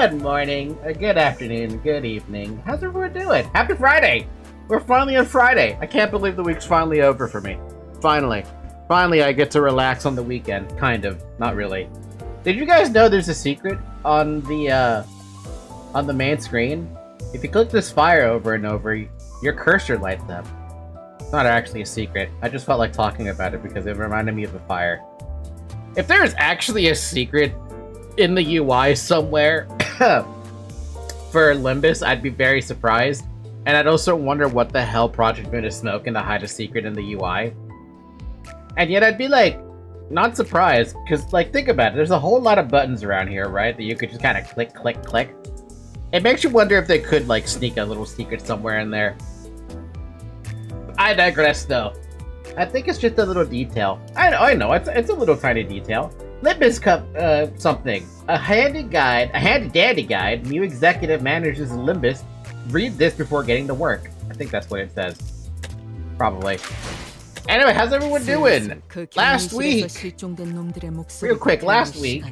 Good morning, good afternoon, good evening. How's everyone doing? Happy Friday! We're finally on Friday. I can't believe the week's finally over for me. Finally. Finally, I get to relax on the weekend. Kind of. Not really. Did you guys know there's a secret on the main screen? If you click this fire over and over, your cursor lights up. It's not actually a secret. I just felt like talking about it because it reminded me of a fire. If there is actually a secret in the UI somewhere for Limbus, I'd be very surprised. And I'd also wonder what the hell Project Moon is smoking to hide a secret in the UI. And yet I'd be like, not surprised, because like think about it, there's a whole lot of buttons around here, right? That you could just kind of click, click, click. It makes you wonder if they could like sneak a little secret somewhere in there. I digress though. I think it's just a little detail. I know, it's a little tiny detail. Limbus something. A handy dandy guide. New executive managers in Limbus. Read this before getting to work. I think that's what it says. Probably. Anyway, how's everyone doing? Last week, real quick, last week,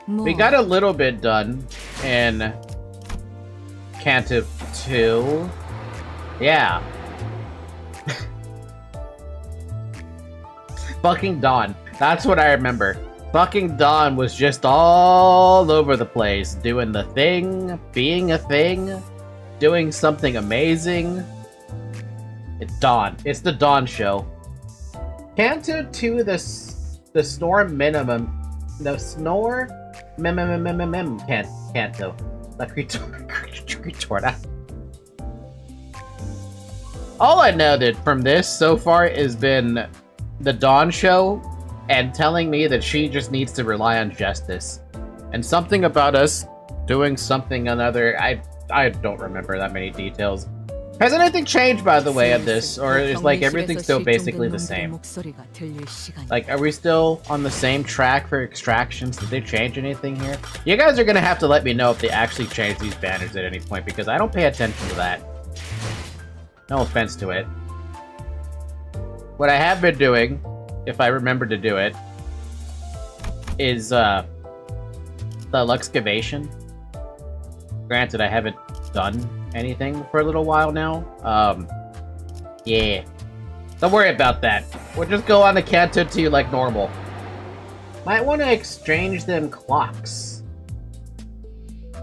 we got a little bit done in Canto 2. Yeah. Fucking Dawn. That's what I remember. Fucking Dawn was just all over the place, doing the thing, being a thing, doing something amazing. It's Dawn. It's the Dawn show. Canto 2, the snore minimum. The snore canto. La Critorda. All I noted from this so far has been the Dawn show and telling me that she just needs to rely on justice. And something about us doing something another. I don't remember that many details. Has anything changed, by the way, of this? Or is, like, everything still basically the same? Like, are we still on the same track for extractions? Did they change anything here? You guys are gonna have to let me know if they actually changed these banners at any point, because I don't pay attention to that. No offense to it. What I have been doing, if I remember to do it, is, the Luxcavation. Granted, I haven't done anything for a little while now. Yeah. Don't worry about that. We'll just go on to Canto 2 like normal. Might want to exchange them clocks.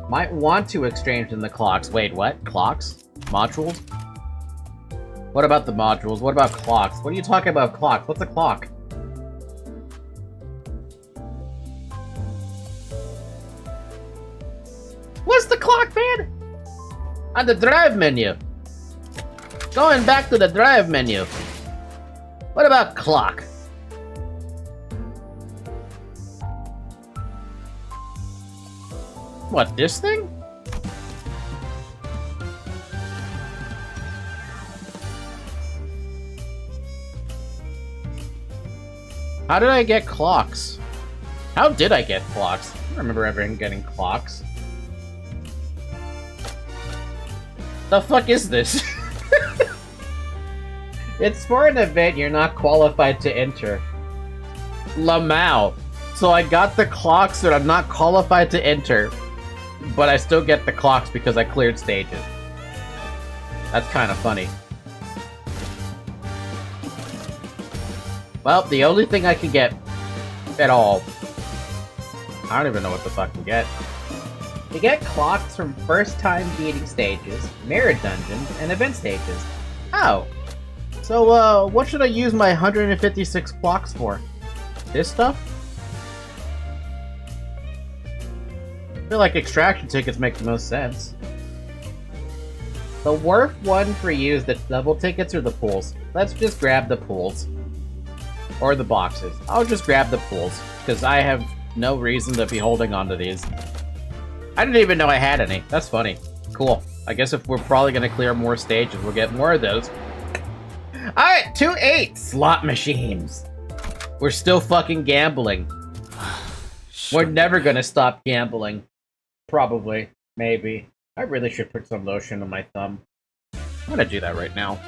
Might want to exchange them the clocks. Wait, what? Clocks? Modules? What about the modules? What about clocks? What are you talking about clocks? What's a clock? What's the clock, man? On the drive menu. Going back to the drive menu. What about clock? What, this thing? How did I get clocks? How did I get clocks? I don't remember ever getting clocks. The fuck is this? It's for an event you're not qualified to enter. Lamau. So I got the clocks that I'm not qualified to enter, but I still get the clocks because I cleared stages. That's kind of funny. Well, the only thing I can get at all, I don't even know what the fuck to get. You get clocks from first-time beating stages, mirror dungeons, and event stages. Oh. So, what should I use my 156 clocks for? This stuff? I feel like extraction tickets make the most sense. The worst one for you is the double tickets or the pools. Let's just grab the pools. Or the boxes. I'll just grab the pools, because I have no reason to be holding on to these. I didn't even know I had any. That's funny. Cool. I guess if we're probably gonna clear more stages, we'll get more of those. Alright, 2-8 slot machines. We're still fucking gambling. We're never gonna stop gambling. Probably. Maybe. I really should put some lotion on my thumb. I'm gonna do that right now.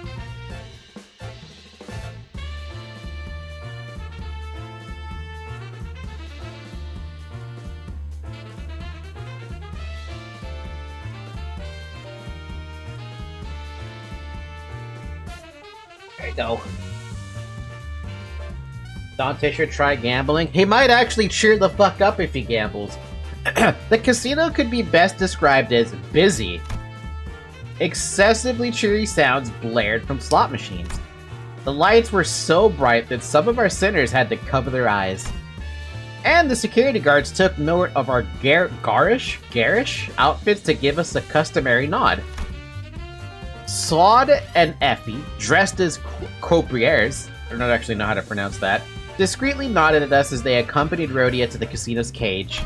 There you go. Dante should try gambling. He might actually cheer the fuck up if he gambles. The casino could be best described as busy. Excessively cheery sounds blared from slot machines. The lights were so bright that some of our sinners had to cover their eyes. And the security guards took note of our garish outfits to give us a customary nod. Saud and Effie, dressed as croupiers, I don't actually know how to pronounce that, discreetly nodded at us as they accompanied Rhodia to the casino's cage.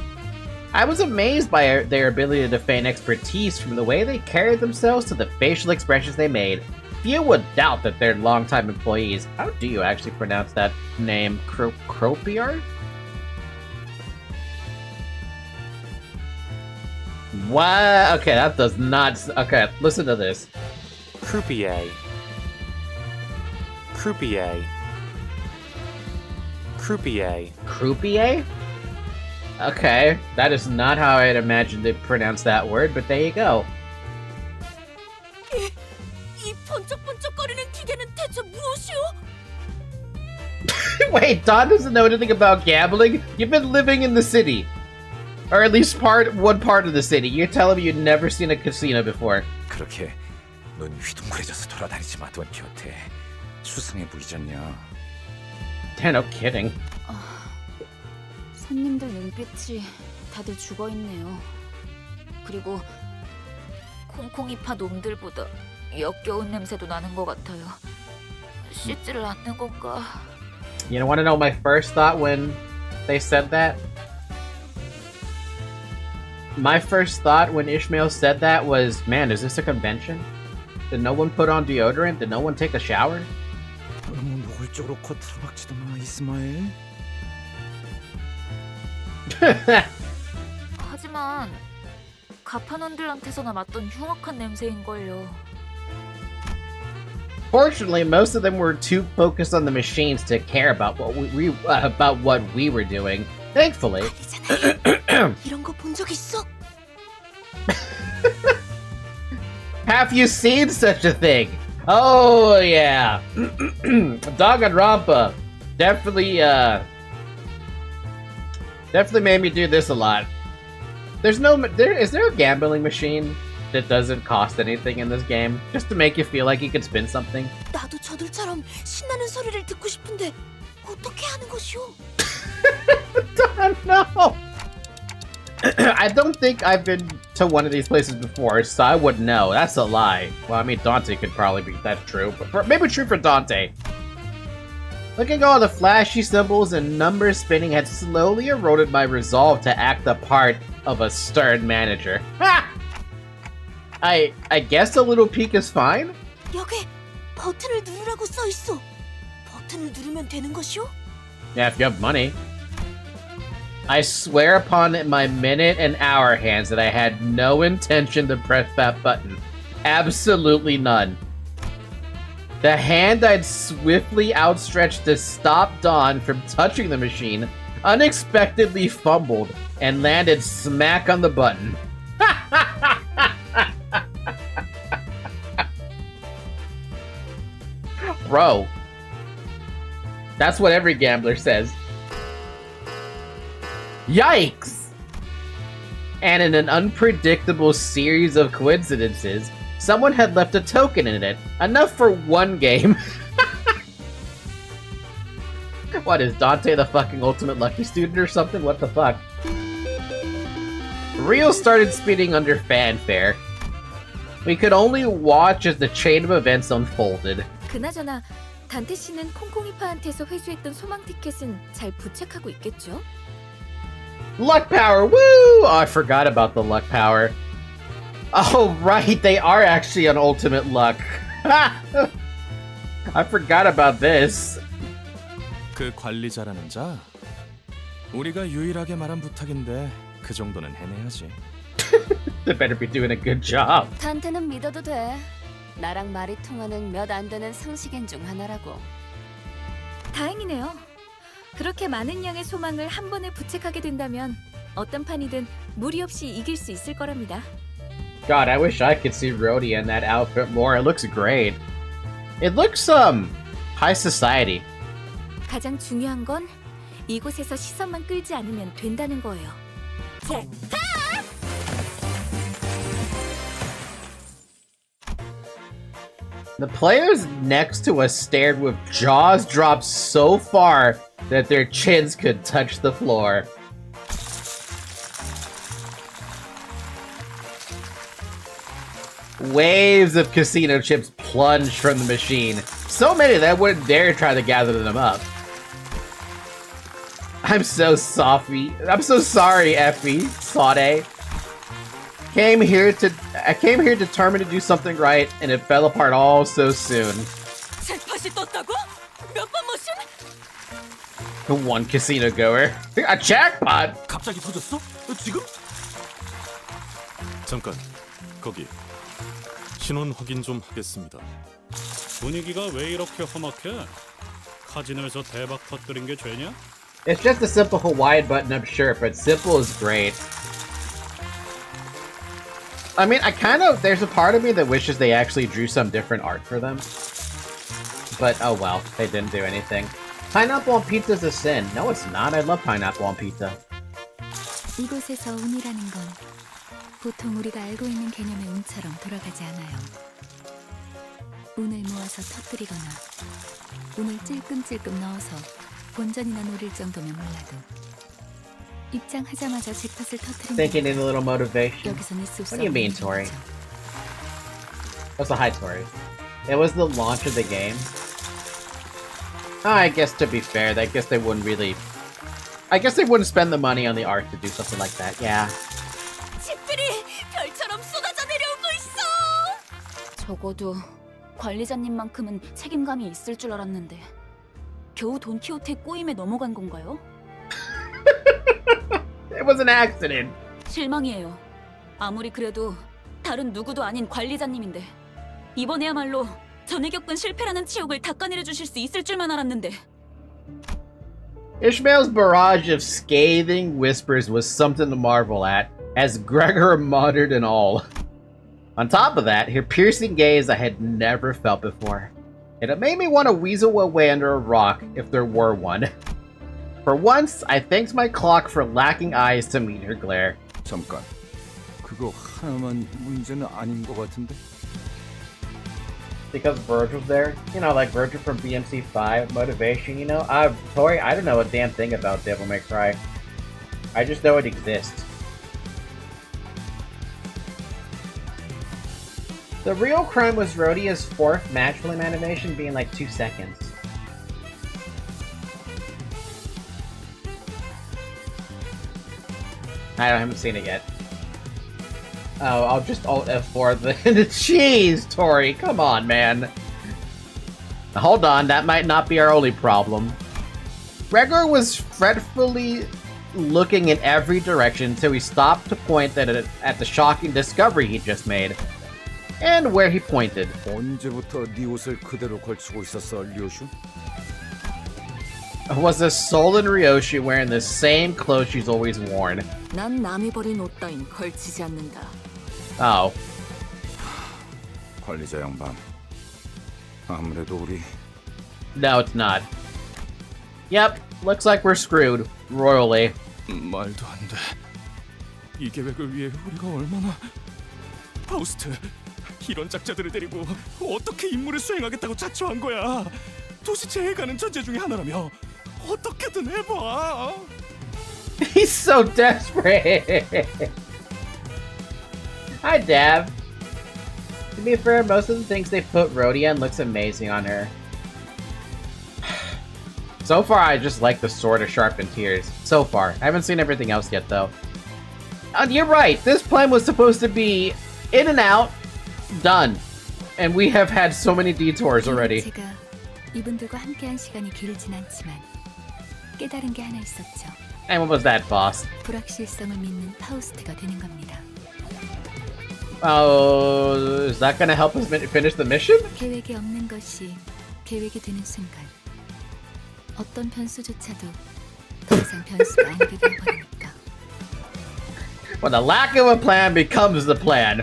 I was amazed by their ability to feign expertise from the way they carried themselves to the facial expressions they made. Few would doubt that they're longtime employees. How do you actually pronounce that name? Croupier? What? Okay, that does not... Okay, listen to this. Croupier. Croupier. Croupier. Croupier? Okay, that is not how I'd imagined to pronounce that word, but there you go. 이 번쩍번쩍거리는 기계는 대체 무엇이오? Wait, Don doesn't know anything about gambling? You've been living in the city. Or at least one part of the city. You're telling me you've never seen a casino before. 그렇게 눈 휘둥그레져서 돌아다니지 마, 돈 곁에. 수상해 보이지 않냐? Yeah, no kidding. 손님들 눈빛이 다들 죽어있네요. 그리고 콩콩이파 놈들보다 역겨운 냄새도 나는 것 같아요. 씻지를 않는 건가? You want to know my first thought when they said that? My first thought when Ishmael said that was, man, is this a convention? Did no one put on deodorant? Did no one take a shower? 너무 노골적으로 겉으로 박지도 마, 이스마엘. 하지만 가판원들한테서나 맡던 흉악한 냄새인걸요. Fortunately, most of them were too focused on the machines to care about what we were doing. Thankfully. 이런 거 본 적 있어? Have you seen such a thing? Oh yeah, Danganronpa definitely made me do this a lot. Is there a gambling machine that doesn't cost anything in this game, just to make you feel like you could spin something? 나도 저들처럼 신나는 소리를 듣고 싶은데 어떻게 하는 것이오? No. I don't think I've been to one of these places before, so I wouldn't know. That's a lie. Well, I mean, Dante could probably be that's true, but maybe true for Dante. Looking at all the flashy symbols and numbers spinning had slowly eroded my resolve to act the part of a stern manager. Ha! I guess a little peek is fine? 여기 버튼을 누르라고 써 있어. 버튼을 누르면 되는 것이오? Yeah, if you have money. I swear upon my minute and hour hands that I had no intention to press that button. Absolutely none. The hand I'd swiftly outstretched to stop Dawn from touching the machine unexpectedly fumbled and landed smack on the button. Bro. That's what every gambler says. Yikes! And in an unpredictable series of coincidences, someone had left a token in it. Enough for one game. What, is Dante the fucking ultimate lucky student or something? What the fuck? Reel started speeding under fanfare. We could only watch as the chain of events unfolded. 그나저나 단테 씨는 콩콩이파한테서 회수했던 소망 티켓은 잘 부착하고 있겠죠? Luck power, woo! Oh, I forgot about the luck power. Oh, right, they are actually on ultimate luck. I forgot about this. 그 관리자라는 자? 우리가 유일하게 말한 부탁인데 그 정도는 해내야지. They better be doing a good job. 단테는 믿어도 돼. 나랑 말이 통하는 몇 안 되는 상식인 중 하나라고. 다행이네요. 그렇게 많은 양의 소망을 한 번에 부착하게 된다면 어떤 판이든 무리 없이 이길 수 있을 거랍니다. God, I wish I could see Rhodia in that outfit more. It looks great. It looks High society. 가장 중요한 건 이곳에서 시선만 끌지 않으면 된다는 거예요. The players next to us stared with jaws dropped so far that their chins could touch the floor. Waves of casino chips plunged from the machine. So many that I wouldn't dare try to gather them up. I'm so sorry, Effie. Sade. I came here determined to do something right, and it fell apart all so soon. The one casino goer. A jackpot! 갑자기 터졌어? 지금? 잠깐, 거기. 신원 확인 좀 하겠습니다. 분위기가 왜 이렇게 험악해? 카지노에서 대박 터뜨린 게 죄냐? It's just a simple Hawaiian button-up shirt, but simple is great. I mean, there's a part of me that wishes they actually drew some different art for them. But, oh well, they didn't do anything. Pineapple on pizza is a sin. No, it's not. I love pineapple on pizza. 이곳에서 운이라는 건 보통 우리가 알고 있는 개념의 운처럼 돌아가지 않아요. 운을 모아서 터뜨리거나 운을 찔끔찔끔 넣어서 본전이나 노릴 정도면 몰라도 입장하자마자 잭팟을 터뜨린 Thinking in a little motivation. 여기선 있을 수 What do you mean, Tori? What's the hi, Tori? It was the launch of the game. I guess to be fair, I guess they wouldn't spend the money on the art to do something like that. Yeah. 집들이 별처럼 쏟아져 내려오고 있어. 적어도 관리자님만큼은 책임감이 있을 줄 알았는데 겨우 돈키호테 꼬임에 넘어간 건가요? It was an accident. 실망이에요. 아무리 그래도 다른 누구도 아닌 관리자님인데 이번에야말로 전에 겪은 실패라는 치욕을 닦아내려 주실 수 있을 줄만 알았는데. Ishmael's barrage of scathing whispers was something to marvel at, as Gregor muttered and all. On top of that, her piercing gaze I had never felt before. And it made me want to weasel away under a rock if there were one. For once, I thanked my clock for lacking eyes to meet her glare. 잠깐. 그거 하나만 문제는 아닌 것 같은데. Because Vergil's there, you know, like Vergil from BMC5, motivation, you know. Tori, I don't know a damn thing about Devil May Cry. I just know it exists. The real crime was Rhodia's fourth match film animation being like 2 seconds. I haven't seen it yet. Oh, I'll just Alt F4 the jeez, Tori, come on, man. Hold on, that might not be our only problem. Gregor was fretfully looking in every direction till he stopped to point at the shocking discovery he just made. And where he pointed. 언제부터 네 옷을 그대로 걸치고 있었어, 류슈? Was a Solon Ryoshi wearing the same clothes she's always worn. 난 남이 버린 옷 따윈 걸치지 않는다. Oh. 관리자 양반. 아무래도 우리 No, it's not. Yep, looks like we're screwed. Royally. 말도 안 돼. 이 계획을 위해 우리가 얼마나... 파우스트, 이런 작자들을 데리고 어떻게 임무를 수행하겠다고 자초한 거야. 도시 제해가는 전제 중에 하나라며. 어떻게든 해봐. He's so desperate. Hi, Dav. To be fair, most of the things they put Rhodia in looks amazing on her. So far, I just like the sword of sharpened tears. So far. I haven't seen everything else yet, though. You're right. This plan was supposed to be in and out, done. And we have had so many detours already. 제가 이분들과 함께한 시간이 길진 않지만 깨달은 게 하나 있었죠. And what was that, boss? 불확실성을 믿는 파우스트가 되는 겁니다. Oh, is that gonna help us finish the mission? 계획이 없는 것이 계획이 되는 순간 어떤 변수조차도 더 이상 변수가 아니게 되어버리니까. When the lack of a plan becomes the plan.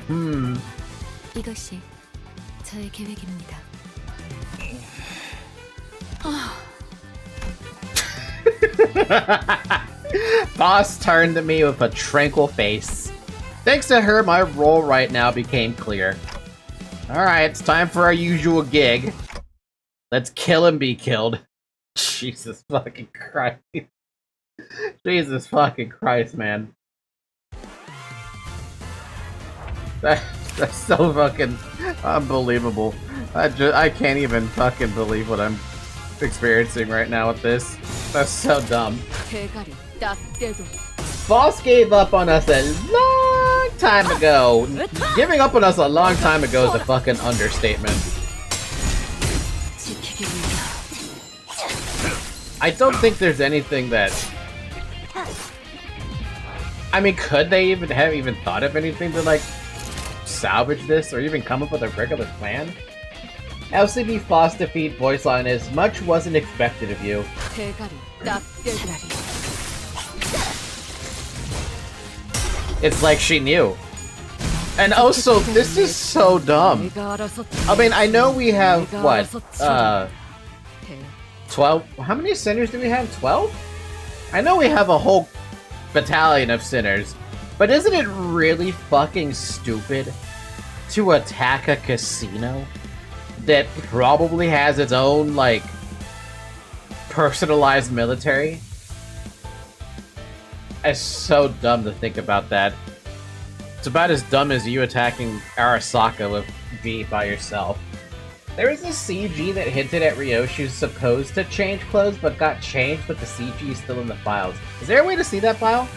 이것이 저의 계획입니다. Boss turned to me with a tranquil face. Thanks to her, my role right now became clear. Alright, it's time for our usual gig. Let's kill and be killed. Jesus fucking Christ. Jesus fucking Christ, man. That's so fucking unbelievable. I can't even fucking believe what I'm experiencing right now with this. That's so dumb. Boss gave up on us a long time ago. Giving up on us a long time ago is a fucking understatement. I don't think there's anything that... I mean, could they even have thought of anything to, like, salvage this or even come up with a regular plan? LCB Foss defeat voice line is, much wasn't expected of you. It's like she knew. And also, this is so dumb. I mean, I know we have, what, 12? How many sinners do we have? 12? I know we have a whole battalion of sinners, but isn't it really fucking stupid to attack a casino that probably has its own, like, personalized military? It's so dumb to think about that. It's about as dumb as you attacking Arasaka with V by yourself. There was a CG that hinted at Ryoshu's supposed to change clothes, but got changed, but the CG is still in the files. Is there a way to see that file?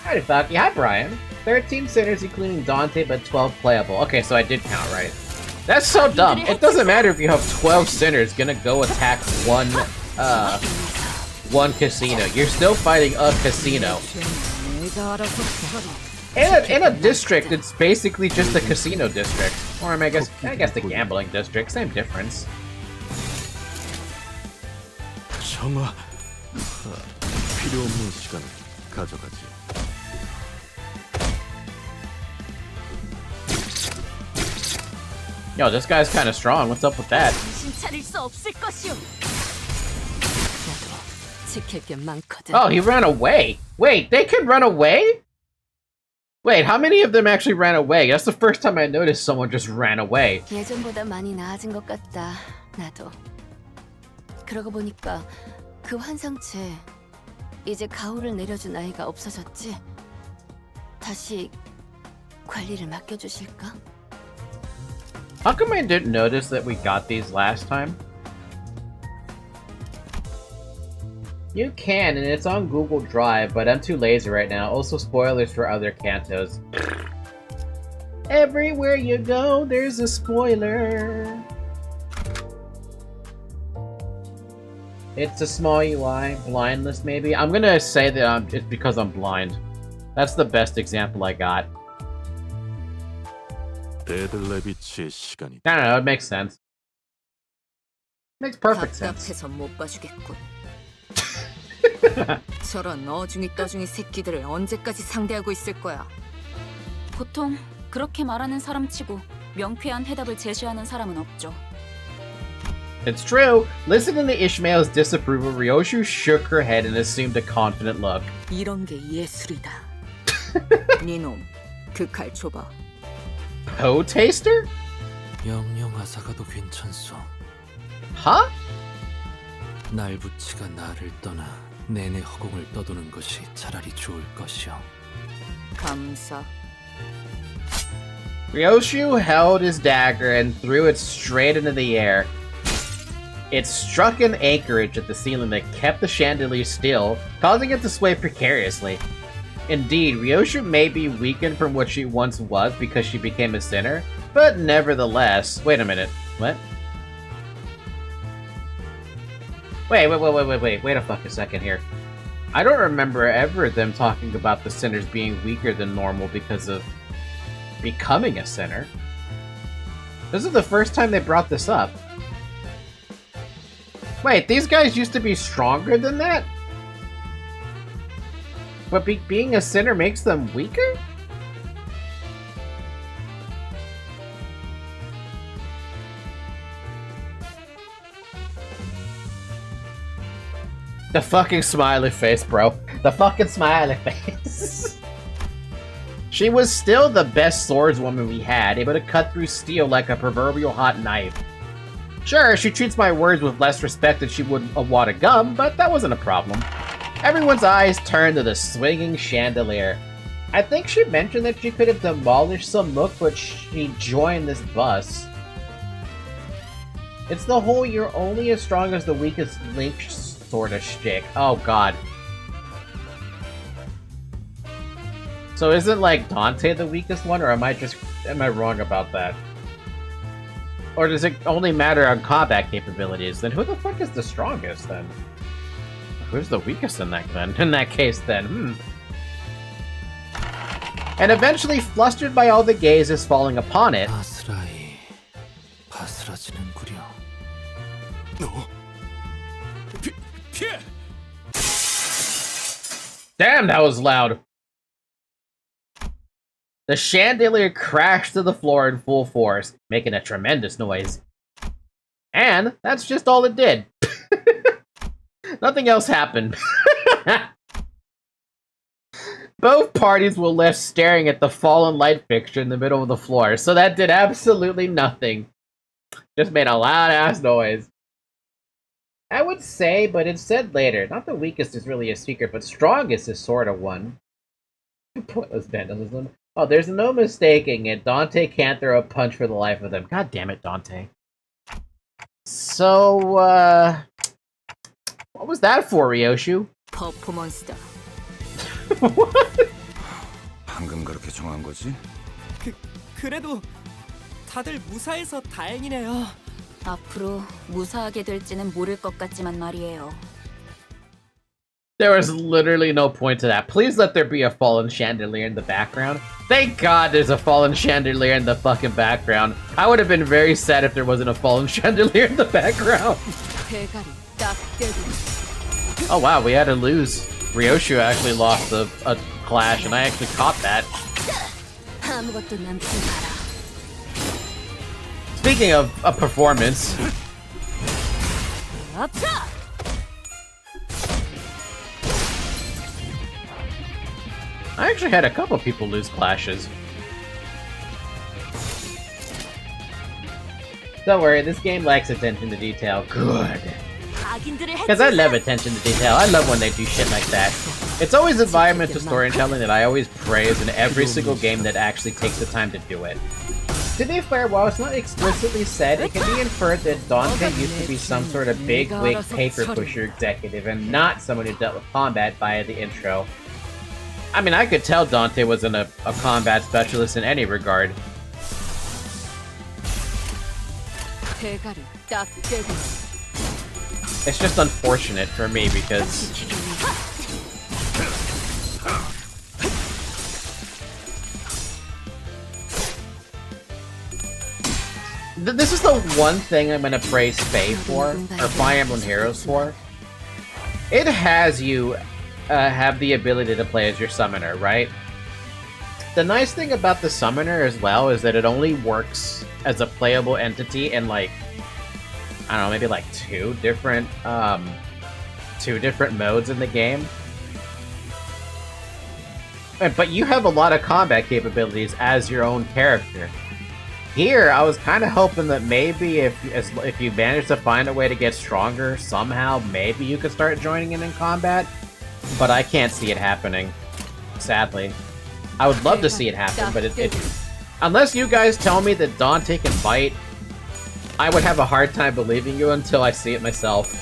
Howdy, Falky. Hi, Brian. 13 sinners, including Dante, but 12 playable. Okay, so I did count right. That's so dumb. It doesn't matter if you have 12 sinners gonna go attack one casino. You're still fighting a casino. In a district, it's basically just a casino district. Or I guess the gambling district. Same difference. 정아, 필요 없는 시간 가져가지. Yo, this guy's kind of strong. What's up with that? Oh, he ran away. Wait, they can run away? Wait, how many of them actually ran away? That's the first time I noticed someone just ran away. 예전보다 많이 나아진 것 같다. 나도. 그러고 보니까 그 환상체 이제 가오를 내려준 아이가 없어졌지? 다시 관리를 맡겨주실까? How come I didn't notice that we got these last time? You can, and it's on Google Drive, but I'm too lazy right now. Also, spoilers for other cantos. Everywhere you go, there's a spoiler. It's a small UI, blindness maybe? I'm gonna say that it's because I'm blind. That's the best example I got. I don't know, it makes sense. Makes perfect sense. 저런 어중이 떠중이 새끼들을 언제까지 상대하고 있을 거야? 보통 그렇게 말하는 사람치고 명쾌한 해답을 제시하는 사람은 없죠. It's true. Listening to Ishmael's disapproval, Ryoshu shook her head and assumed a confident look. 이런 게 예술이다. 니놈, 그 칼 줘봐. Poe taster? 영영아사가도 괜찮소. Huh? 날부치가 나를 떠나 내내 허공을 떠도는 것이 차라리 좋을 것이오. 감사. Ryoshu held his dagger and threw it straight into the air. It struck an anchorage at the ceiling that kept the chandelier still, causing it to sway precariously. Indeed, Ryoshu may be weakened from what she once was because she became a sinner, but nevertheless... Wait a minute. What? Wait a fucking second here. I don't remember ever them talking about the sinners being weaker than normal because of becoming a sinner. This is the first time they brought this up. Wait, these guys used to be stronger than that? But being a sinner makes them weaker? The fucking smiley face, bro. The fucking smiley face. She was still the best swordswoman we had, able to cut through steel like a proverbial hot knife. Sure, she treats my words with less respect than she would a wad of gum, but that wasn't a problem. Everyone's eyes turned to the swinging chandelier. I think she mentioned that she could have demolished some Mook, but she joined this bus. It's the whole "you're only as strong as the weakest link" sort of shtick. Oh god. So isn't, like, Dante the weakest one, or am I wrong about that? Or does it only matter on combat capabilities? Then who the fuck is the strongest, then? Who's the weakest in that case, then? And eventually, flustered by all the gazes falling upon it, 바스라이 바스라지는구려. 피해! damn, that was loud! The chandelier crashed to the floor in full force, making a tremendous noise. And that's just all it did. Nothing else happened. Both parties were left staring at the fallen light fixture in the middle of the floor, so that did absolutely nothing. Just made a loud-ass noise. I would say, but it said later, not the weakest is really a secret, but strongest is sort of one. Pointless vandalism. Oh, there's no mistaking it. Dante can't throw a punch for the life of them. God damn it, Dante. So, what was that for, Ryoshu? 퍼포먼스다. What? 방금 그렇게 정한 거지? 그래도 다들 무사해서 다행이네요. 앞으로 무사하게 될지는 모를 것 같지만 말이에요. There was literally no point to that. Please let there be a fallen chandelier in the background. Thank God there's a fallen chandelier in the fucking background. I would have been very sad if there wasn't a fallen chandelier in the background. 대가리 딱 떼고. Oh wow, we had to lose. Ryoshu actually lost a clash, and I actually caught that. 아무것도 남지 마라. Speaking of a performance, I actually had a couple people lose clashes. Don't worry, this game likes attention to detail. Good. Because I love attention to detail. I love when they do shit like that. It's always environmental storytelling that I always praise in every single game that actually takes the time to do it. To be fair, while it's not explicitly said, it can be inferred that Dante used to be some sort of big-wig paper pusher executive and not someone who dealt with combat via the intro. I mean, I could tell Dante wasn't a combat specialist in any regard. 대가리 딱 떼고. It's just unfortunate for me because this is the one thing I'm gonna praise Faye for, or Fire Emblem Heroes for. It has you have the ability to play as your summoner, right? The nice thing about the summoner as well is that it only works as a playable entity in, like, I don't know, maybe like two different modes in the game. But you have a lot of combat capabilities as your own character. Here, I was kind of hoping that maybe if you manage to find a way to get stronger somehow, maybe you could start joining in combat. But I can't see it happening, sadly. I would love to see it happen, but unless you guys tell me that Dante can fight, I would have a hard time believing you until I see it myself.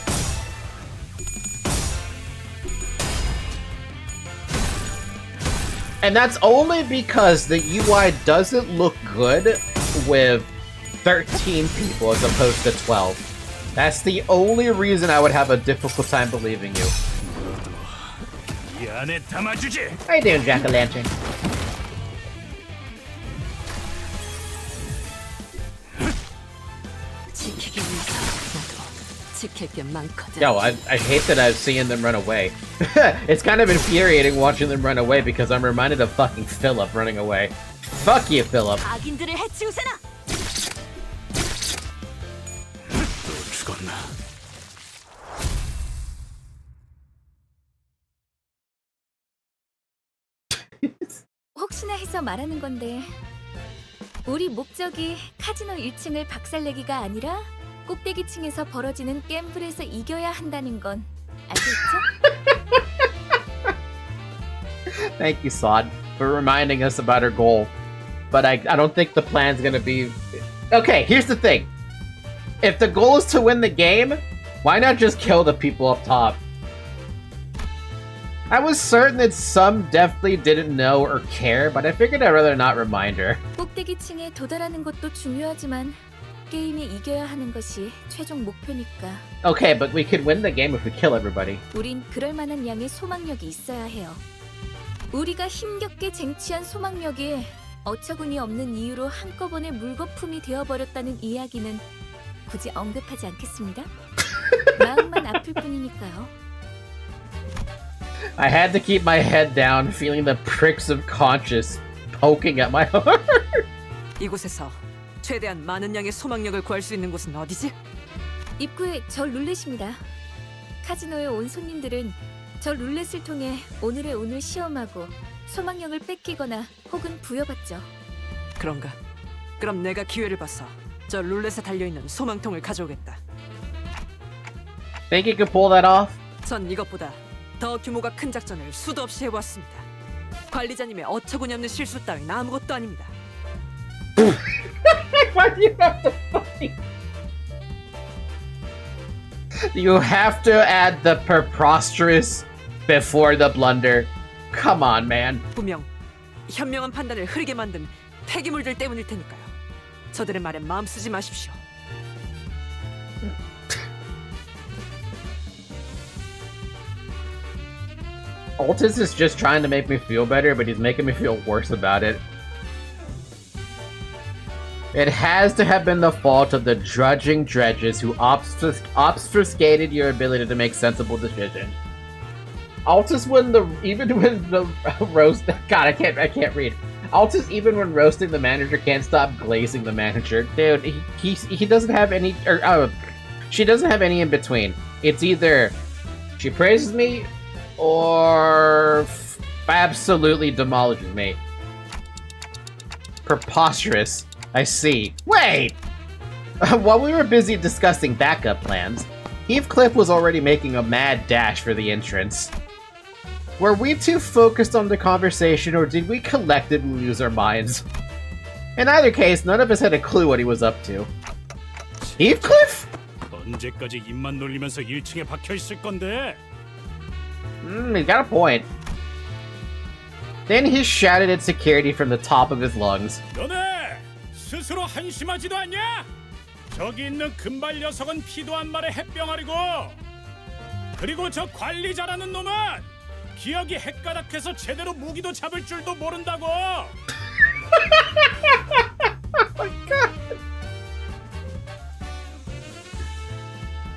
And that's only because the UI doesn't look good with 13 people as opposed to 12. That's the only reason I would have a difficult time believing you. How you doing, Jack-o'-lantern? Yo, I hate that I've seen them run away. It's kind of infuriating watching them run away because I'm reminded of fucking Philip running away. Fuck you, Philip. 혹시나 해서 말하는 건데 우리 목적이 카지노 1층을 박살내기가 아니라 꼭대기층에서 벌어지는 갬블에서 이겨야 한다는 건 알겠죠? Thank you, Sod, for reminding us about our goal. But I don't think the plan's gonna be... Okay, here's the thing. If the goal is to win the game, why not just kill the people up top? I was certain that some definitely didn't know or care, but I figured I'd rather not remind her. 꼭대기층에 도달하는 것도 중요하지만 게임에 이겨야 하는 것이 최종 목표니까. Okay, but we could win the game if we kill everybody. 우린 그럴 만한 양의 소망력이 있어야 해요. 우리가 힘겹게 쟁취한 소망력이 어처구니 없는 이유로 한꺼번에 물거품이 되어버렸다는 이야기는 굳이 언급하지 않겠습니다. 마음만 아플 뿐이니까요. I had to keep my head down, feeling the pricks of conscience poking at my heart. 이곳에서 최대한 많은 양의 소망력을 구할 수 있는 곳은 어디지? 입구에 저 룰렛입니다. 카지노에 온 손님들은 저 룰렛을 통해 오늘의 운을 시험하고 소망력을 뺏기거나 혹은 부여받죠. 그런가? 그럼 내가 기회를 봐서 저 룰렛에 달려있는 소망통을 가져오겠다. Think you could pull that off? 전 이것보다 더 규모가 큰 작전을 수도 없이 해보았습니다. 관리자님의 어처구니 없는 실수 따윈 아무것도 아닙니다. Why do you have to fight? You have to add the preposterous before the blunder. Come on, man. 분명 현명한 판단을 흐리게 만든 폐기물들 때문일 테니까요. 저들의 말에 마음 쓰지 마십시오. Altus is just trying to make me feel better, but he's making me feel worse about it. It has to have been the fault of the drudging dredges who obfuscated your ability to make sensible decisions. Altus, even when the roast... God, I can't read. Altus, even when roasting the manager, can't stop glazing the manager. Dude, he doesn't have any... she doesn't have any in between. It's either she praises me or absolutely demolishes me. Preposterous. I see. Wait! While we were busy discussing backup plans, Heathcliff was already making a mad dash for the entrance. Were we too focused on the conversation, or did we collectively lose our minds? In either case, none of us had a clue what he was up to. Heathcliff? 언제까지 입만 놀리면서 1층에 박혀 있을 건데? He's got a point. Then he shouted at security from the top of his lungs. 너네 스스로 한심하지도 않냐? 저기 있는 금발 녀석은 피도 한 말의 햇병아리고, 그리고 저 관리자라는 놈은 기억이 헷가닥해서 제대로 무기도 잡을 줄도 모른다고.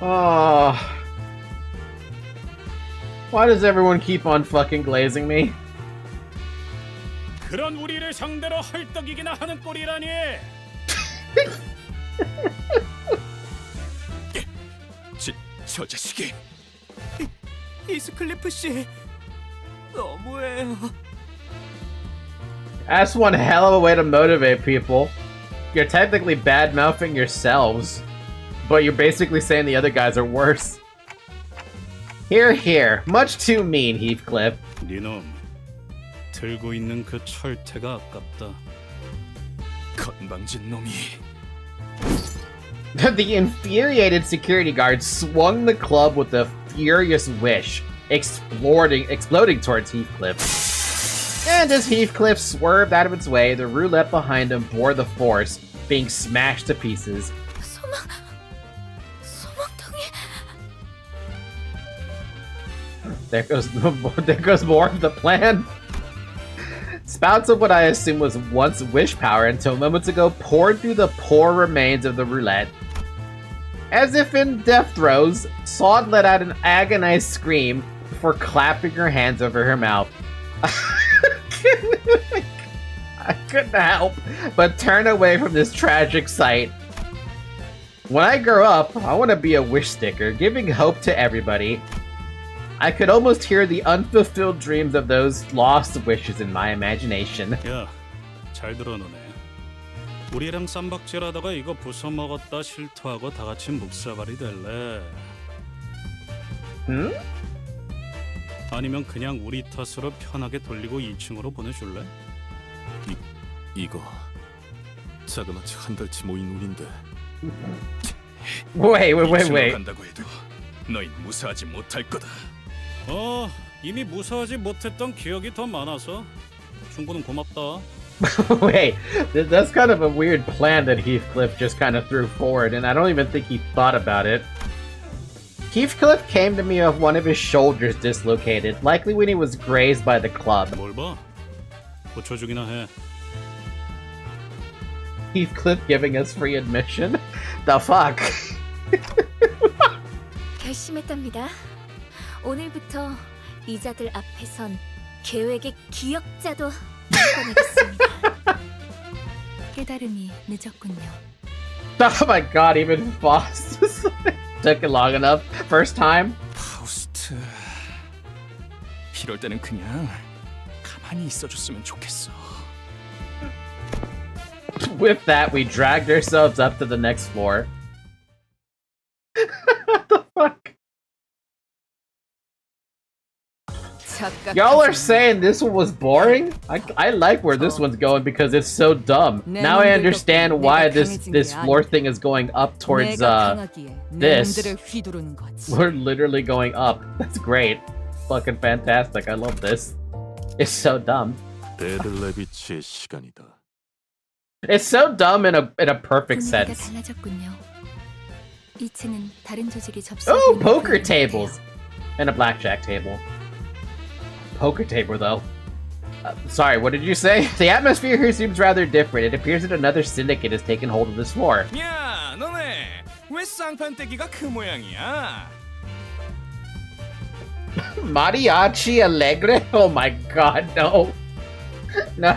Oh. Why does everyone keep on fucking glazing me? 그런 우리를 상대로 헐떡이기나 하는 꼴이라니. 저 자식이. 이스클리프 씨, 너무해요. That's one hell of a way to motivate people. You're technically bad-mouthing yourselves, but you're basically saying the other guys are worse. Here. Much too mean, Heathcliff. 네놈 들고 있는 그 철퇴가 아깝다. 건방진 놈이. The infuriated security guard swung the club with a furious wish, exploding towards Heathcliff. And as Heathcliff swerved out of its way, the roulette behind him bore the force, being smashed to pieces. 소망통이 There goes more of the plan. Spouts of what I assume was once wish power until moments ago poured through the poor remains of the roulette. As if in death throes, Sod let out an agonized scream before clapping her hands over her mouth. I couldn't help but turn away from this tragic sight. When I grow up, I want to be a wish sticker, giving hope to everybody. I could almost hear the unfulfilled dreams of those lost wishes in my imagination. 야, 잘 들어 너네. 우리랑 쌈박질하다가 이거 부숴먹었다 실토하고 다 같이 묵사발이 될래? 응? 아니면 그냥 우리 탓으로 편하게 돌리고 2층으로 보내줄래? 이거 자그마치 한 달치 모인 운인데 Wait. 간다고 해도 너희 무사하지 못할 거다. 이미 무사하지 못했던 기억이 더 많아서 충고는 고맙다. Wait, that's kind of a weird plan that Heathcliff just kind of threw forward, and I don't even think he thought about it. Heathcliff came to me with one of his shoulders dislocated, likely when he was grazed by the club. 뭘 봐? 고쳐주기나 해. Heathcliff giving us free admission? The fuck? 결심했답니다. 오늘부터 이자들 앞에선 계획의 기억자도 꺼내겠습니다. 깨달음이 늦었군요. Oh my god, even Foss took it long enough. First time? 파우스트, 이럴 때는 그냥 가만히 있어줬으면 좋겠어. With that, we dragged ourselves up to the next floor. What the fuck? Y'all are saying this one was boring? I like where this one's going because it's so dumb. Now I understand why this floor thing is going up towards this. We're literally going up. That's great. Fucking fantastic. I love this. It's so dumb. 데들레비치의 시간이다. It's so dumb in a perfect sense. Oh, poker tables! And a blackjack table. Poker table, though. Sorry, what did you say? The atmosphere here seems rather different. It appears that another syndicate has taken hold of this floor. 야, 너네 왜 쌍판떼기가 그 모양이야? Mariachi Alegre? Oh my god, no. No.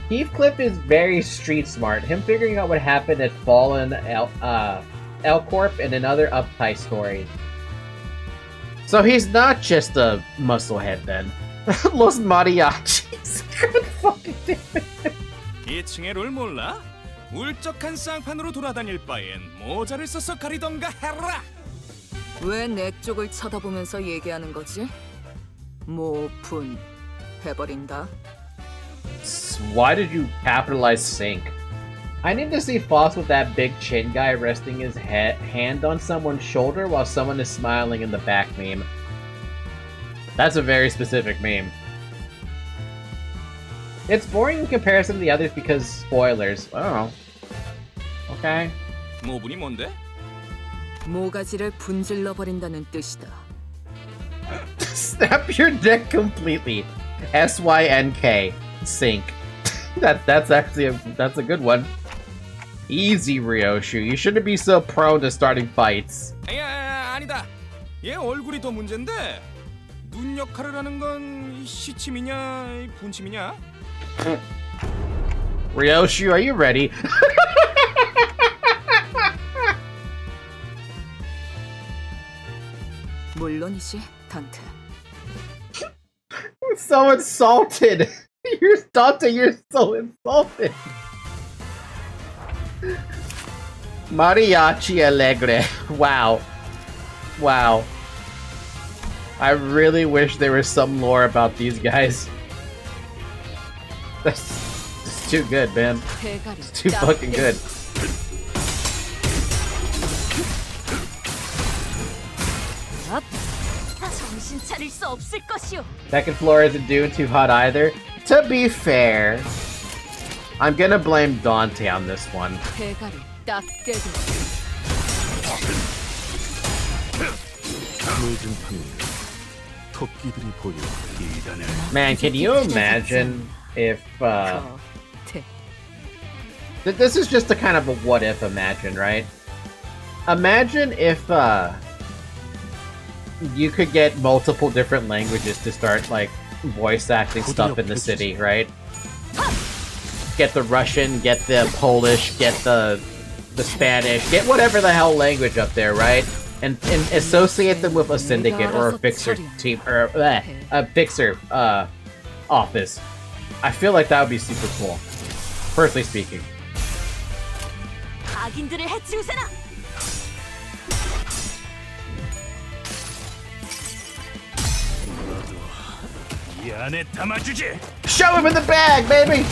Heathcliff is very street smart. Him figuring out what happened at Fallen L-Corp and in other uptight stories. So he's not just a musclehead then. Los Mariachis. God fucking damn it. 2층의 룰 몰라? 울적한 쌍판으로 돌아다닐 바엔 모자를 써서 가리던가 해라. 왜 내 쪽을 쳐다보면서 얘기하는 거지? 모분 해버린다. Why did you capitalize sink? I need to see Foss with that big chin guy resting his hand on someone's shoulder while someone is smiling in the back meme. That's a very specific meme. It's boring in comparison to the others because spoilers. I don't know. Okay. 모분이 뭔데? 모가지를 분질러 버린다는 뜻이다. Snap your dick completely. SYNK. Sink. That's actually that's a good one. Easy, Ryoshu. You shouldn't be so prone to starting fights. 야, 아니다. 얘 얼굴이 더 문제인데 눈 역할을 하는 건 시침이냐 분침이냐? Ryoshu, are you ready? 물론이지, 단테. So insulted. You're Dante, you're so insulted. Mariachi Alegre. Wow. Wow. I really wish there was some lore about these guys. That's too good, man. It's too fucking good. Second floor isn't doing too hot either. To be fair, I'm gonna blame Dante on this one. Man, can you imagine if this is just a kind of a what if imagine, right? Imagine if you could get multiple different languages to start like voice acting stuff in the city, right? Get the Russian, get the Polish, get the Spanish, get whatever the hell language up there, right? and associate them with a syndicate or a fixer team or a fixer office. I feel like that would be super cool. Personally speaking. 악인들을 해치우세나. 이 안에 담아주지. Show him in the bag, baby.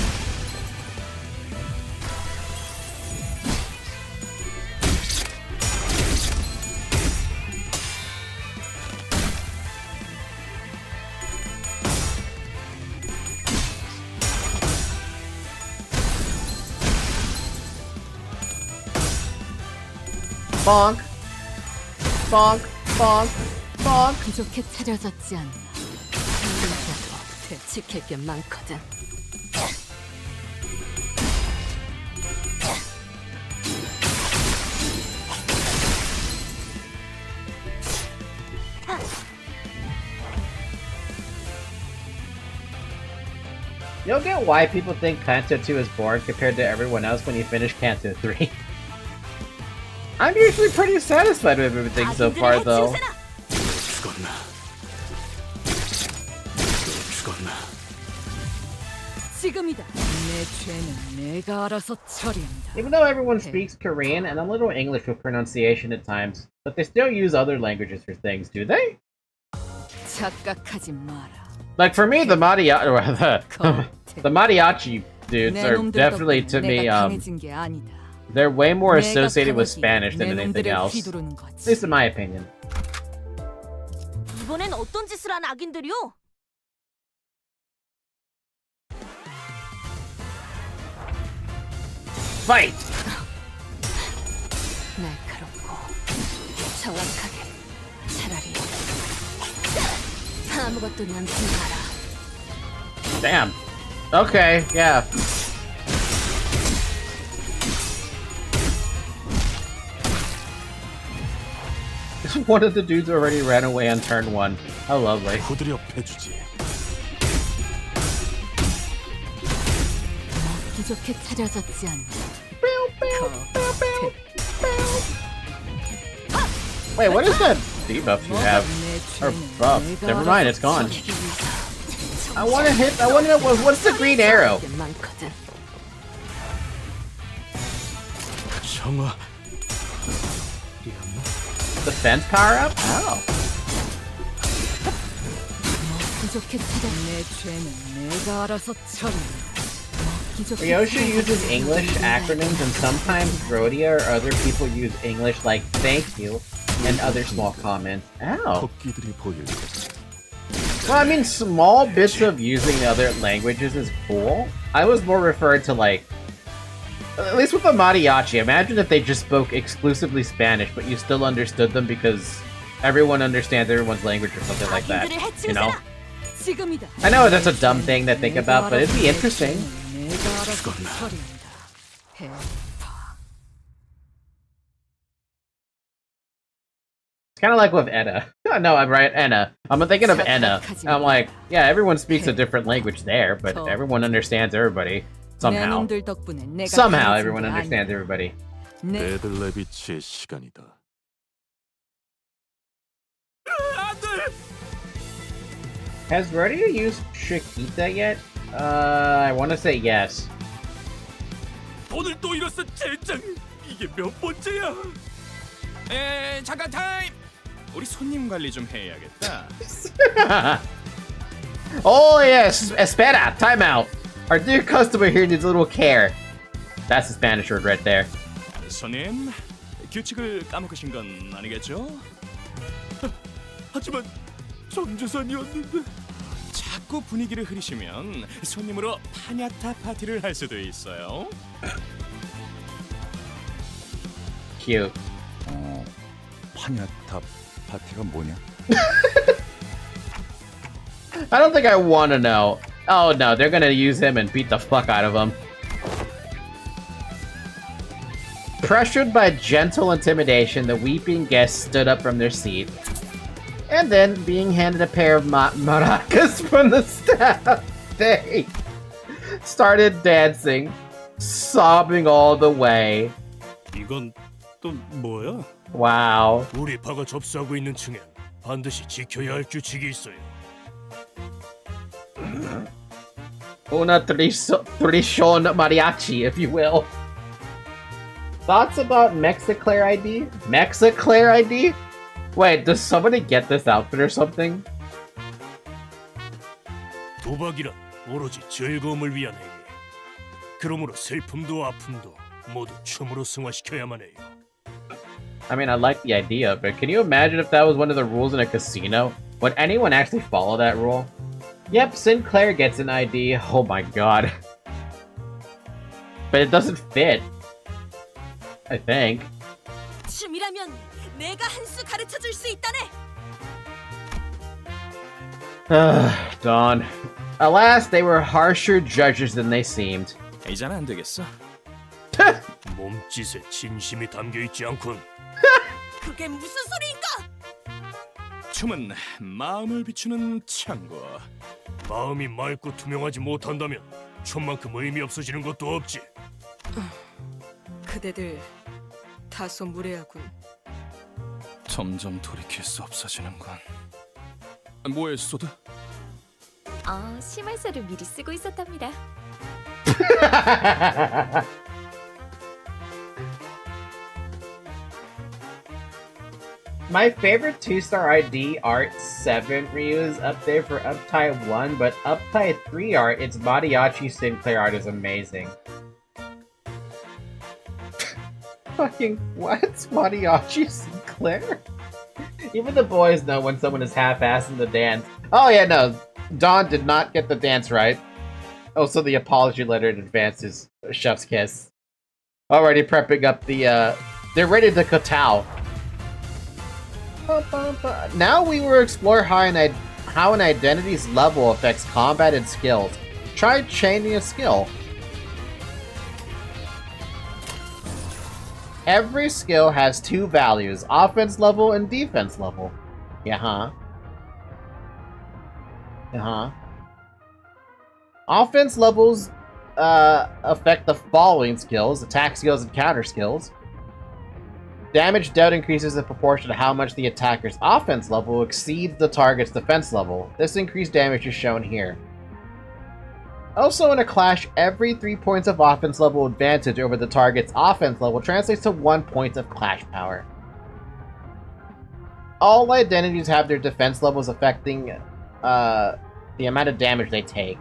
Bonk, bonk, bonk, bonk. 부족해 차려졌지 않나. 상대도 되지킬 게 많거든. You'll get why people think Kanto 2 is boring compared to everyone else when you finish Kanto 3. I'm usually pretty satisfied with everything so far, though. 죽었나? 죽었나? 지금이다. 내 죄는 내가 알아서 처리한다. Even though everyone speaks Korean and a little English with pronunciation at times, but they still use other languages for things, do they? 착각하지 마라. Like for me, the mariachi dudes are definitely to me they're way more associated with Spanish than anything else. At least in my opinion. 이번엔 어떤 짓을 한 악인들이요? Fight! 날카롭고 정확하게 차라리 아무것도 남지 마라. Damn. Okay, yeah. One of the dudes already ran away on turn 1. How lovely. 후드려 패주지. 부족해 차려졌지 않나. Wait, what is that debuff you have? Or buff? Never mind, it's gone. I want to know what's the green arrow? 정화. Defense power up? Oh. Ryosha uses English acronyms and sometimes Rhodia or other people use English like thank you and other small comments. Ow. Well, I mean, small bits of using other languages is cool. I was more referred to like, at least with the mariachi, imagine if they just spoke exclusively Spanish, but you still understood them because everyone understands everyone's language or something like that, you know? I know that's a dumb thing to think about, but it'd be interesting. It's kind of like with Enna. No, I'm right, Enna. I'm thinking of Enna. I'm like, yeah, everyone speaks a different language there, but everyone understands everybody. Somehow. Somehow everyone understands everybody. 네들레비치의 시간이다. Has Rhodia used Chiquita yet? I want to say yes. 돈을 또 잃었어, 젠장. 이게 몇 번째야? 잠깐 타임. 우리 손님 관리 좀 해야겠다. Oh yes, espera, time out. Our dear customer here needs a little care. That's the Spanish word right there. 손님, 규칙을 까먹으신 건 아니겠죠? 하지만 전재산이었는데. 자꾸 분위기를 흐리시면 손님으로 파냐타 파티를 할 수도 있어요. Cute. 파냐타 파티가 뭐냐? I don't think I want to know. Oh no, they're gonna use him and beat the fuck out of him. Pressured by gentle intimidation, the weeping guests stood up from their seat. And then, being handed a pair of maracas from the staff, they started dancing, sobbing all the way. 이건 또 뭐야? Wow. 우리 파가 접수하고 있는 층엔 반드시 지켜야 할 규칙이 있어요. Una tradition mariachi, if you will. Thoughts about Mexiclaire ID? Mexiclaire ID? Wait, does somebody get this outfit or something? 도박이란 오로지 즐거움을 위한 행위. 그러므로 슬픔도 아픔도 모두 춤으로 승화시켜야만 해요. I mean, I like the idea, but can you imagine if that was one of the rules in a casino? Would anyone actually follow that rule? Yep, Sinclair gets an ID. Oh my god. But it doesn't fit. I think. 춤이라면 내가 한 수 가르쳐 줄 수 있다네. Dawn. Alas, they were harsher judges than they seemed. 이제는 안 되겠어. 몸짓에 진심이 담겨 있지 않군. 그게 무슨 소리인가? 춤은 마음을 비추는 창고. 마음이 맑고 투명하지 못한다면 춤만큼 의미 없어지는 것도 없지. 그대들 다소 무례하군. 점점 돌이킬 수 없어지는군. 뭐해, 소드? 심할서를 미리 쓰고 있었답니다. My favorite 2-star ID art 7 reuse up there for Uptie 1, but Uptie 3 art, its Mariachi Sinclair art is amazing. Fucking what? Mariachi Sinclair? Even the boys know when someone is half-assing the dance. Oh yeah, no. Dawn did not get the dance right. Also, the apology letter in advance is Chef's Kiss. Already prepping up the, they're ready to kowtow. Now we will explore how an identity's level affects combat and skills. Try chaining a skill. Every skill has two values, offense level and defense level. Offense levels affect the following skills: attack skills and counter skills. Damage dealt increases in proportion to how much the attacker's offense level exceeds the target's defense level. This increased damage is shown here. Also, in a clash, every 3 points of offense level advantage over the target's offense level translates to 1 point of clash power. All identities have their defense levels affecting the amount of damage they take.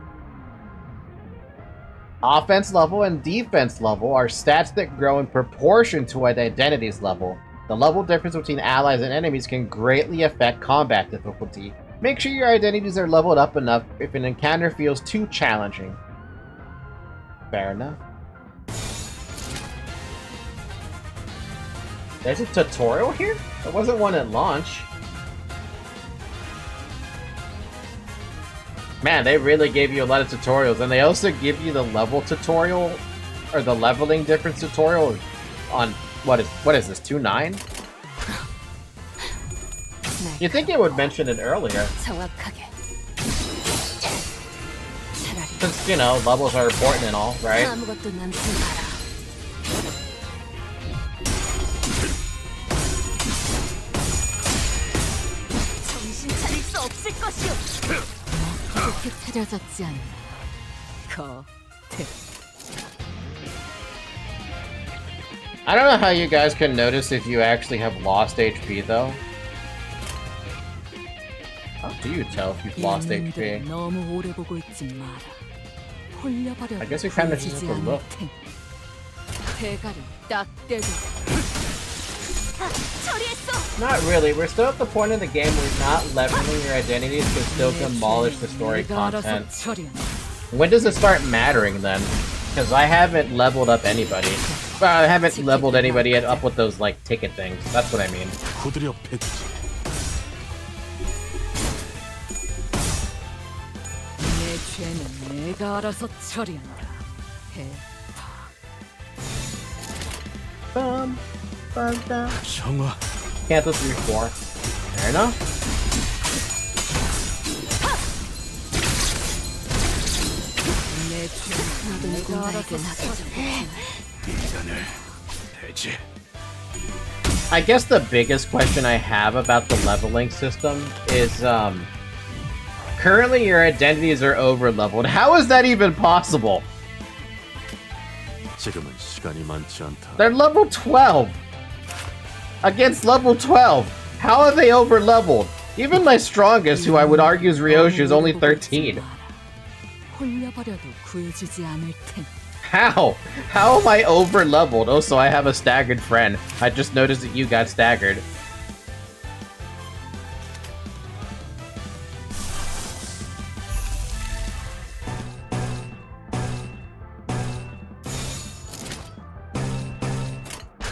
Offense level and defense level are stats that grow in proportion to an identity's level. The level difference between allies and enemies can greatly affect combat difficulty. Make sure your identities are leveled up enough if an encounter feels too challenging. Fair enough. There's a tutorial here? There wasn't one at launch. Man, they really gave you a lot of tutorials, and they also give you the level tutorial, or the leveling difference tutorial on, what is this, 2.9? You'd think it would mention it earlier. Since, you know, levels are important and all, right? I don't know how you guys can notice if you actually have lost HP, though. How do you tell if you've lost HP? I guess you kind of just have to look. Not really. We're still at the point in the game where not leveling your identities can still demolish the story content. When does it start mattering then? Because I haven't leveled up anybody. Well, I haven't leveled anybody up with those, like, ticket things. That's what I mean. Cancel 3-4. Fair enough. I guess the biggest question I have about the leveling system is, currently your identities are over-leveled. How is that even possible? 지금은 시간이 많지 않다. They're level 12! Against level 12! How are they over-leveled? Even my strongest, who I would argue is Ryoshi, is only 13. 홀려버려도 구해주지 않을 텐. How? How am I over-leveled? Oh, so I have a staggered friend. I just noticed that you got staggered.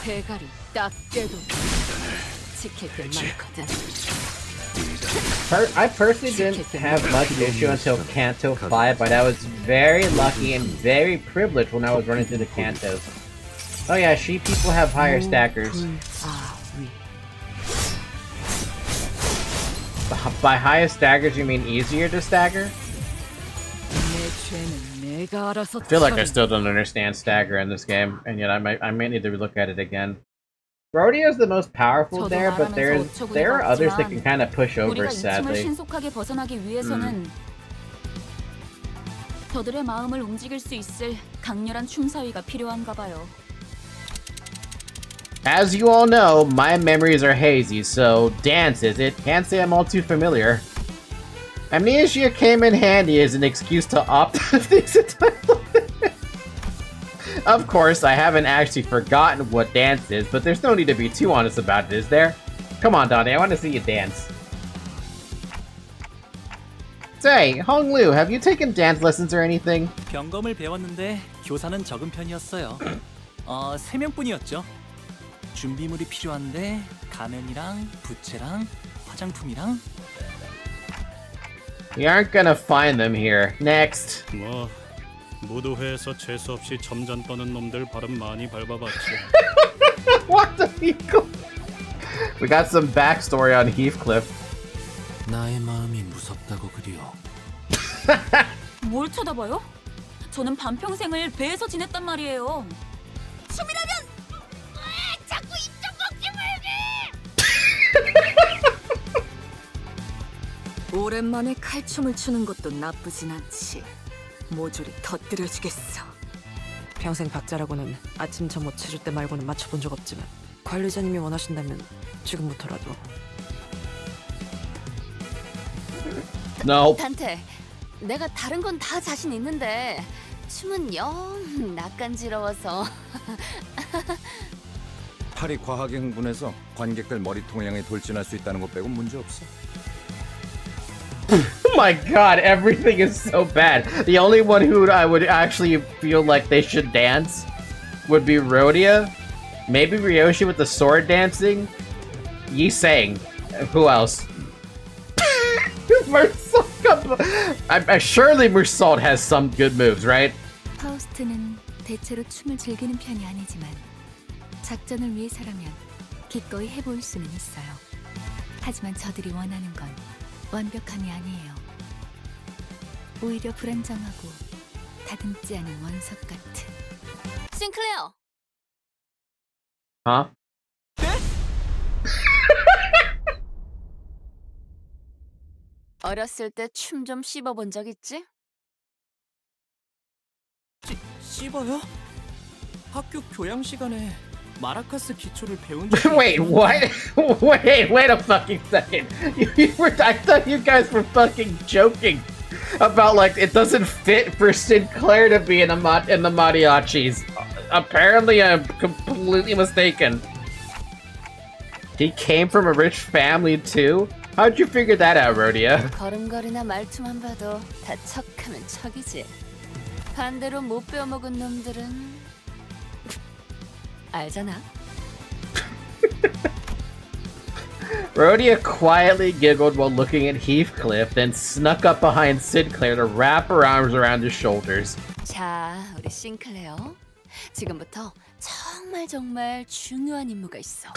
대가리 딱 떼도 지킬 게 많거든. I personally didn't have much issue until Kanto 5, but I was very lucky and very privileged when I was running through the Kantos. Oh yeah, sheep people have higher stackers. By highest staggers, you mean easier to stagger? I feel like I still don't understand stagger in this game, and yet I might need to look at it again. Rodio's the most powerful there, but there are others that can kind of push over, sadly. 신속하게 벗어나기 위해서는 저들의 마음을 움직일 수 있을 강렬한 춤사위가 필요한가 봐요. As you all know, my memories are hazy, so dance is it? Can't say I'm all too familiar. Amnesia came in handy as an excuse to opt out of these entitlements. Of course, I haven't actually forgotten what dance is, but there's no need to be too honest about it, is there? Come on, Donnie, I want to see you dance. Say, Hong Lu, have you taken dance lessons or anything? 병검을 배웠는데 교사는 적은 편이었어요. 3명뿐이었죠. 준비물이 필요한데 가면이랑 부채랑 화장품이랑. We aren't gonna find them here. Next. 뭐 무도회에서 재수 없이 점잔 떠는 놈들 발음 많이 밟아봤지. What the hell? We got some backstory on Heathcliff. 나의 마음이 무섭다고 그리워. 뭘 쳐다봐요? 저는 반평생을 배에서 지냈단 말이에요. 춤이라면 자꾸 입좀 먹지 말게. 오랜만에 칼춤을 추는 것도 나쁘진 않지. 모조리 터뜨려주겠어. 평생 박자라고는 아침 점호 체조 때 말고는 맞춰본 적 없지만 관리자님이 원하신다면 지금부터라도. No. 단테, 내가 다른 건 다 자신 있는데 춤은 영 낯간지러워서. 팔이 과하게 흥분해서 관객들 머리통을 향해 돌진할 수 있다는 것 빼곤 문제 없어. Oh my god, everything is so bad. The only one who I would actually feel like they should dance would be Rhodia. Maybe Ryoshi with the sword dancing. Yi Sang. Who else? Mersault. Surely Mersault has some good moves, right? 파우스트는 대체로 춤을 즐기는 편이 아니지만 작전을 위해서라면 기꺼이 해볼 수는 있어요. 하지만 저들이 원하는 건 완벽함이 아니에요. 오히려 불안정하고 다듬지 않은 원석 같은. 싱클레어! Huh? 어렸을 때 춤 좀 씹어본 적 있지? 씹어요? 학교 교양 시간에 마라카스 기초를 배운 적이 Wait, what? Wait a fucking second. I thought you guys were fucking joking about like it doesn't fit for Sinclair to be in the mariachis. Apparently, I'm completely mistaken. He came from a rich family too. How'd you figure that out, Rhodia? 걸음걸이나 말투만 봐도 다 척하면 척이지. 반대로 못 배워먹은 놈들은 알잖아. Rhodia quietly giggled while looking at Heathcliff, then snuck up behind Sinclair to wrap her arms around his shoulders. 자, 우리 싱클레어. 지금부터 정말 중요한 임무가 있어.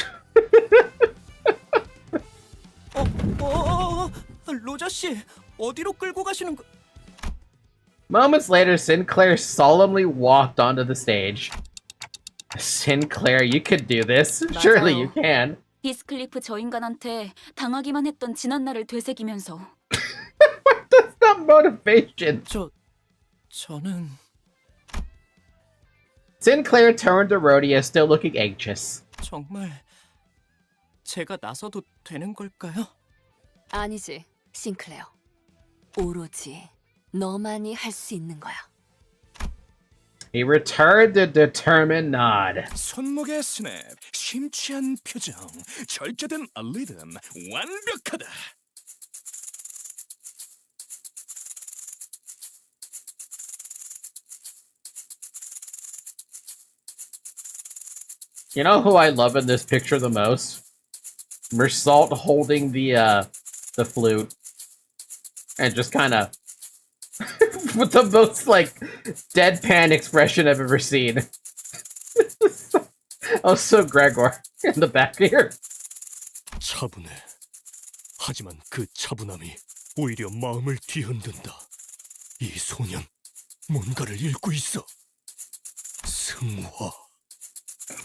로저 씨, 어디로 끌고 가시는 거? Moments later, Sinclair solemnly walked onto the stage. Sinclair, you could do this. Surely you can. 히스클리프 저 인간한테 당하기만 했던 지난날을 되새기면서 That's not motivation. 저는 Sinclair turned to Rhodia, still looking anxious. 정말 제가 나서도 되는 걸까요? 아니지, 싱클레어. 오로지 너만이 할 수 있는 거야. He returned a determined nod. 손목의 스냅, 심취한 표정, 절제된 리듬, 완벽하다. You know who I love in this picture the most? Mersault holding the flute. And just kind of with the most, like, deadpan expression I've ever seen. Also Gregor in the back here. 차분해. 하지만 그 차분함이 오히려 마음을 뒤흔든다. 이 소년, 뭔가를 읽고 있어. 승화.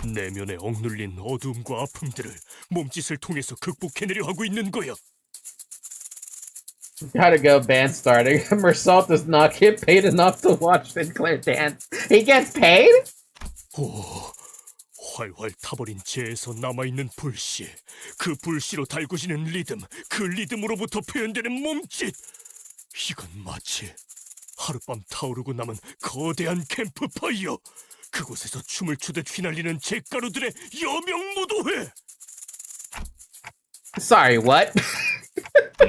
내면에 억눌린 어두움과 아픔들을 몸짓을 통해서 극복해내려 하고 있는 거야. Gotta go, band starting. Mersault does not get paid enough to watch Sinclair dance. He gets paid? 오, 활활 타버린 재에서 남아있는 불씨. 그 불씨로 달구지는 리듬, 그 리듬으로부터 표현되는 몸짓. 이건 마치 하룻밤 타오르고 남은 거대한 캠프파이어. 그곳에서 춤을 추듯 휘날리는 잿가루들의 여명무도회. Sorry, what?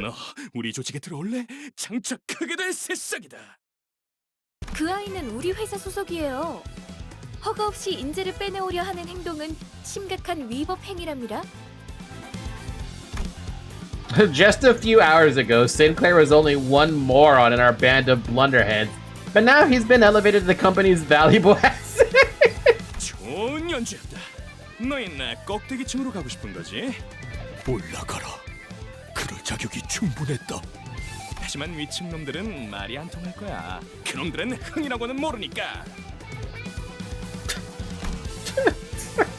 너 우리 조직에 들어올래? 장착하게 될 새싹이다. 그 아이는 우리 회사 소속이에요. 허가 없이 인재를 빼내오려 하는 행동은 심각한 위법 행위랍니다. Just a few hours ago, Sinclair was only one moron in our band of blunderheads. But now he's been elevated to the company's valuable asset. 좋은 연주였다. 너희 나 껍데기층으로 가고 싶은 거지? 올라가라. 그럴 자격이 충분했다. 하지만 위층 놈들은 말이 안 통할 거야. 그놈들은 흥이라고는 모르니까.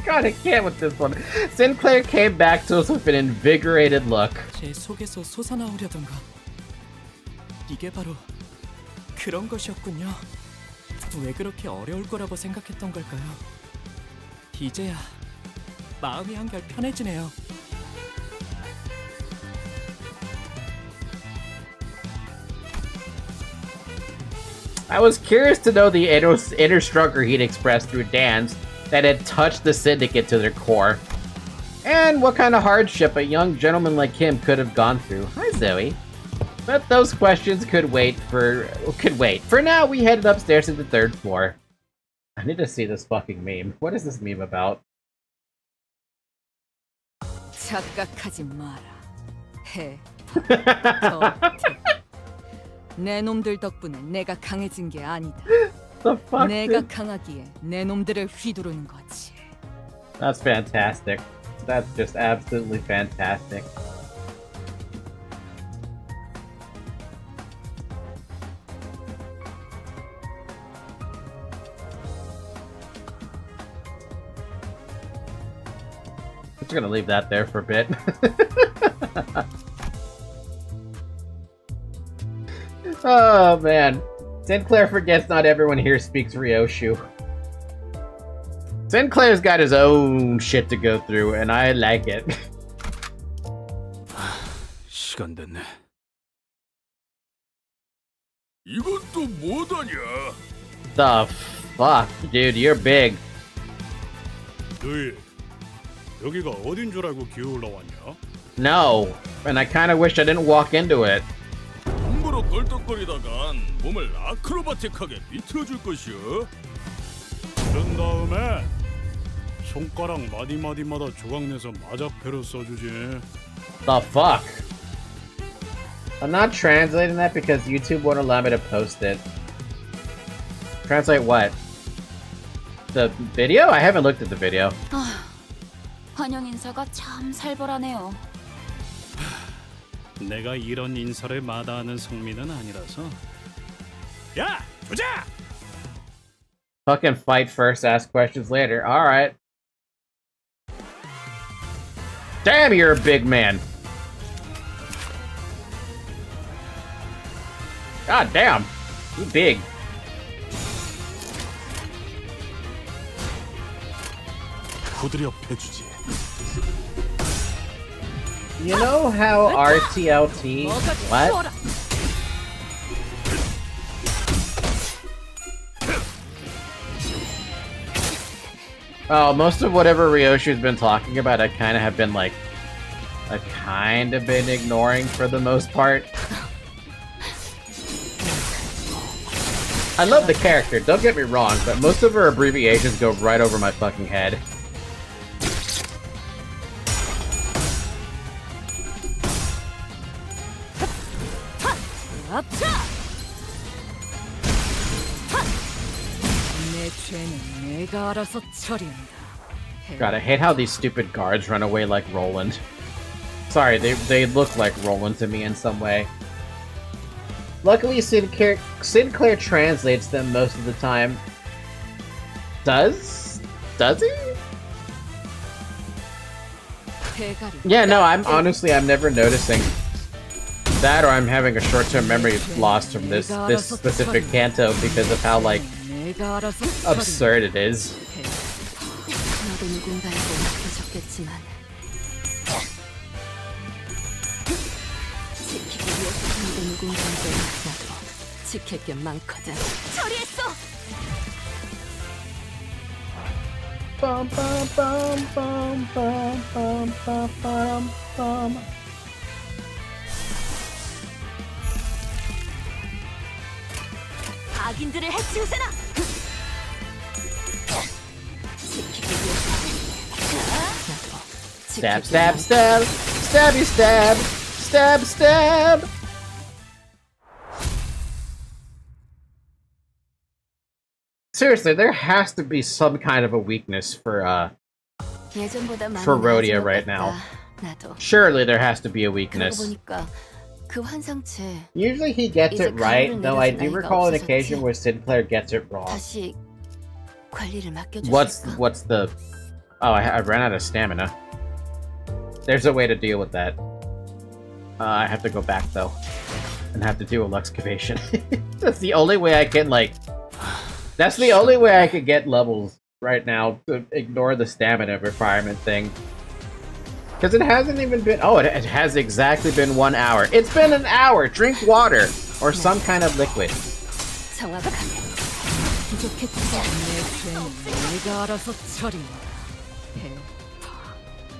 God, I can't with this one. Sinclair came back to us with an invigorated look. 제 속에서 솟아나오려던가. 이게 바로 그런 것이었군요. 왜 그렇게 어려울 거라고 생각했던 걸까요? 이제야 마음이 한결 편해지네요. I was curious to know the inner struggle he'd expressed through dance that had touched the syndicate to their core. And what kind of hardship a young gentleman like him could have gone through. Hi, Zoe. But those questions could wait. For now, we headed upstairs to the 3rd floor. I need to see this fucking meme. What is this meme about? 착각하지 마라. 해. 내 놈들 덕분에 내가 강해진 게 아니다. The fuck? 내가 강하기에 내 놈들을 휘두르는 거지. That's fantastic. That's just absolutely fantastic. I'm just gonna leave that there for a bit. Oh man. Sinclair forgets not everyone here speaks Ryoshu. Sinclair's got his own shit to go through, and I like it. 시간 됐네. 이건 또 뭐다냐? The fuck, dude, you're big. 너희 여기가 어딘 줄 알고 기어올라 왔냐? No, and I kind of wish I didn't walk into it. 함부로 껄떡거리다간 몸을 아크로바틱하게 비틀어줄 것이오. 그런 다음에 손가락 마디마디마다 조각내서 마작패로 써주지. The fuck? I'm not translating that because YouTube won't allow me to post it. Translate what? The video? I haven't looked at the video. 환영 인사가 참 살벌하네요. 내가 이런 인사를 마다하는 성민은 아니라서. 야, 조자! Fucking fight first, ask questions later. Alright. Damn, you're a big man. God damn. You big. You know how RTLT... What? Oh, most of whatever Ryoshi's been talking about, I kind of have been like... I've kind of been ignoring for the most part. I love the character, don't get me wrong, but most of her abbreviations go right over my fucking head. God, I hate how these stupid guards run away like Roland. Sorry, they look like Roland to me in some way. Luckily, Sinclair translates them most of the time. Does he? Yeah, no, I'm never noticing that, or I'm having a short-term memory loss from this specific canto because of how, like, absurd it is. Bum, bum, bum, bum, bum, bum, bum, bum, bum. Stab, stab, stab! Stabby stab! Stab, stab! Seriously, there has to be some kind of a weakness for Rhodia right now. Surely there has to be a weakness. Usually he gets it right, though I do recall an occasion where Sinclair gets it wrong. What's the... Oh, I ran out of stamina. There's a way to deal with that. I have to go back, though. And have to do a Luxcavation. That's the only way I can, like... That's the only way I could get levels right now, to ignore the stamina requirement thing. Because it hasn't even been... Oh, it has exactly been 1 hour. It's been an hour! Drink water! Or some kind of liquid.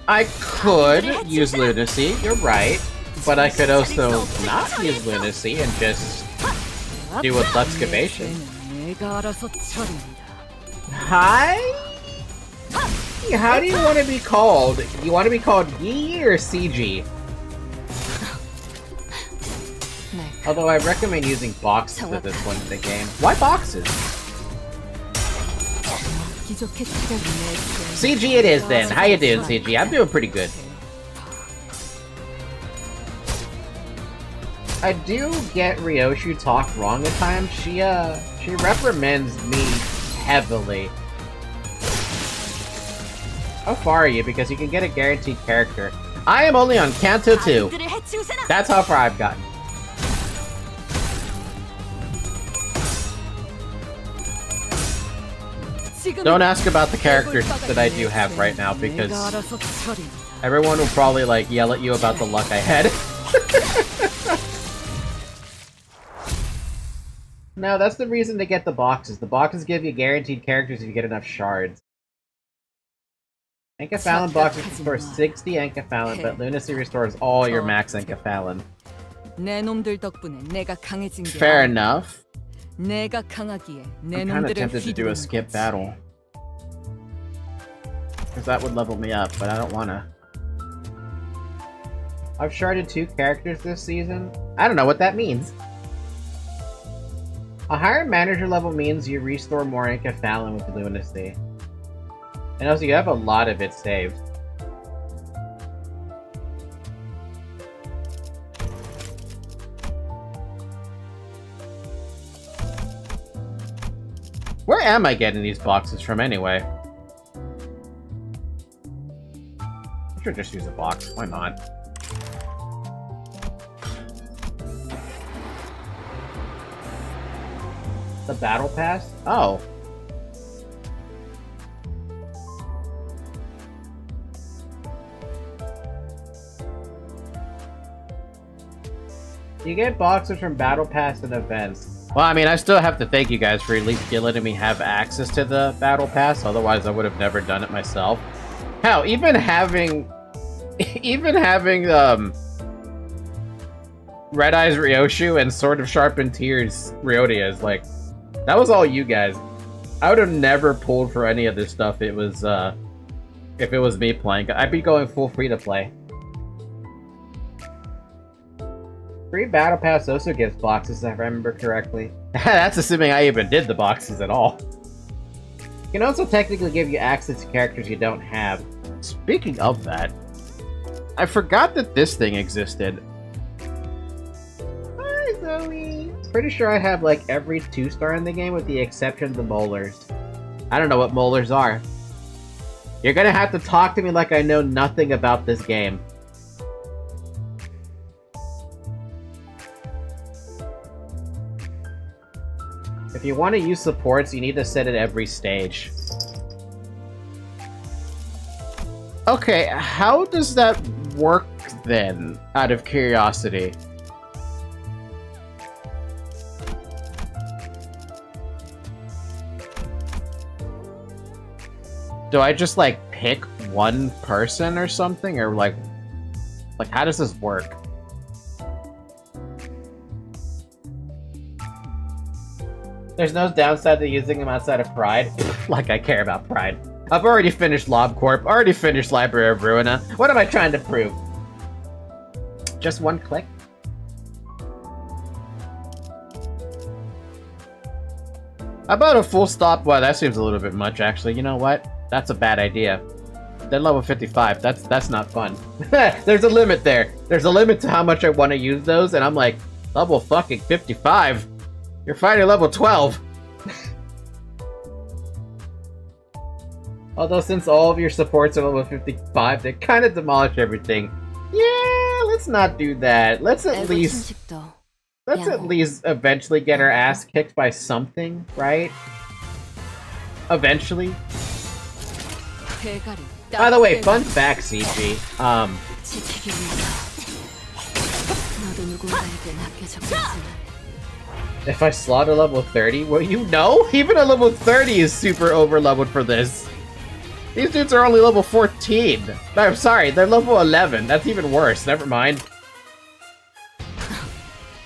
I could use Lunacy, you're right. But I could also not use Lunacy and just do a Luxcavation. Hi? How do you want to be called? You want to be called Yi or CG? Although I recommend using boxes at this point in the game. Why boxes? CG it is then. How you doing, CG? I'm doing pretty good. I do get Ryoshi talk wrong at times. She reprimands me heavily. How far are you? Because you can get a guaranteed character. I am only on Kanto 2. That's how far I've gotten. Don't ask about the characters that I do have right now, because everyone will probably, like, yell at you about the luck I had. No, that's the reason to get the boxes. The boxes give you guaranteed characters if you get enough shards. Enkephalon boxes restore 60 Enkephalon, but Lunacy restores all your max Enkephalon. Fair enough. I'm kinda tempted to do a skip battle. Because that would level me up, but I don't wanna. I've sharded 2 characters this season. I don't know what that means. A higher manager level means you restore more Enkephalon with Lunacy. And also you have a lot of it saved. Where am I getting these boxes from anyway? I should just use a box. Why not? The battle pass? Oh. You get boxes from battle pass and events. Well, I mean, I still have to thank you guys for at least letting me have access to the battle pass. Otherwise, I would have never done it myself. Hell, even having Red Eyes Ryoshu and Sword of Sharpened Tears Ryodia is like, that was all you guys. I would have never pulled for any of this stuff if it was me playing. I'd be going full free to play. Free Battle Pass also gives boxes, if I remember correctly. That's assuming I even did the boxes at all. It can also technically give you access to characters you don't have. Speaking of that, I forgot that this thing existed. Hi, Zoe! Pretty sure I have like every 2-star in the game with the exception of the molars. I don't know what molars are. You're gonna have to talk to me like I know nothing about this game. If you want to use supports, you need to set it every stage. Okay, how does that work then, out of curiosity? Do I just, like, pick one person or something? Or, like, how does this work? There's no downside to using them outside of Pride. Like I care about Pride. I've already finished LobCorp, already finished Library of Ruina. What am I trying to prove? Just one click? How about a full stop? Well, that seems a little bit much, actually. You know what? That's a bad idea. Then level 55. That's not fun. There's a limit there. There's a limit to how much I want to use those, and I'm like, level fucking 55? You're fighting level 12! Although since all of your supports are level 55, they kind of demolish everything. Yeah, let's not do that. Let's at least eventually get our ass kicked by something, right? Eventually. By the way, fun fact, CG. If I slaughter level 30, well, you know, even a level 30 is super over-leveled for this. These dudes are only level 14. I'm sorry, they're level 11. That's even worse. Never mind.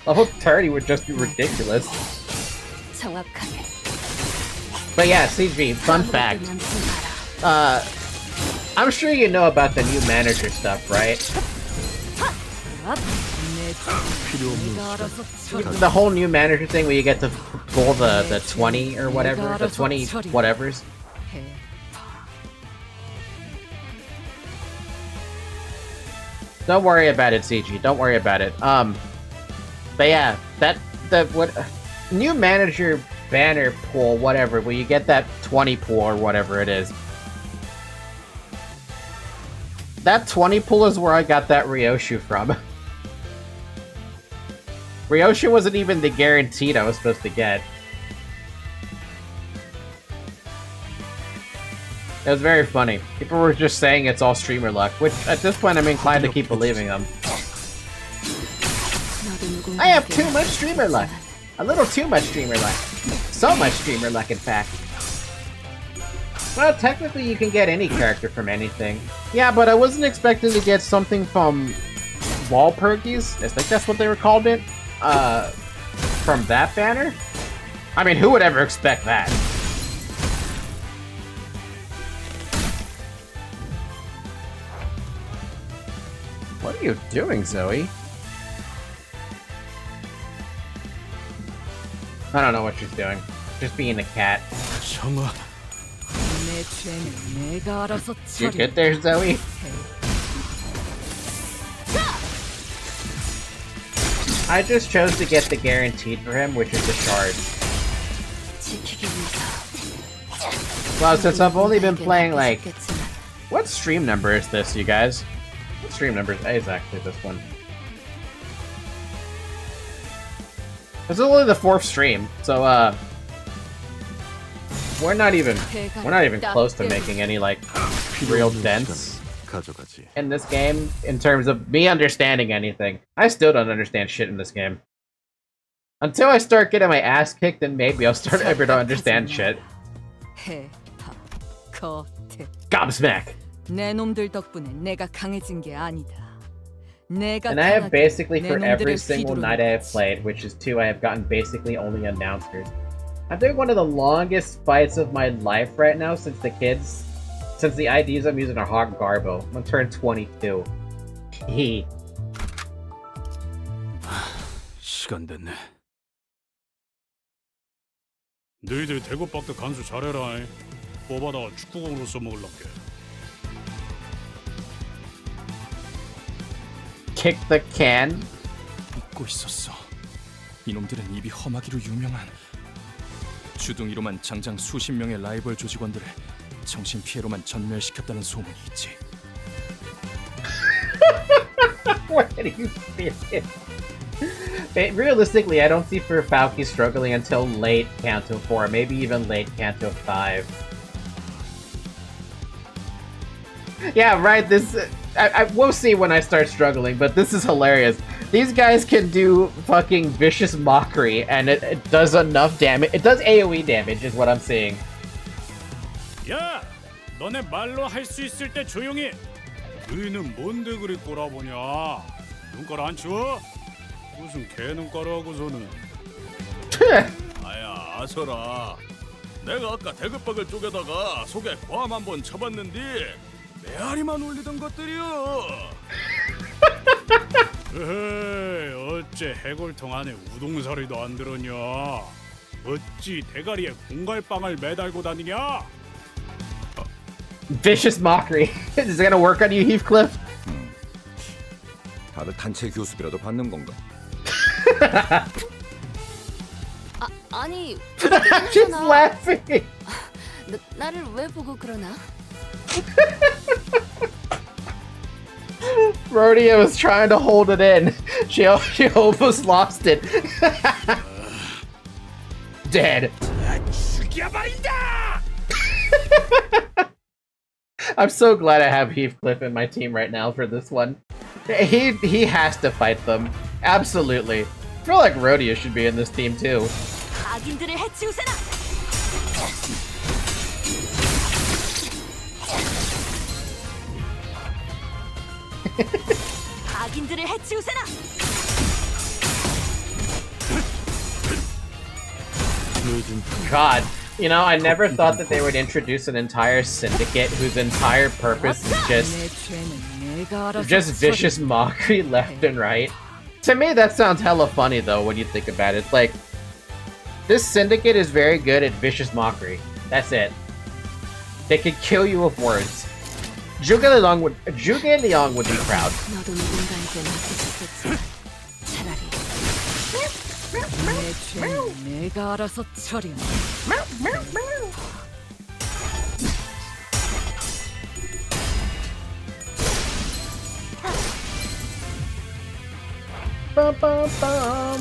Level 30 would just be ridiculous. But yeah, CG, fun fact. I'm sure you know about the new manager stuff, right? The whole new manager thing where you get to pull the 20 or whatever, the 20 whatevers. Don't worry about it, CG. Don't worry about it. But yeah, new manager banner pool, whatever, where you get that 20 pool or whatever it is. That 20 pool is where I got that Ryoshu from. Ryoshu wasn't even the guaranteed I was supposed to get. It was very funny. People were just saying it's all streamer luck, which at this point I'm inclined to keep believing them. I have too much streamer luck. A little too much streamer luck. So much streamer luck, in fact. Well, technically you can get any character from anything. Yeah, but I wasn't expecting to get something from Walpurgis. I think that's what they were called it. From that banner? I mean, who would ever expect that? What are you doing, Zoe? I don't know what she's doing. Just being a cat. Did you get there, Zoe? I just chose to get the guaranteed for him, which is the shard. Well, since I've only been 누군가에겐 playing like, 아껴줬겠지만. what stream number is this, you guys? What stream number is actually this one? This is only the 4th stream, so we're not even close to making any like real dents in this game in terms of me understanding anything. I still don't understand shit in this game. Until I start getting my ass kicked, then maybe I'll start ever to understand shit. Gobsmack! 내 놈들 덕분에 내가 강해진 게 아니다. And I have basically for every single night I have played, which is 2, I have gotten basically only announcers. I'm doing one of the longest fights of my life right now since the IDs I'm using are Hog Garbo. I'm gonna turn 22. Hee. 시간 됐네. 너희들 대구박도 간수 잘해라. 뽑아다가 축구공으로 써먹을란게. Kick the can? 잊고 있었어. 이놈들은 입이 험하기로 유명한 주둥이로만 장장 수십 명의 라이벌 조직원들을 정신 피해로만 전멸시켰다는 소문이 있지. What do you think? Realistically, I don't see Falky struggling until late Kanto 4, maybe even late Kanto 5. Yeah, right, this... we'll see when I start struggling, but this is hilarious. These guys can do fucking vicious mockery, and it does enough damage. It does AoE damage, is what I'm seeing. 야, 너네 말로 할 수 있을 때 조용히. 너희는 뭔데 그리 꼬라보냐? 눈깔 안 치워? 무슨 개 눈깔 하고서는. 아야, 아서라. 내가 아까 대급박을 쪼개다가 속에 괌 한번 쳐봤는데 메아리만 올리던 것들이여. 에헤이, 어째 해골통 안에 우동사리도 안 들었냐? 어찌 대가리에 공갈빵을 매달고 다니냐? Vicious mockery. Is it gonna work on you, Heathcliff? 다들 단체 교습이라도 받는 건가? 아니, She's laughing! 나를 왜 보고 그러나? Rodeo was trying to hold it in. She almost lost it. Dead. I'm so glad I have Heathcliff in my team right now for this one. He has to fight them. Absolutely. I feel like Rodeo should be in this team too. 악인들을 해치우세나! 악인들을 해치우세나! God, you know, I never thought that they would introduce an entire syndicate whose entire purpose is just vicious mockery left and right. To me, that sounds hella funny though when you think about it. Like, this syndicate is very good at vicious mockery. That's it. They could kill you with words. Zhuge Liang would be proud. 너도 누군가에게 맡겨줬겠지. 차라리 내 죄는 내가 알아서 처리한다. Bum, bum, bum.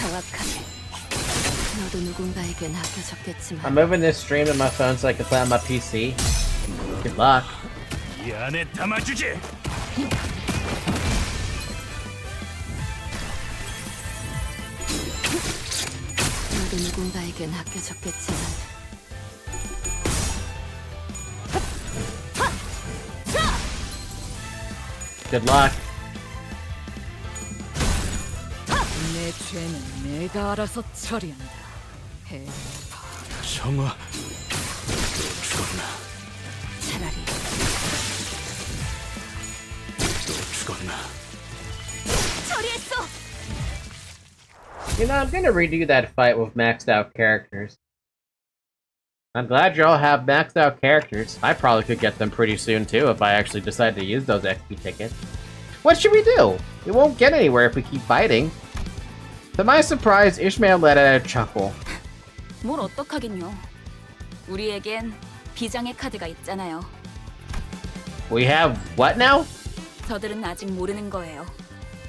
정확하게. 너도 누군가에게 I'm 맡겨줬겠지만 moving this stream to my phone so I can play on my PC. Good luck. 이 안에 담아주지. 너도 누군가에게 맡겨줬겠지만 Good luck. 내 죄는 내가 알아서 처리한다. 해. 정아, 죽었나? 차라리 죽었나? 처리했어. You know, I'm gonna redo that fight with maxed out characters. I'm glad y'all have maxed out characters. I probably could get them pretty soon too if I actually decide to use those XP tickets. What should we do? We won't get anywhere if we keep fighting. To my surprise, Ishmael let out a chuckle. 뭘 어떡하긴요. 우리에겐 비장의 카드가 있잖아요. We have what now? 저들은 아직 모르는 거예요.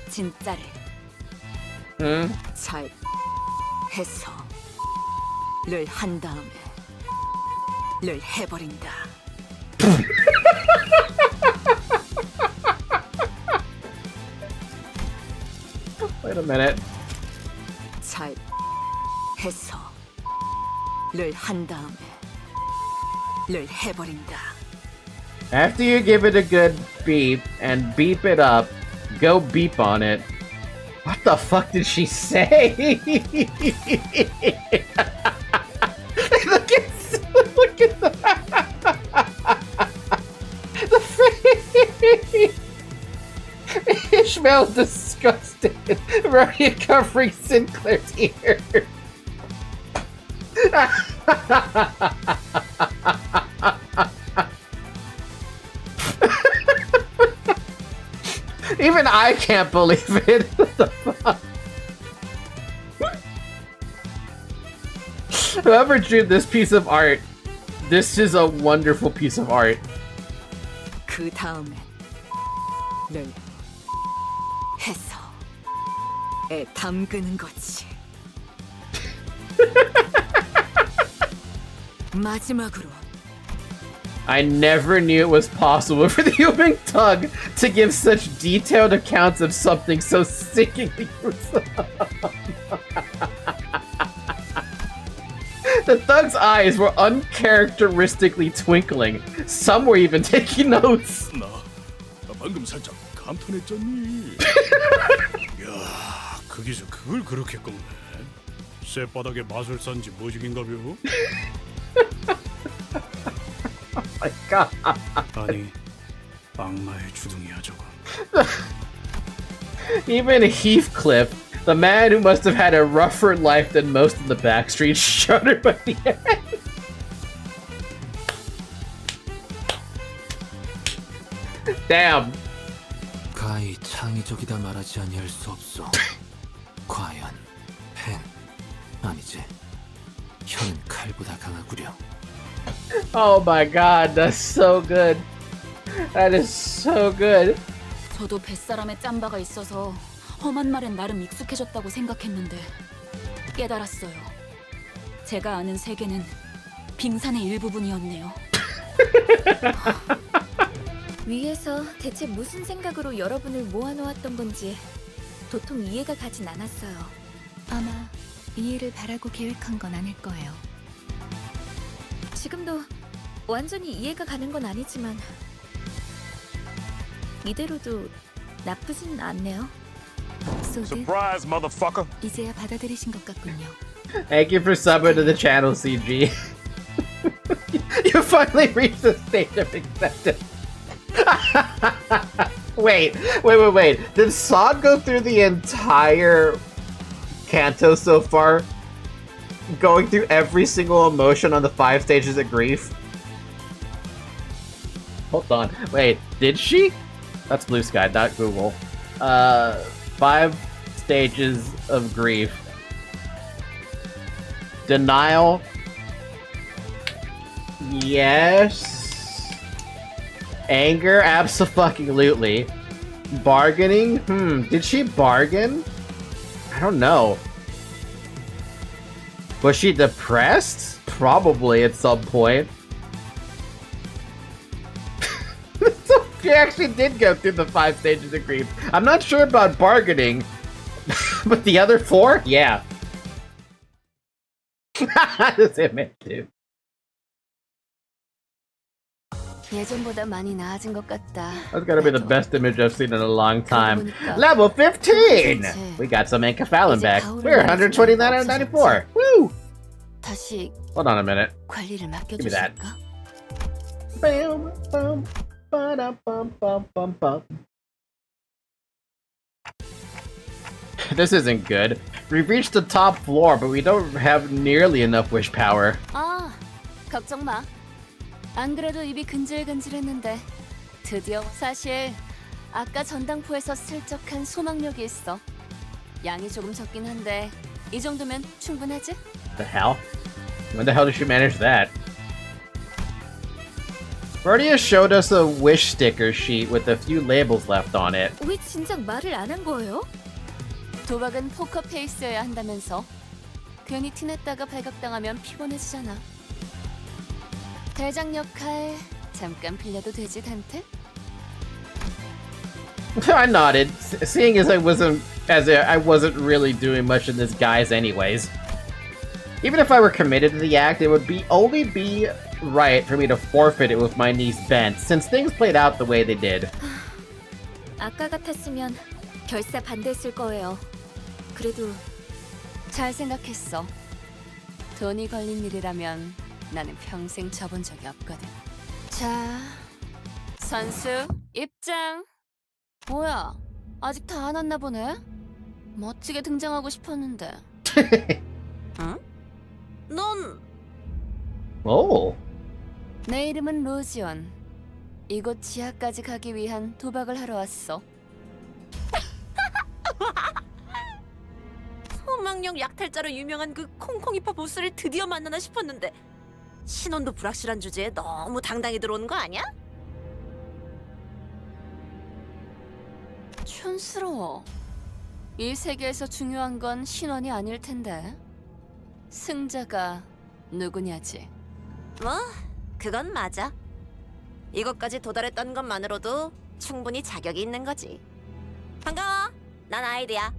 진짜를. 잘 해서 를 한 다음에 를 해버린다. Wait a minute. 잘 해서 를 한 다음에 를 해버린다. After you give it a good beep and beep it up, go beep on it. What the fuck did she say? Look at the face. Ishmael's disgusted. Rory covering Sinclair's ears. Even I can't believe it. What the fuck? Whoever drew this piece of art, this is a wonderful piece of art. 그 다음에 를 해서 에 담그는 거지. 마지막으로 I never knew it was possible for the human tongue to give such detailed accounts of something so sickeningly gruesome. The thug's eyes were uncharacteristically twinkling. Some were even taking notes. 나 방금 살짝 감탄했잖니. 야, 거기서 그걸 그렇게 꺾네. 쇳바닥에 마술사인지 뭐지긴가벼? My God. 아니, 악마의 주둥이야 저건. Even Heathcliff, the man who must have had a rougher life than most of the backstreets, shuddered by the end. Damn. 가히 창의적이다 말하지 아니할 수 없어. 과연 펜 아니지. 혀는 칼보다 강하구려. Oh my God, that's so good. That is so good. 저도 뱃사람에 짬바가 있어서 험한 말엔 나름 익숙해졌다고 생각했는데 깨달았어요. 제가 아는 세계는 빙산의 일부분이었네요. 위에서 대체 무슨 생각으로 여러분을 모아놓았던 건지 도통 이해가 가진 않았어요. 아마 이해를 바라고 계획한 건 아닐 거예요. 지금도 완전히 이해가 가는 건 아니지만 이대로도 나쁘진 않네요. 소드, Surprise, motherfucker. 이제야 받아들이신 것 같군요. Thank you for subbing to the channel, CG. You finally reached the stage of acceptance. Wait. Did Sod go through the entire canto so far? Going through every single emotion on the 5 stages of grief? Hold on. Wait, did she? That's Blue Sky, not Google. 5 stages of grief. Denial. Yes. Anger, abso-fucking-lutely. Bargaining? Did she bargain? I don't know. Was she depressed? Probably at some point. So she actually did go through the 5 stages of grief. I'm not sure about bargaining, but the other 4? Yeah. This image, dude. 예전보다 많이 나아진 것 같다. That's gotta be the best image I've seen in a long time. Level 15! We got some Enkephalin back. We're 129 out of 94. Woo! 다시 Hold on a minute. 관리를 Give me that. 맡겨주실까? Bam, bum, ba-dum, bum, bum, bum, bum. This isn't good. We've reached the top floor, but we don't have nearly enough wish power. 아, 걱정 마. 안 그래도 입이 근질근질했는데 드디어 사실 아까 전당포에서 슬쩍한 소망력이 있어. 양이 조금 적긴 한데 이 정도면 충분하지? The hell? When the hell did she manage that? Vergil showed us a wish sticker sheet with a few labels left on it. 왜 진작 말을 안 한 거예요? 도박은 포커 페이스여야 한다면서. 괜히 티냈다가 발각당하면 피곤해지잖아. 대장 역할 잠깐 빌려도 되지, 단테? I nodded, seeing as I wasn't really doing much in this guise anyways. Even if I were committed to the act, it would only be right for me to forfeit it with my knees bent, since things played out the way they did. 아까 같았으면 결사 반대했을 거예요. 그래도 잘 생각했어. 돈이 걸린 일이라면 나는 평생 져본 적이 없거든. 자, 선수 입장. 뭐야, 아직 다 안 왔나 보네? 멋지게 등장하고 싶었는데. 응? 넌 Oh. 내 이름은 로지온. 이곳 지하까지 가기 위한 도박을 하러 왔어. 소망력 약탈자로 유명한 그 콩콩이파 보스를 드디어 만나나 싶었는데 신원도 불확실한 주제에 너무 당당히 들어오는 거 아니야? 촌스러워. 이 세계에서 중요한 건 신원이 아닐 텐데. 승자가 누구냐지. 뭐 그건 맞아. 이것까지 도달했던 것만으로도 충분히 자격이 있는 거지. 반가워. 난 아이드야.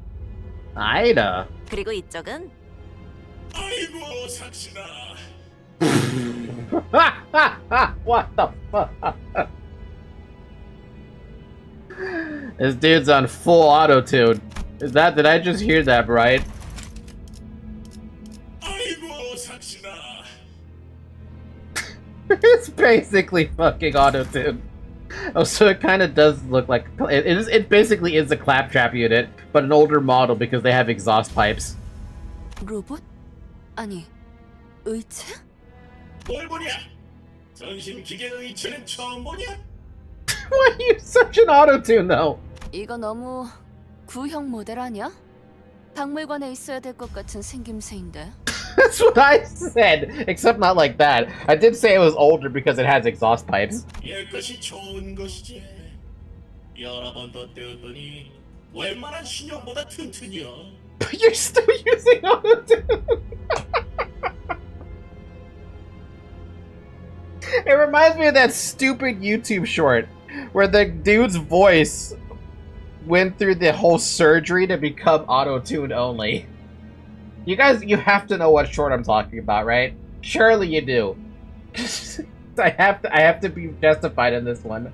Ida. 그리고 이쪽은 아이고 삭신아. What the fuck? This dude's on full auto-tune. Did I just hear that right? 아이고 삭신아. It's basically fucking auto-tune. Oh, so it kind of does look like it basically is a claptrap unit, but an older model because they have exhaust pipes. 로봇? 아니, 의체? 뭘 보냐? 전신 기계 의체는 처음 보냐? Why are you such an auto-tune though? 이거 너무 구형 모델 아니야? 박물관에 있어야 될 것 같은 생김새인데. That's what I said, except not like that. I did say it was older because it has exhaust pipes. 옛 것이 좋은 것이지. 여러 번 덧대었더니 웬만한 신형보다 튼튼이야. But you're still using auto-tune. It reminds me of that stupid YouTube short where the dude's voice went through the whole surgery to become auto-tuned only. You guys, you have to know what short I'm talking about, right? Surely you do. I have to be justified in this one.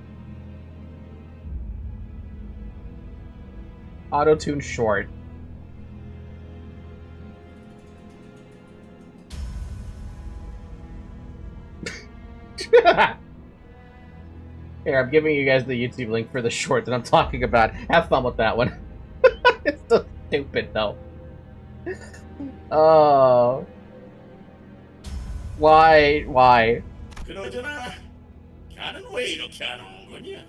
Auto-tune short. Here, I'm giving you guys the YouTube link for the short that I'm talking about. Have fun with that one. It's so stupid, though. Oh. Why? 그러잖아. 걔는 왜 이렇게 안 오는 거냐?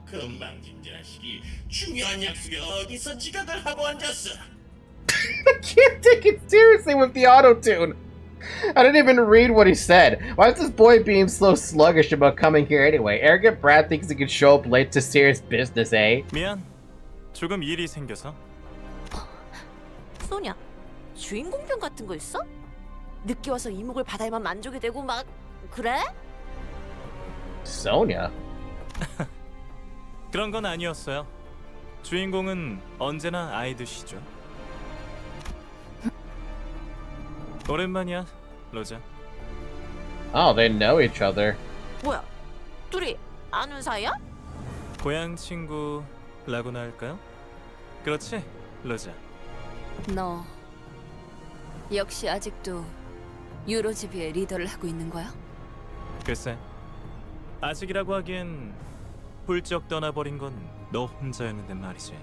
금방진 자식이 중요한 약속에 어디서 지각을 하고 앉았어? I can't take it seriously with the auto-tune. I didn't even read what he said. Why is this boy being so sluggish about coming here anyway? Arrogant brat thinks he can show up late to serious business, eh? 미안. 조금 일이 생겨서. 소냐, 주인공병 같은 거 있어? 늦게 와서 이목을 받아야만 만족이 되고 막 그래? Sonya? 그런 건 아니었어요. 주인공은 언제나 아이드시죠. 오랜만이야, 로자. Oh, they know each other. 뭐야, 둘이 아는 사이야? 고향 친구라고나 할까요? 그렇지, 로자. 너 역시 아직도 유로지비의 리더를 하고 있는 거야? 글쎄, 아직이라고 하기엔 훌쩍 떠나버린 건 너 혼자였는데 말이지.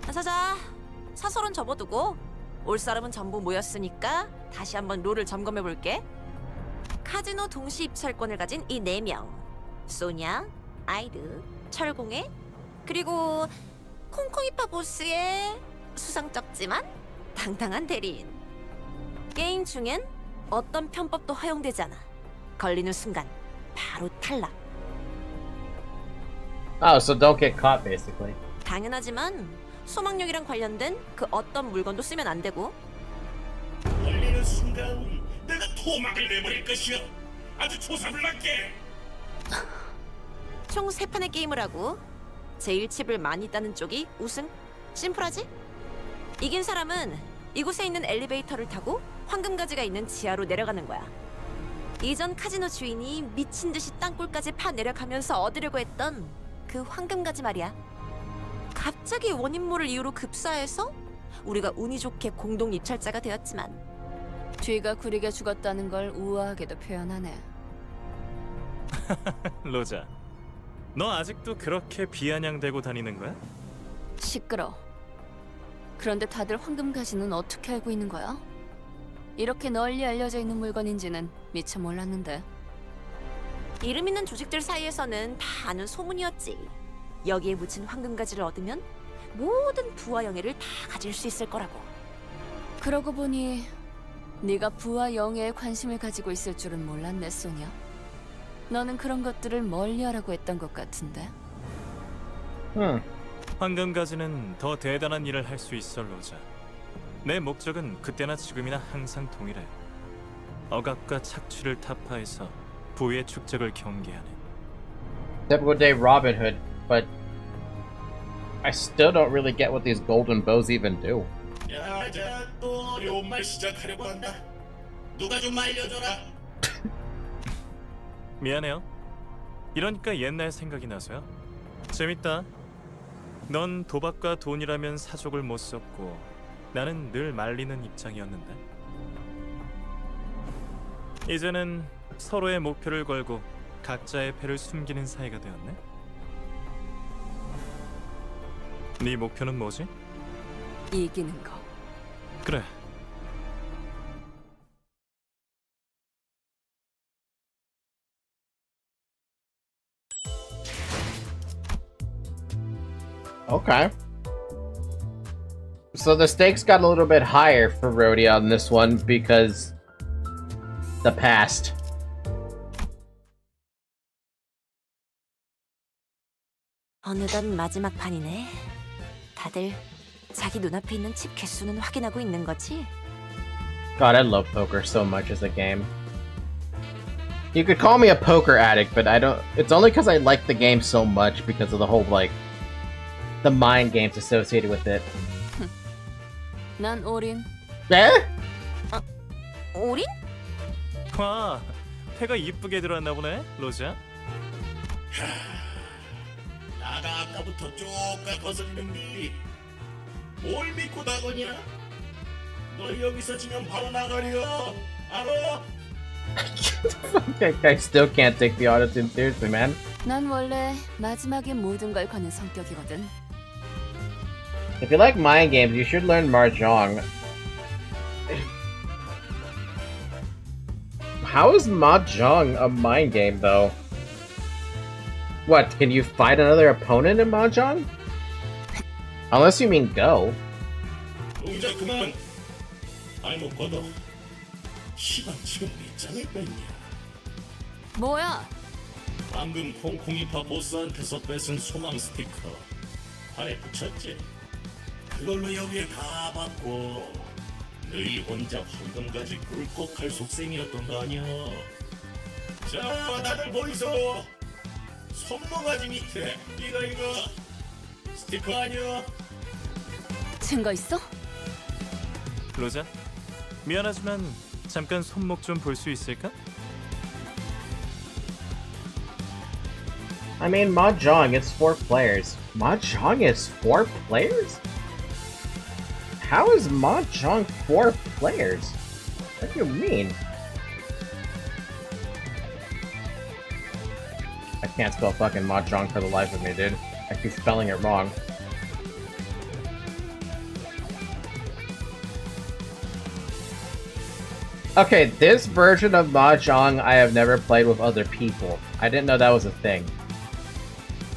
자자자, 사설은 접어두고 올 사람은 전부 모였으니까 다시 한번 롤을 점검해볼게. 카지노 동시 입찰권을 가진 이 4명, 소냐, 아이드, 철공의 그리고 콩콩이파 보스의 수상쩍지만 당당한 대리인. 게임 중엔 어떤 편법도 허용되지 않아. 걸리는 순간 바로 탈락. Oh, so don't get caught, basically. 당연하지만 소망력이랑 관련된 그 어떤 물건도 쓰면 안 되고. 걸리는 순간 내가 토막을 내버릴 것이야. 아주 조사불납게. 총 3판의 게임을 하고 제일 칩을 많이 따는 쪽이 우승. 심플하지? 이긴 사람은 이곳에 있는 엘리베이터를 타고 황금가지가 있는 지하로 내려가는 거야. 이전 카지노 주인이 미친 듯이 땅굴까지 파 내려가면서 얻으려고 했던 그 황금가지 말이야. 갑자기 원인 모를 이유로 급사해서 우리가 운이 좋게 공동 입찰자가 되었지만 뒤가 구리게 죽었다는 걸 우아하게도 표현하네. 로자, 너 아직도 그렇게 비아냥대고 다니는 거야? 시끄러. 그런데 다들 황금가지는 어떻게 알고 있는 거야? 이렇게 널리 알려져 있는 물건인지는 미처 몰랐는데. 이름 있는 조직들 사이에서는 다 아는 소문이었지. 여기에 묻힌 황금가지를 얻으면 모든 부와 영예를 다 가질 수 있을 거라고. 그러고 보니 네가 부와 영예에 관심을 가지고 있을 줄은 몰랐네, 소냐. 너는 그런 것들을 멀리하라고 했던 것 같은데. 황금가지는 더 대단한 일을 할 수 있어, 로자. 내 목적은 그때나 지금이나 항상 동일해. 억압과 착취를 타파해서 부의 축적을 경계하는. Typical day Robin Hood, but I still don't really get what these golden bows even do. 야, 또 어려운 말 시작하려고 한다. 누가 좀 알려줘라. 미안해요. 이러니까 옛날 생각이 나서요. 재밌다. 넌 도박과 돈이라면 사족을 못 썼고 나는 늘 말리는 입장이었는데. 이제는 서로의 목표를 걸고 각자의 패를 숨기는 사이가 되었네. 네 목표는 뭐지? 이기는 거. 그래. Okay. So the stakes got a little bit higher for Rhodey on this one because the past. 어느덧 마지막 판이네. 다들 자기 눈앞에 있는 칩 개수는 확인하고 있는 거지? God, I love poker so much as a game. You could call me a poker addict, but I don't. It's only because I like the game so much because of the whole, like, the mind games associated with it. 난 올인. Eh? 올인? 와, 패가 이쁘게 들어왔나 보네, 로자. 나가 아까부터 쪼까 거슬리는데 뭘 믿고 나거냐? 너 여기서 지면 바로 나가려. 알아? I still can't take the auto-tune seriously, man. 난 원래 마지막에 모든 걸 거는 성격이거든. If you like mind games, you should learn Mahjong. How is Mahjong a mind game, though? What, can you fight another opponent in Mahjong? Unless you mean Go. 동작 그만. 알못 걷어. 시방 지금 몇 장을 뺐냐? 뭐야? 방금 콩콩이파 보스한테서 뺏은 소망 스티커 팔에 붙였지? 그걸로 여기에 다 받고 너희 혼자 황금가지 꿀꺽할 속셈이었던 거 아니야? 자, 다들 보이소? 손모가지 밑에 이거 스티커 아니야? 증거 있어? 로자, 미안하지만 잠깐 손목 좀 볼 수 있을까? I mean, Mahjong, it's 4 players. Mahjong is 4 players? How is Mahjong 4 players? What do you mean? I can't spell fucking Mahjong for the life of me, dude. I keep spelling it wrong. Okay, this version of Mahjong I have never played with other people. I didn't know that was a thing.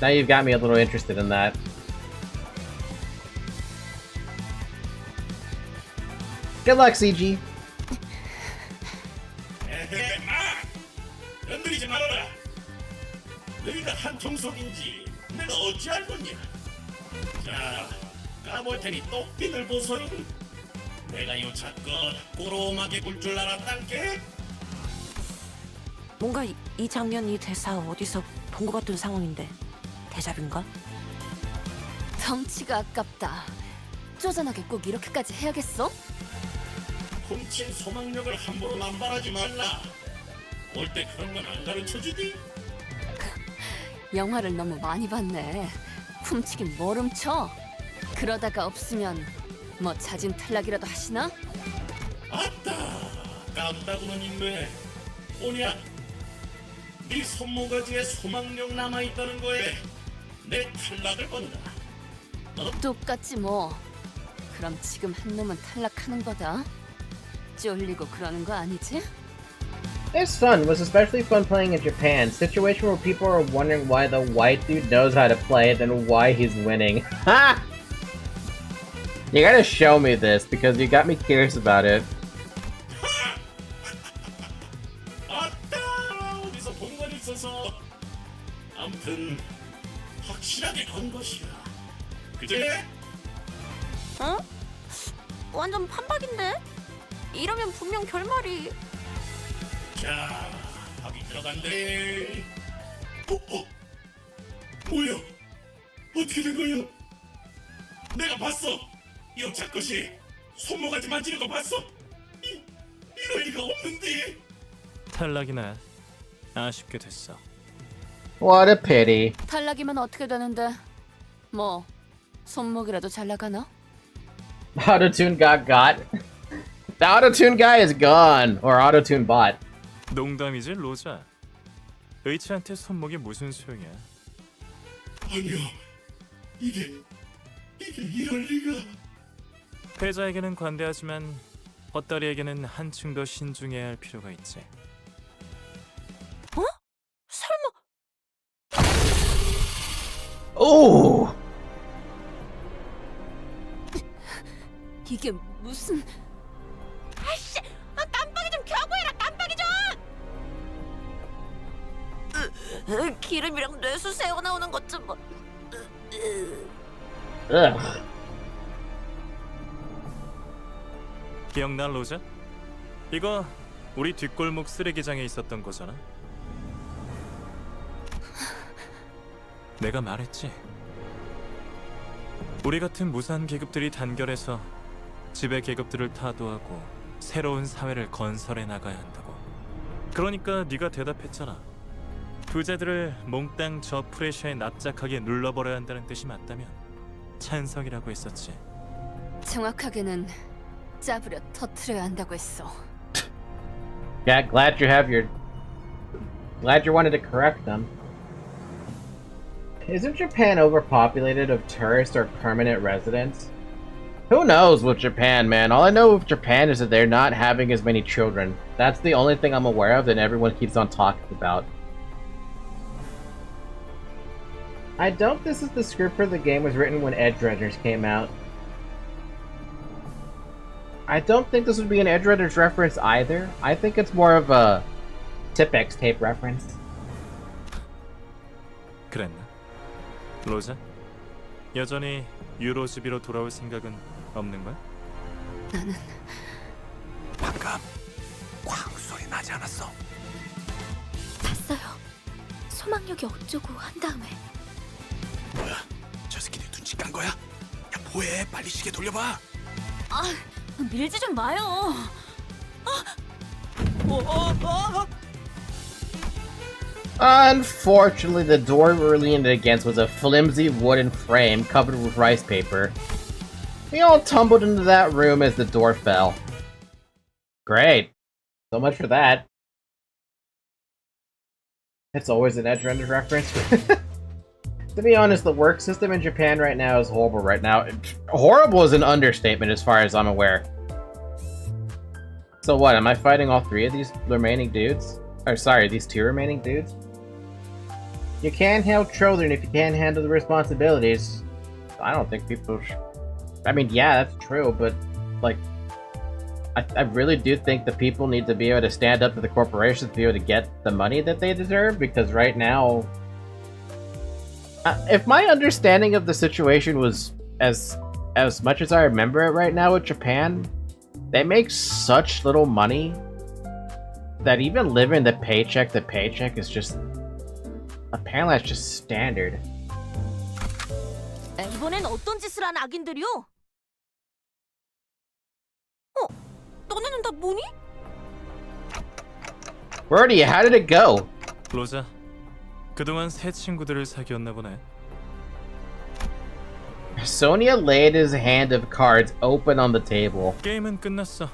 Now you've got me a little interested in that. Good luck, CG. 건드리지 말아라. 너희가 한 통속인지 내가 어찌 알겠냐. 자, 까볼 테니 똑비늘 보소이. 내가 요 사건 꼬로마게 굴 줄 알았단께. 뭔가 이 장면, 이 대사 어디서 본 것 같은 상황인데 대잡인가? 덩치가 아깝다. 쪼잔하게 꼭 이렇게까지 해야겠어? 훔친 소망력을 함부로 남발하지 말라. 올 때 그런 건 안 가르쳐주디? 영화를 너무 많이 봤네. 훔치긴 뭘 훔쳐? 그러다가 없으면 뭐 자진 탈락이라도 하시나? 아따, 깜다구는 인매. 오냐? 네 손모가지에 소망력 남아있다는 거에 내 탈락을 건다. 똑같지 뭐. 그럼 지금 한 놈은 탈락하는 거다. 쫄리고 그러는 거 아니지? This fun was especially fun playing in Japan. Situation where people are wondering why the white dude knows how to play, then why he's winning. Ha! You gotta show me this because you got me curious about it. 아따, 어디서 본 건 있어서. 암튼 확실하게 건 것이야. 그제? 어? 완전 판박인데? 이러면 분명 결말이... 자, 합이 들어간대. 뭐야? 어떻게 된 거야? 내가 봤어. 여자 것이 손모가지 만지는 거 봤어? 이럴 리가 없는데. 탈락이나 아쉽게 됐어. What a pity. 탈락이면 어떻게 되는데? 뭐 손목이라도 잘 나가나? Autotune got. The autotune guy is gone. Or autotune bot. 농담이지, 로자. 의치한테 손목이 무슨 소용이야? 아니야. 이게 이럴 리가. 패자에게는 관대하지만 헛다리에게는 한층 더 신중해야 할 필요가 있지. 어? 설마... Ooh! 이게 무슨... 아이씨! 깜빡이 좀 켜고 해라, 깜빡이 좀! 기름이랑 뇌수 새어나오는 것 좀 봐. Ugh. 기억나, 로자? 이거 우리 뒷골목 쓰레기장에 있었던 거잖아. 내가 말했지. 우리 같은 무산 계급들이 단결해서 지배 계급들을 타도하고 새로운 사회를 건설해 나가야 한다고. 그러니까 네가 대답했잖아. 부자들을 몽땅 저 프레셔에 납작하게 눌러버려야 한다는 뜻이 맞다면 찬성이라고 했었지. 정확하게는 짜부려 터트려야 한다고 했어. Yeah, glad you wanted to correct them. Isn't Japan overpopulated of tourists or permanent residents? Who knows with Japan, man? All I know with Japan is that they're not having as many children. That's the only thing I'm aware of that everyone keeps on talking about. I don't think this is the script for the game was written when Edge Runners came out. I don't think this would be an Edge Runners reference either. I think it's more of a Tipex tape reference. 그랬나? 로자? 여전히 유로즈비로 돌아올 생각은 없는 거야? 나는 방금 쾅 소리 나지 않았어? 봤어요. 소망력이 어쩌고 한 다음에 뭐야? 저 새끼들 눈치 깐 거야? 야 뭐해? 빨리 시계 돌려봐. 밀지 좀 마요. Unfortunately, the door we were leaning against was a flimsy wooden frame covered with rice paper. We all tumbled into that room as the door fell. Great. So much for that. It's always an Edge Runners reference. To be honest, the work system in Japan right now is horrible right now. Horrible is an understatement as far as I'm aware. So what, am I fighting all three of these remaining dudes? Or sorry, these two remaining dudes? You can't help children if you can't handle the responsibilities. I don't think people I mean, yeah, that's true, but, like, I really do think the people need to be able to stand up to the corporations to be able to get the money that they deserve, because right now... if my understanding of the situation was as much as I remember it right now with Japan, they make such little money that even living the paycheck to paycheck is just... apparently that's just standard. 이번엔 어떤 짓을 한 악인들이요? 너네는 다 뭐니? Birdie, how did it go? 로자, 그동안 새 친구들을 사귀었나 보네. Sonia laid his hand of cards open on the table. 게임은 끝났어.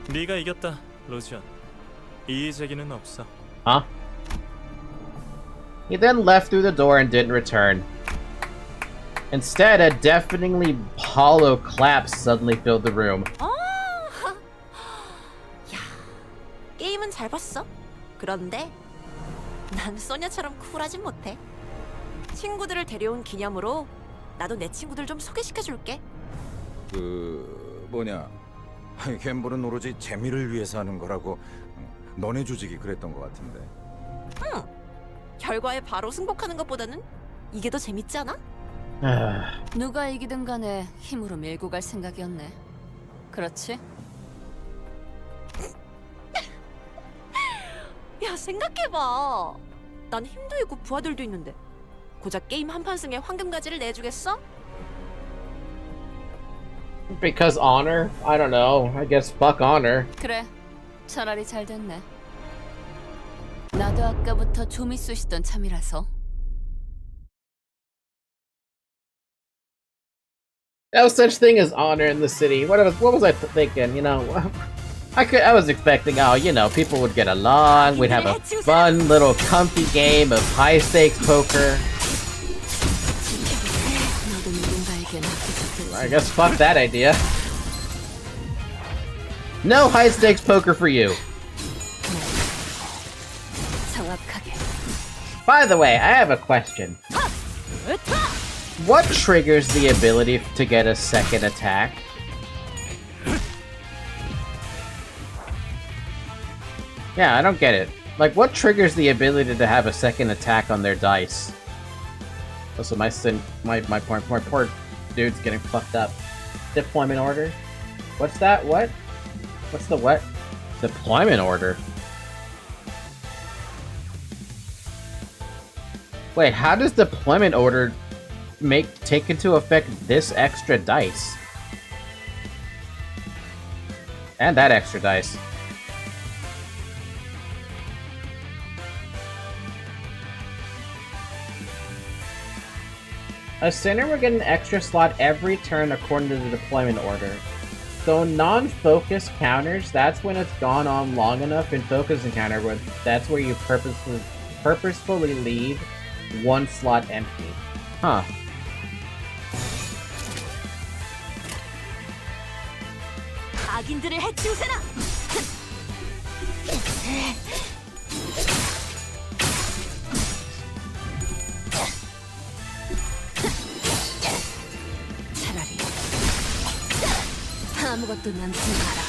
네가 이겼다, 로지언. 이의 제기는 없어. Huh? He then left through the door and didn't return. Instead, a deafeningly hollow clap suddenly filled the room. 야, 게임은 잘 봤어. 그런데 난 소냐처럼 쿨하진 못해. 친구들을 데려온 기념으로 나도 내 친구들 좀 소개시켜줄게. 뭐냐? 갬블은 오로지 재미를 위해서 하는 거라고 너네 조직이 그랬던 것 같은데. 결과에 바로 승복하는 것보다는 이게 더 재밌지 않아? 누가 이기든 간에 힘으로 밀고 갈 생각이었네. 그렇지? 야, 생각해봐. 난 힘도 있고 부하들도 있는데 고작 게임 한판 승에 황금가지를 내주겠어? Because honor? I don't know. I guess fuck honor. 그래, 차라리 잘 됐네. 나도 아까부터 좀이 쑤시던 참이라서. No such thing as honor in the city. What was I thinking? You know, I was expecting, oh, you know, people would get along. We'd have a fun little comfy game of high stakes poker. I guess fuck that idea. No high stakes poker for you. By the way, I have a question. What triggers the ability to get a second attack? Yeah, I don't get it. Like, what triggers the ability to have a second attack on their dice? Also, my poor dude's getting fucked up. Deployment order? What's that? What? What's the what? Deployment order? Wait, how does deployment order take into effect this extra dice? And that extra dice. A center will get an extra slot every turn according to the deployment order. So non-focus counters, that's when it's gone on long enough. In focus encounter, that's where you purposefully leave one slot empty. Huh. 악인들을 해치우세나! 차라리 아무것도 남지 마라.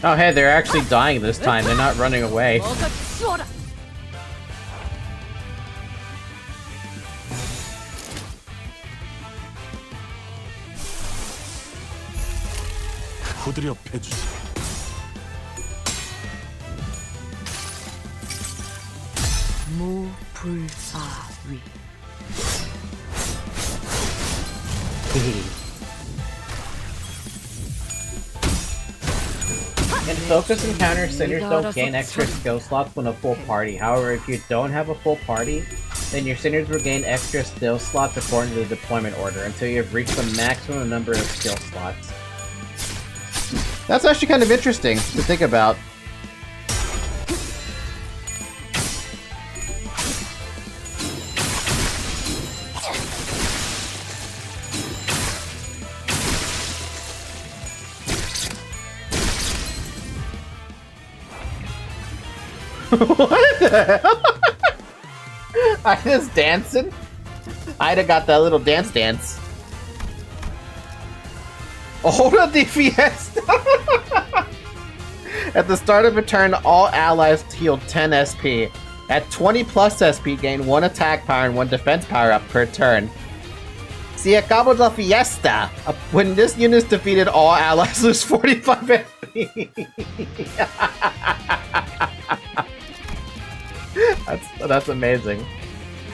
Oh hey, they're actually dying this time. They're not running away. 후드려 패주지. 무불사위. In focus encounter, sinners don't gain extra skill slots when a full party. However, if you don't have a full party, then your sinners will gain extra skill slots according to the deployment order until you have reached the maximum number of skill slots. That's actually kind of interesting to think about. What the hell? Ida's dancing? Ida got that little dance. Hora de Fiesta! At the start of a turn, all allies heal 10 SP. At 20 plus SP, gain 1 attack power and 1 defense power up per turn. Si acabo la fiesta! When this unit is defeated, all allies lose 45 SP. That's amazing.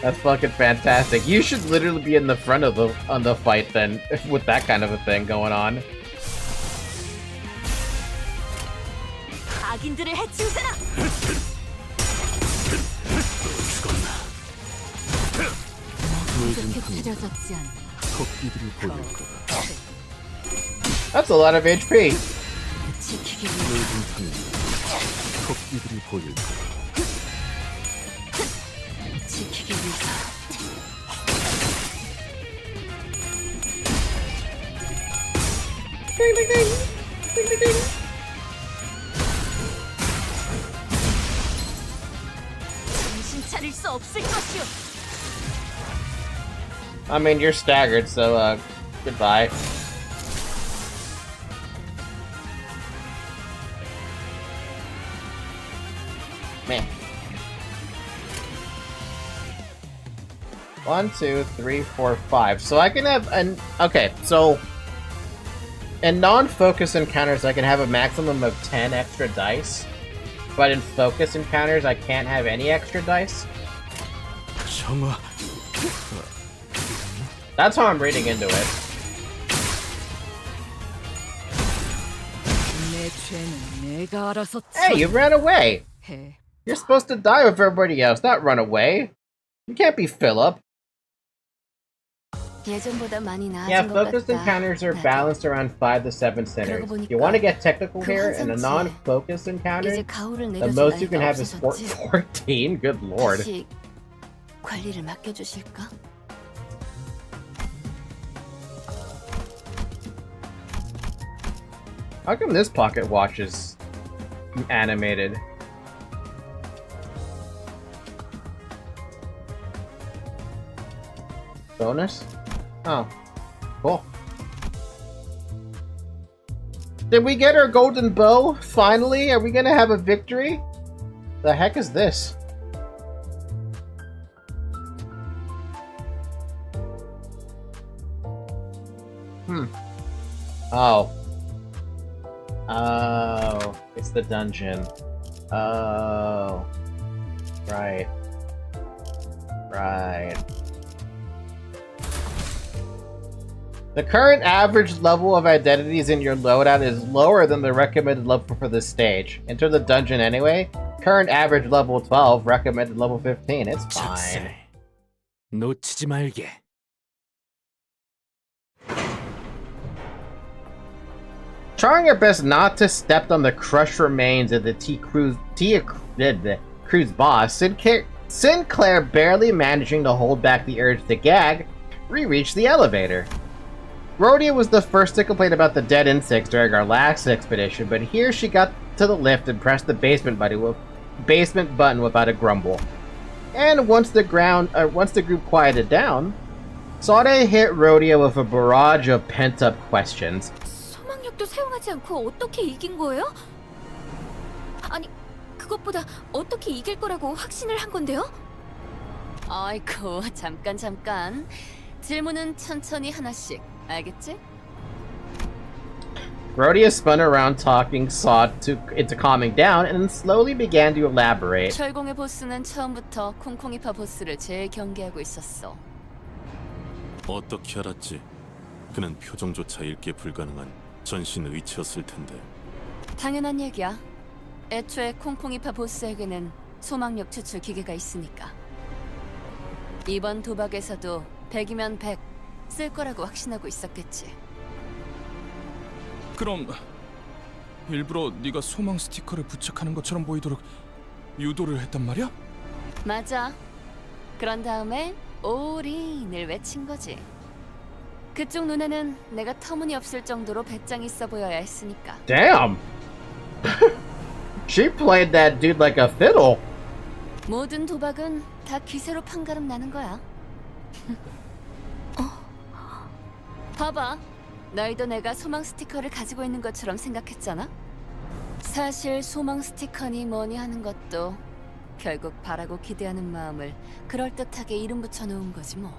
That's fucking fantastic. You should literally be in the front of the fight then, with that kind of a thing going on. That's a lot of HP. Ding, ding, ding. Ding, ding, ding. I mean, you're staggered, so, goodbye. Man. 1, 2, 3, 4, 5. So I can have an... Okay, so... In non-focus encounters, I can have a maximum of 10 extra dice. But in focus encounters, I can't have any extra dice. That's how I'm reading into it. Hey, you ran away! You're supposed to die with everybody else, not run away. You can't be Philip. Yeah, focused encounters are balanced around 5 to 7 centers. You want to get technical here, in a non-focused encounter, the most you can have is 14? Good lord. How come this pocket watch is animated? Bonus? Oh, cool. Did we get our golden bow? Finally? Are we gonna have a victory? The heck is this? Oh. Oh. It's the dungeon. Oh. Right. Right. The current average level of identities in your loadout is lower than the recommended level for this stage. Enter the dungeon anyway. Current average level 12, recommended level 15. It's fine. 놓치지 말게. Trying your best not to step on the crushed remains of the Cruise boss, Sinclair barely managing to hold back the urge to gag, reached the elevator. Rhodia was the first to complain about the dead insects during our last expedition, but here she got to the lift and pressed the basement button without a grumble. And once the group quieted down, Sade hit Rhodia with a barrage of pent-up questions. 소망력도 사용하지 않고 어떻게 이긴 거예요? 아니, 그것보다 어떻게 이길 거라고 확신을 한 건데요? 아이고, 잠깐. 질문은 천천히 하나씩. 알겠지? Rhodia spun around talking Saw into calming down and then slowly began to elaborate. 철공의 보스는 처음부터 콩콩이파 보스를 제일 경계하고 있었어. 어떻게 알았지? 그는 표정조차 읽기 불가능한 전신 의치였을 텐데. 당연한 얘기야. 애초에 콩콩이파 보스에게는 소망력 추출 기계가 있으니까. 이번 도박에서도 100이면 100 쓸 거라고 확신하고 있었겠지. 그럼 일부러 네가 소망 스티커를 부착하는 것처럼 보이도록 유도를 했단 말이야? 맞아. 그런 다음에 올인을 외친 거지. 그쪽 눈에는 내가 터무니없을 정도로 배짱 있어 보여야 했으니까. Damn! She played that dude like a fiddle. 모든 도박은 다 기세로 판가름 나는 거야. 봐봐. 너희도 내가 소망 스티커를 가지고 있는 것처럼 생각했잖아? 사실 소망 스티커니 뭐니 하는 것도 결국 바라고 기대하는 마음을 그럴듯하게 이름 붙여 놓은 거지 뭐.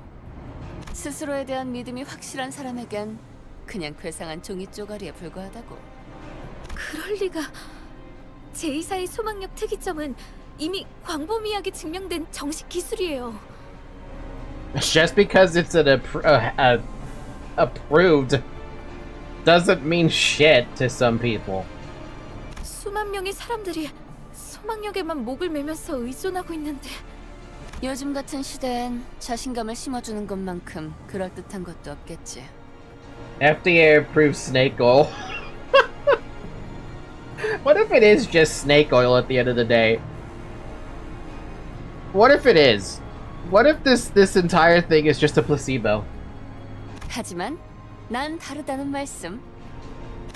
스스로에 대한 믿음이 확실한 사람에겐 그냥 괴상한 종이 쪼가리에 불과하다고. 그럴 리가. 제2사의 소망력 특이점은 이미 광범위하게 증명된 정식 기술이에요. Just because it's an approved doesn't mean shit to some people. 수만 명의 사람들이 소망력에만 목을 매면서 의존하고 있는데 요즘 같은 시대엔 자신감을 심어주는 것만큼 그럴듯한 것도 없겠지. FDA approved snake oil. What if it is just snake oil at the end of the day? What if it is? What if this entire thing is just a placebo? 하지만 난 다르다는 말씀.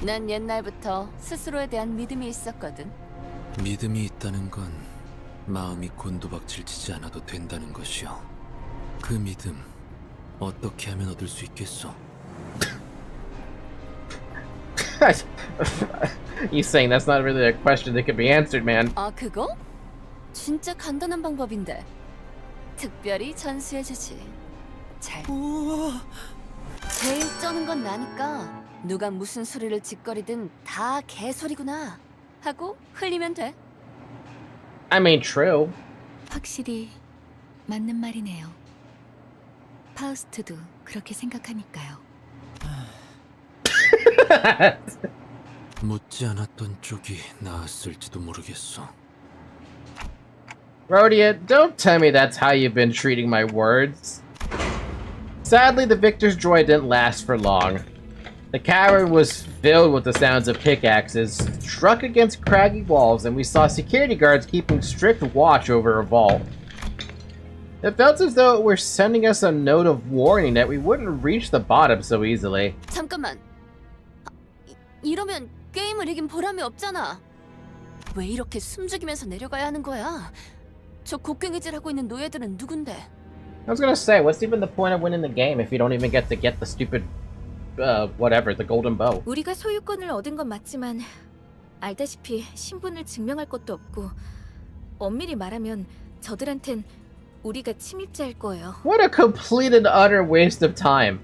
난 옛날부터 스스로에 대한 믿음이 있었거든. 믿음이 있다는 건 마음이 곤두박질치지 않아도 된다는 것이요. 그 믿음 어떻게 하면 얻을 수 있겠어? You saying that's not really a question that can be answered, man. 아, 그거? 진짜 간단한 방법인데. 특별히 전수해주지. 잘. 우와. 제일 쩌는 건 나니까 누가 무슨 소리를 짓거리든 다 개소리구나 하고 흘리면 돼. I mean, true. 확실히 맞는 말이네요. 파우스트도 그렇게 생각하니까요. 묻지 않았던 쪽이 나았을지도 모르겠어. Rhodia, don't tell me that's how you've been treating my words. Sadly, the victor's joy didn't last for long. The cavern was filled with the sounds of pickaxes struck against craggy walls, and we saw security guards keeping strict watch over a vault. It felt as though it were sending us a note of warning that we wouldn't reach the bottom so easily. 잠깐만. 이러면 게임을 이긴 보람이 없잖아. 왜 이렇게 숨죽이면서 내려가야 하는 거야? 저 곡괭이질하고 있는 노예들은 누군데? I was gonna say, what's even the point of winning the game if you don't even get the stupid, whatever, the golden bow? 우리가 소유권을 얻은 건 맞지만 알다시피 신분을 증명할 것도 없고 엄밀히 말하면 저들한텐 우리가 침입자일 거예요. What a complete and utter waste of time.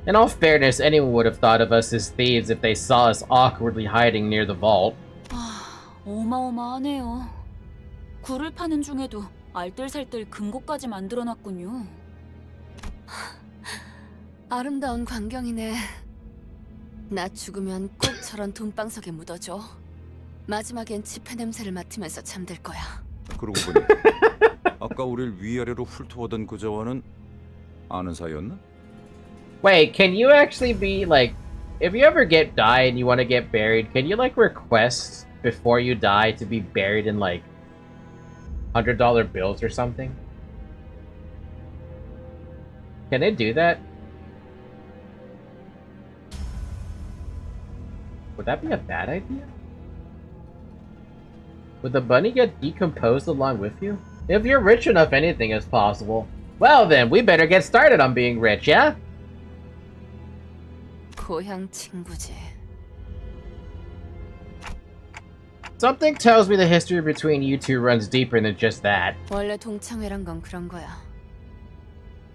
In all fairness, anyone would have thought of us as thieves if they saw us awkwardly hiding near the vault. 아, 어마어마하네요. 굴을 파는 중에도 알뜰살뜰 금고까지 만들어놨군요. 아름다운 광경이네. 나 죽으면 꼭 저런 돈방석에 묻어줘. 마지막엔 지폐 냄새를 맡으면서 잠들 거야. 그러고 보니 아까 우릴 위아래로 훑어오던 그자와는 아는 사이였나? Wait, can you actually be like, if you ever die and you want to get buried, can you like request before you die to be buried in like $100 bills or something? Can they do that? Would that be a bad idea? Would the bunny get decomposed along with you? If you're rich enough, anything is possible. Well then, we better get started on being rich, yeah? 고향 친구지. Something tells me the history between you two runs deeper than just that. 원래 동창회란 건 그런 거야.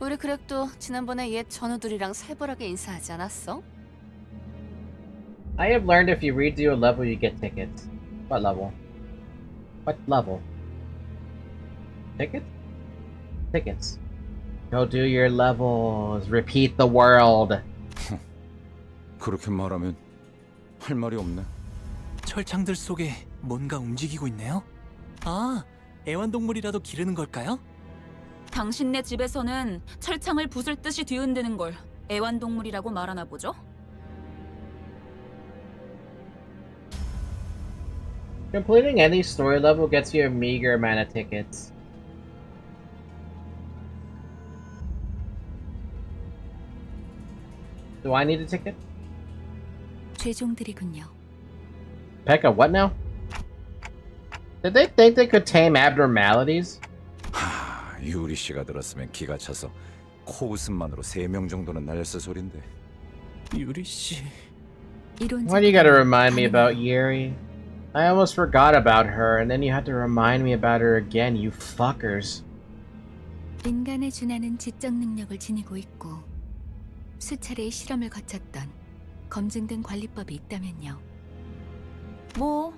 우리 그렉도 지난번에 옛 전우들이랑 살벌하게 인사하지 않았어? I have learned if you redo a level, you get tickets. What level? What level? Tickets? Tickets. Go do your levels. Repeat the world. 그렇게 말하면 할 말이 없네. 철창들 속에 뭔가 움직이고 있네요. 아, 애완동물이라도 기르는 걸까요? 당신네 집에서는 철창을 부술 듯이 뒤흔드는 걸 애완동물이라고 말하나 보죠? Completing any story level gets you a meager amount of tickets. Do I need a ticket? 죄종들이군요. Pekka, what now? Did they think they could tame abnormalities? 하, 유리 씨가 들었으면 기가 차서 코웃음만으로 3명 정도는 날렸을 소린데. 유리 씨. Why do you gotta remind me about Yuri? I almost forgot about her, and then you had to remind me about her again, you fuckers. 인간에 준하는 지적 능력을 지니고 있고 수차례의 실험을 거쳤던 검증된 관리법이 있다면요. 뭐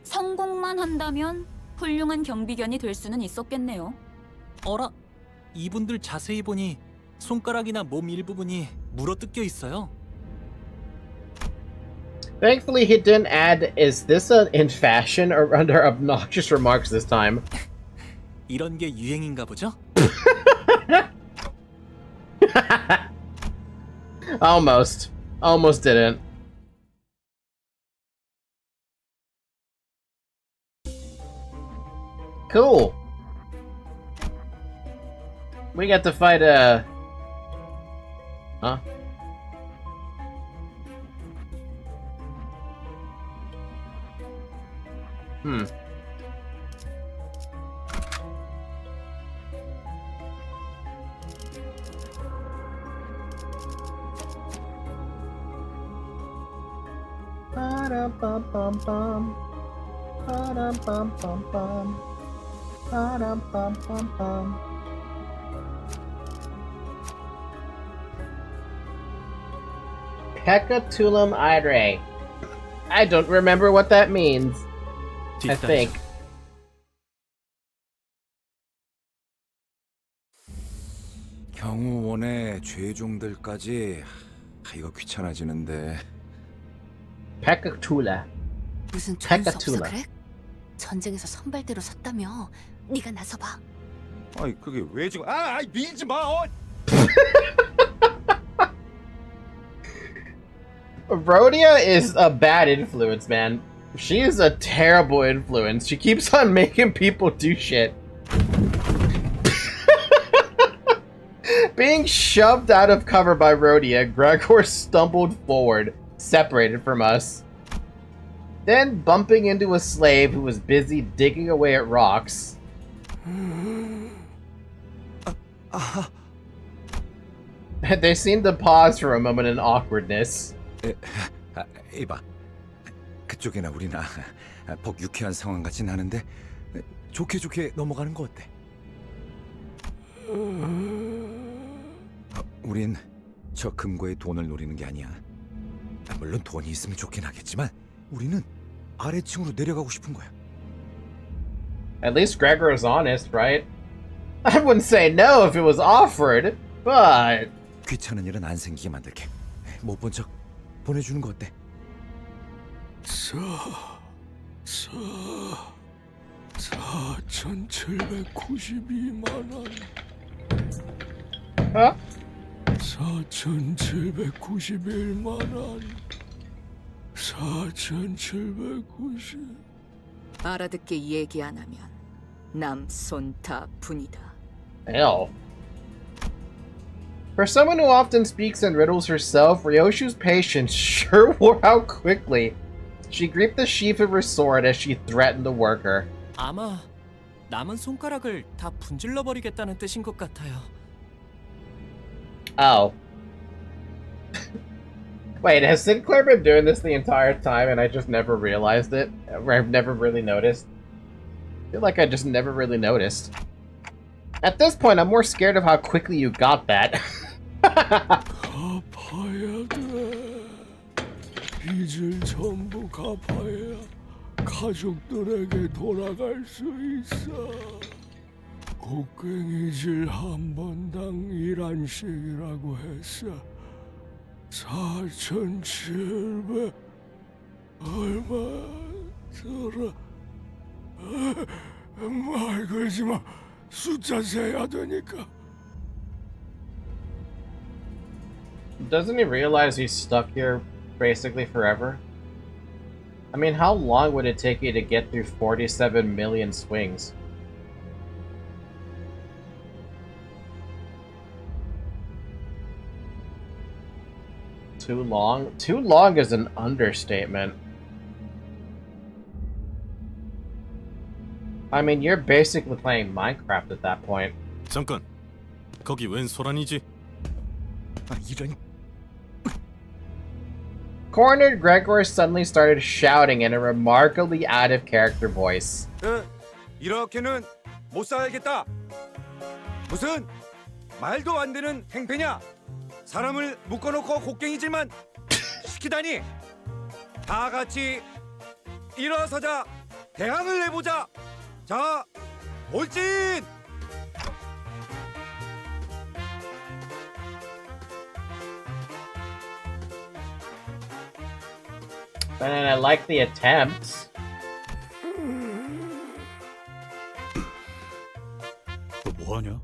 성공만 한다면 훌륭한 경비견이 될 수는 있었겠네요. 어라, 이분들 자세히 보니 손가락이나 몸 일부분이 물어뜯겨 있어요. Thankfully, he didn't add, "Is this in fashion?" or under obnoxious remarks this time. 이런 게 유행인가 보죠? Almost. Almost didn't. Cool. We get to fight a... Huh? Hmm. Ba-dum-bum-bum-bum. Ba-dum-bum-bum-bum. Ba-dum-bum-bum-bum. Pecatulum idre. I don't remember what that means. I think. 경호원의 죄종들까지 이거 귀찮아지는데. Pecatula. 무슨 좋은 수 없어 Pecatula. 그래? 전쟁에서 선발대로 섰다며. 네가 나서봐. 아이 그게 왜 지금? 아이 밀지 마. Rhodia is a bad influence, man. She is a terrible influence. She keeps on making people do shit. Being shoved out of cover by Rhodia, Gregor stumbled forward, separated from us. Then bumping into a slave who was busy digging away at rocks. They seemed to pause for a moment in awkwardness. 이봐, 그쪽이나 우리나 복 유쾌한 상황 같진 않은데 좋게 넘어가는 거 어때? 우린 저 금고에 돈을 노리는 게 아니야. 물론 돈이 있으면 좋긴 하겠지만 우리는 아래층으로 내려가고 싶은 거야. At least Gregor is honest, right? I wouldn't say no if it was offered, but... 귀찮은 일은 안 생기게 만들게. 못 본 척 보내주는 거 어때? 4,792만 원. Huh? 4,791만 원. 4,790. 알아듣게 얘기 안 하면 남 손 다 분이다. Hell. For someone who often speaks in riddles herself, Ryoshu's patience sure wore out quickly. She gripped the sheath of her sword as she threatened the worker. 아마 남은 손가락을 다 분질러 버리겠다는 뜻인 것 같아요. Oh. Wait, has Sinclair been doing this the entire time and I just never realized it? Or I've never really noticed? I feel like I just never really noticed. At this point, I'm more scared of how quickly you got that. 갚아야 돼. 빚을 전부 갚아야 가족들에게 돌아갈 수 있어. 곡괭이질 한 번당 1안씩이라고 했어. 4,700 얼마 들어. 말 걸지 마. 숫자 세야 되니까. Doesn't he realize he's stuck here basically forever? I mean, how long would it take you to get through 47 million swings? Too long? Too long is an understatement. I mean, you're basically playing Minecraft at that point. 잠깐. 거기 웬 소란이지? 아, 이런. Cornered Gregor suddenly started shouting in a remarkably out-of-character voice. 이렇게는 못 살겠다. 무슨 말도 안 되는 행패냐? 사람을 묶어놓고 곡괭이질만 시키다니. 다 같이 일어서자. 대항을 해보자. 자, 돌진! And I like the attempts. 너 뭐하냐?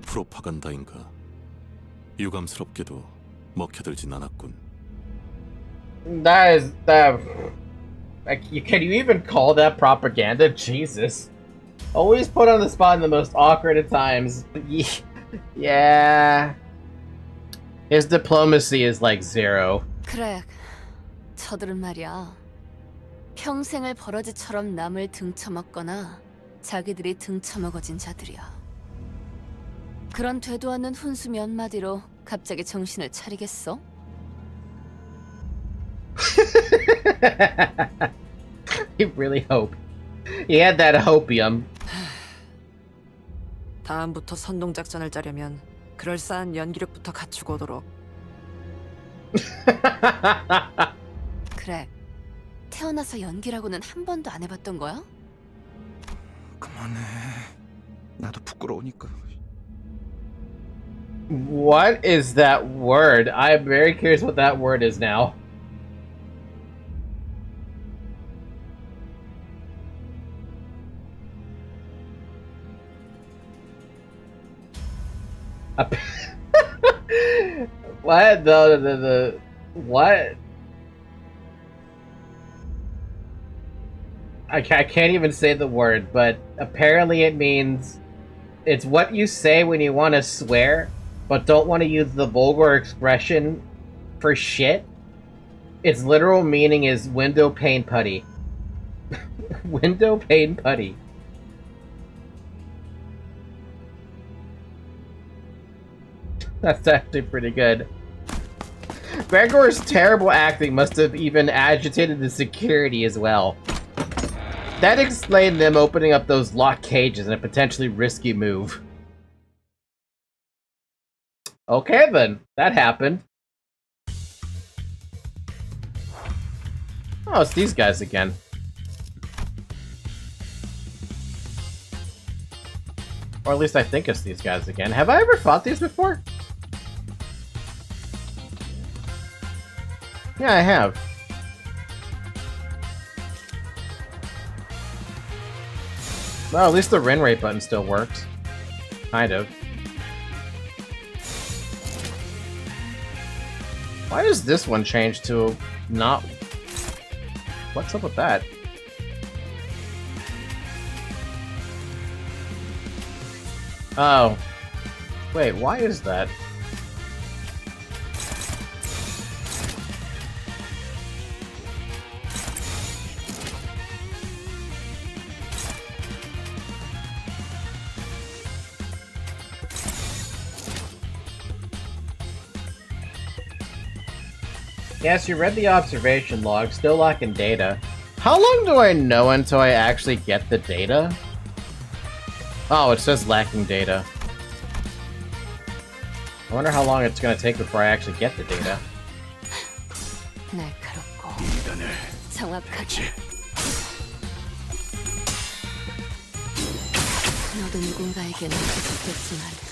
프로파간다인가? 유감스럽게도 먹혀들진 않았군. That is that. Like, can you even call that propaganda? Jesus. Always put on the spot in the most awkward of times. Yeah. His diplomacy is like 0. 그래, 저들은 말이야. 평생을 버러지처럼 남을 등쳐먹거나 자기들이 등쳐먹어진 자들이야. 그런 되도 않는 훈수 몇 마디로 갑자기 정신을 차리겠어? He really hoped. He had that hopium. 다음부터 선동 작전을 짜려면 그럴싸한 연기력부터 갖추고 오도록. 그래, 태어나서 연기라고는 한 번도 안 해봤던 거야? 그만해. 나도 부끄러우니까. What is that word? I'm very curious what that word is now. What? The what? I can't even say the word, but apparently it means it's what you say when you want to swear, but don't want to use the vulgar expression for shit. Its literal meaning is window pane putty. Window pane putty. That's actually pretty good. Gregor's terrible acting must have even agitated the security as well. That explained them opening up those locked cages in a potentially risky move. Okay then, that happened. Oh, it's these guys again. Or at least I think it's these guys again. Have I ever fought these before? Yeah, I have. Well, at least the run rate button still works. Kind of. Why does this one change to not... What's up with that? Oh. Wait, why is that? Yes, you read the observation log, still lacking data. How long do I know until I actually get the data? Oh, it says lacking data. I wonder how long it's gonna take before I actually get the data. 날카롭고 정확하게. 너도 누군가에게 느껴졌겠지만.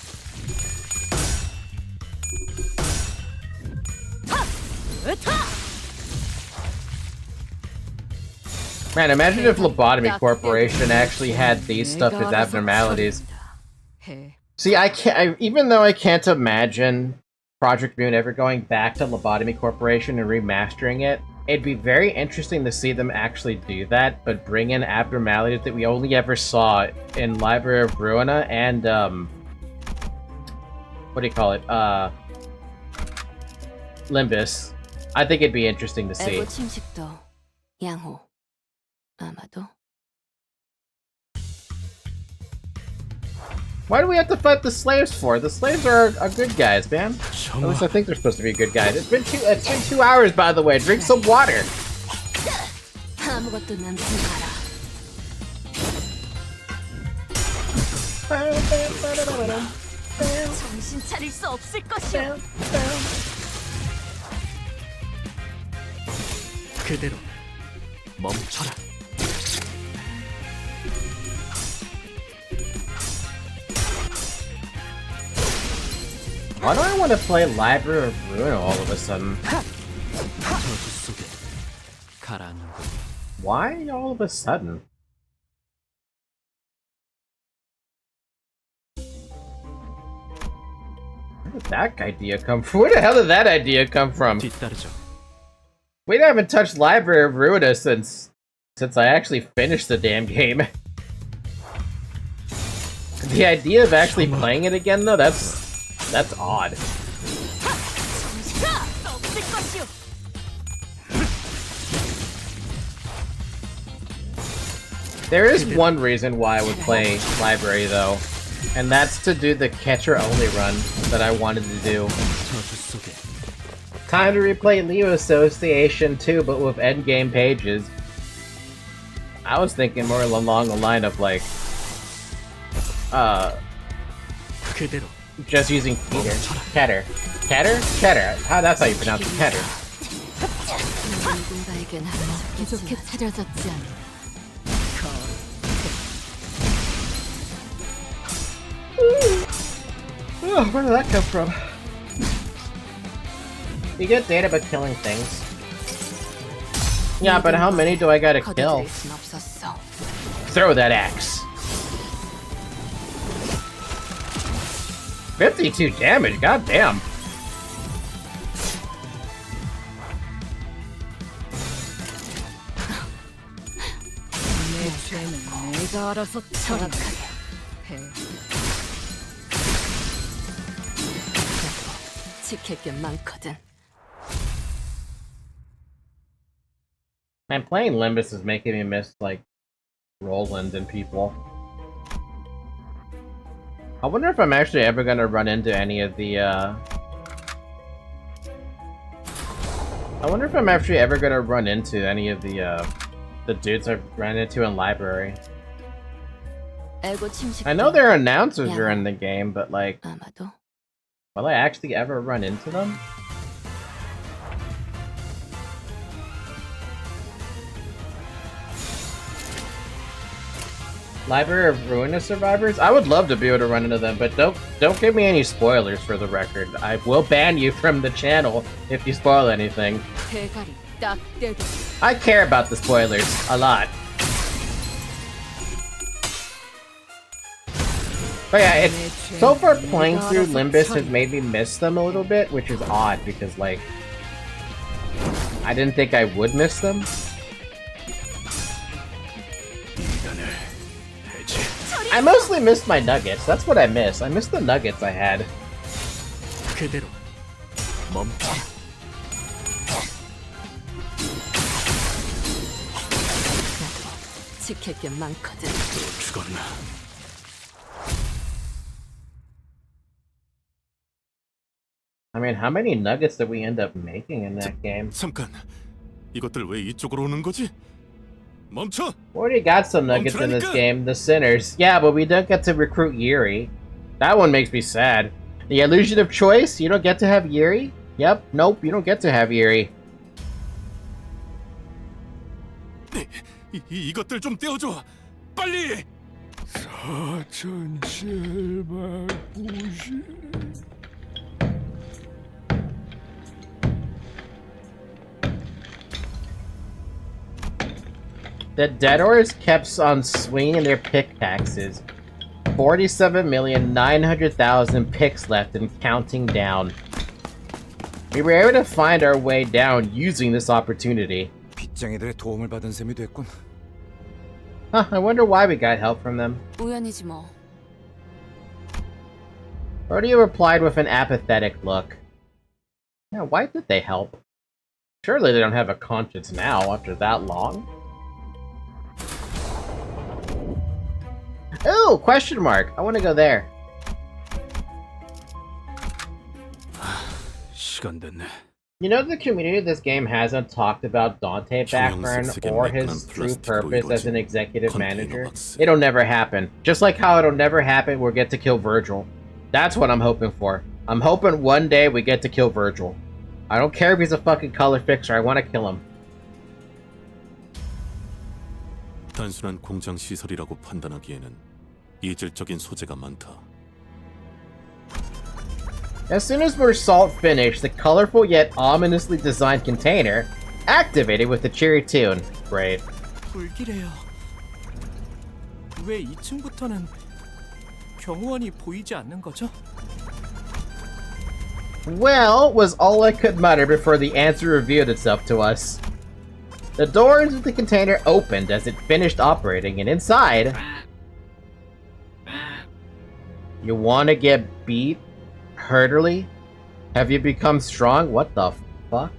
Man, imagine if Lobotomy Corporation actually had these stuff as abnormalities. See, I can't. Even though I can't imagine Project Moon ever going back to Lobotomy Corporation and remastering it, it'd be very interesting to see them actually do that, but bring in abnormalities that we only ever saw in Library of Ruina and what do you call it? Limbus. I think it'd be interesting to see. 침식도 양호. 아마도. Why do we have to fight the slaves for? The slaves are good guys, man. At least I think they're supposed to be good guys. It's been 2 hours, by the way. Drink some water. 아무것도 남지 마라. 정신 차릴 수 없을 것이야. 그대로 멈춰라. Why do I want to play Library of Ruin all of a sudden? 저주 속에 가라앉는 것. Why all of a sudden? Where did that idea come from? Where the hell did that idea come from? 뒤따르죠. We haven't touched Library of Ruin since I actually finished the damn game. The idea of actually playing it again, though, that's odd. There is one reason why I would play Library, though, and that's to do the catcher-only run that I wanted to do. 저주 속에 Time to replay Leo Association 2, but with endgame pages. I was thinking more along the line of, like, 그대로 just using Keter. That's how you pronounce it, Keter. 누군가에겐 부족해 차려졌지 않아. Oh, where did that come from? You get data by killing things. Yeah, but how many do I gotta kill? 거둬들일 순 없었어. Throw that axe. 52 damage, goddamn. 내 죄는 내가 알아서 정확하게. 해. 지킬 게 많거든. Man, playing Limbus is making me miss, like, Roland and people. I wonder if I'm actually ever gonna run into any of the, I wonder if I'm actually ever gonna run into any of the dudes I've ran into in Library. 애고 침식. I know their announcers are in the game, but, like, 아마도. will I actually ever run into them? Library of Ruinous Survivors? I would love to be able to run into them, but don't give me any spoilers for the record. I will ban you from the channel if you spoil anything. 대가리 딱 떼도. I care about the spoilers a lot. But yeah, it's so far playing through Limbus has made me miss them a little bit, which is odd because, like, I didn't think I would miss them. I mostly missed my nuggets. That's what I miss. I missed the nuggets I had. 그대로 멈춰. 지킬 게 많거든. 죽었나? I mean, how many nuggets did we end up making in that game? 잠깐, 이것들 왜 이쪽으로 오는 거지? 멈춰! We already got some nuggets in this game, the Sinners. Yeah, but we don't get to recruit Yuri. That one makes me sad. The illusion of choice? You don't get to have Yuri? Yep, nope, you don't get to have Yuri. 이것들 좀 떼어줘! 빨리! The Dead Ores kept on swinging their pickaxes. 47,900,000 picks left and counting down. We were able to find our way down using this opportunity. 빚쟁이들의 도움을 받은 셈이 됐군. Huh, I wonder why we got help from them. 우연이지 뭐. Rodeo replied with an apathetic look. Yeah, why did they help? Surely they don't have a conscience now after that long. Ooh, question mark. I want to go there. 시간 됐네. You know, the community of this game hasn't talked about Dante Backburn or his true purpose as an executive manager. It'll never happen. Just like how it'll never happen we'll get to kill Vergil. That's what I'm hoping for. I'm hoping one day we get to kill Vergil. I don't care if he's a fucking color fixer, I want to kill him. 단순한 공장 시설이라고 판단하기에는 이질적인 소재가 많다. As soon as we're salt finished, the colorful yet ominously designed container activated with a cheery tune. Great. 불길해요. 왜 2층부터는 경호원이 보이지 않는 거죠? Well, was all I could mutter before the answer revealed itself to us. The doors of the container opened as it finished operating, and inside... You wanna get beat? Hurtily? Have you become strong? What the fuck?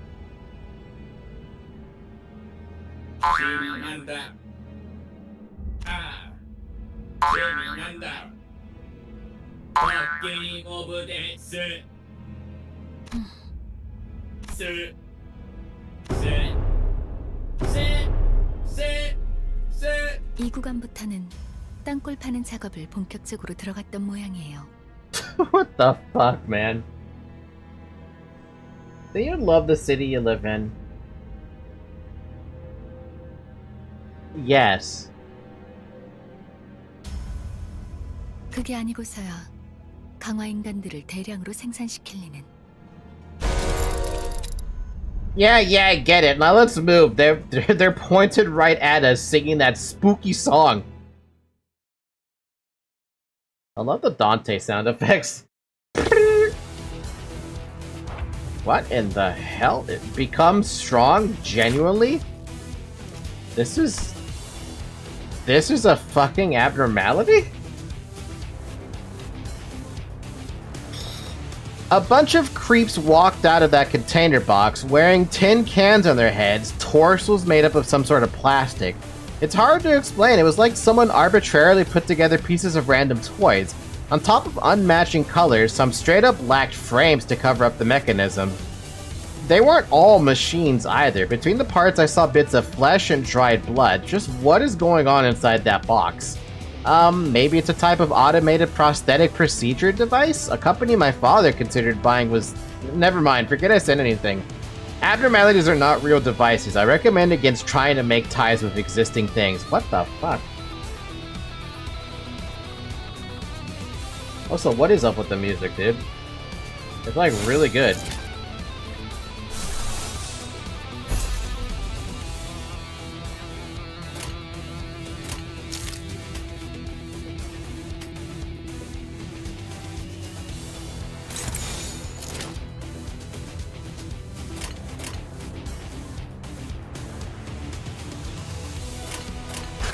이 구간부터는 땅굴 파는 작업을 본격적으로 들어갔던 모양이에요. What the fuck, man? Do you love the city you live in? Yes. 그게 아니고서야 강화 인간들을 대량으로 생산시킬 리는. Yeah, I get it. Now let's move. They're pointed right at us singing that spooky song. I love the Dante sound effects. What in the hell? It becomes strong? Genuinely? This is a fucking abnormality? A bunch of creeps walked out of that container box wearing tin cans on their heads, torsos made up of some sort of plastic. It's hard to explain. It was like someone arbitrarily put together pieces of random toys. On top of unmatching colors, some straight up lacked frames to cover up the mechanism. They weren't all machines either. Between the parts I saw bits of flesh and dried blood. Just what is going on inside that box? Maybe it's a type of automated prosthetic procedure device? A company my father considered buying was... Never mind, forget I said anything. Abnormalities are not real devices. I recommend against trying to make ties with existing things. What the fuck? Also, what is up with the music, dude? It's like really good.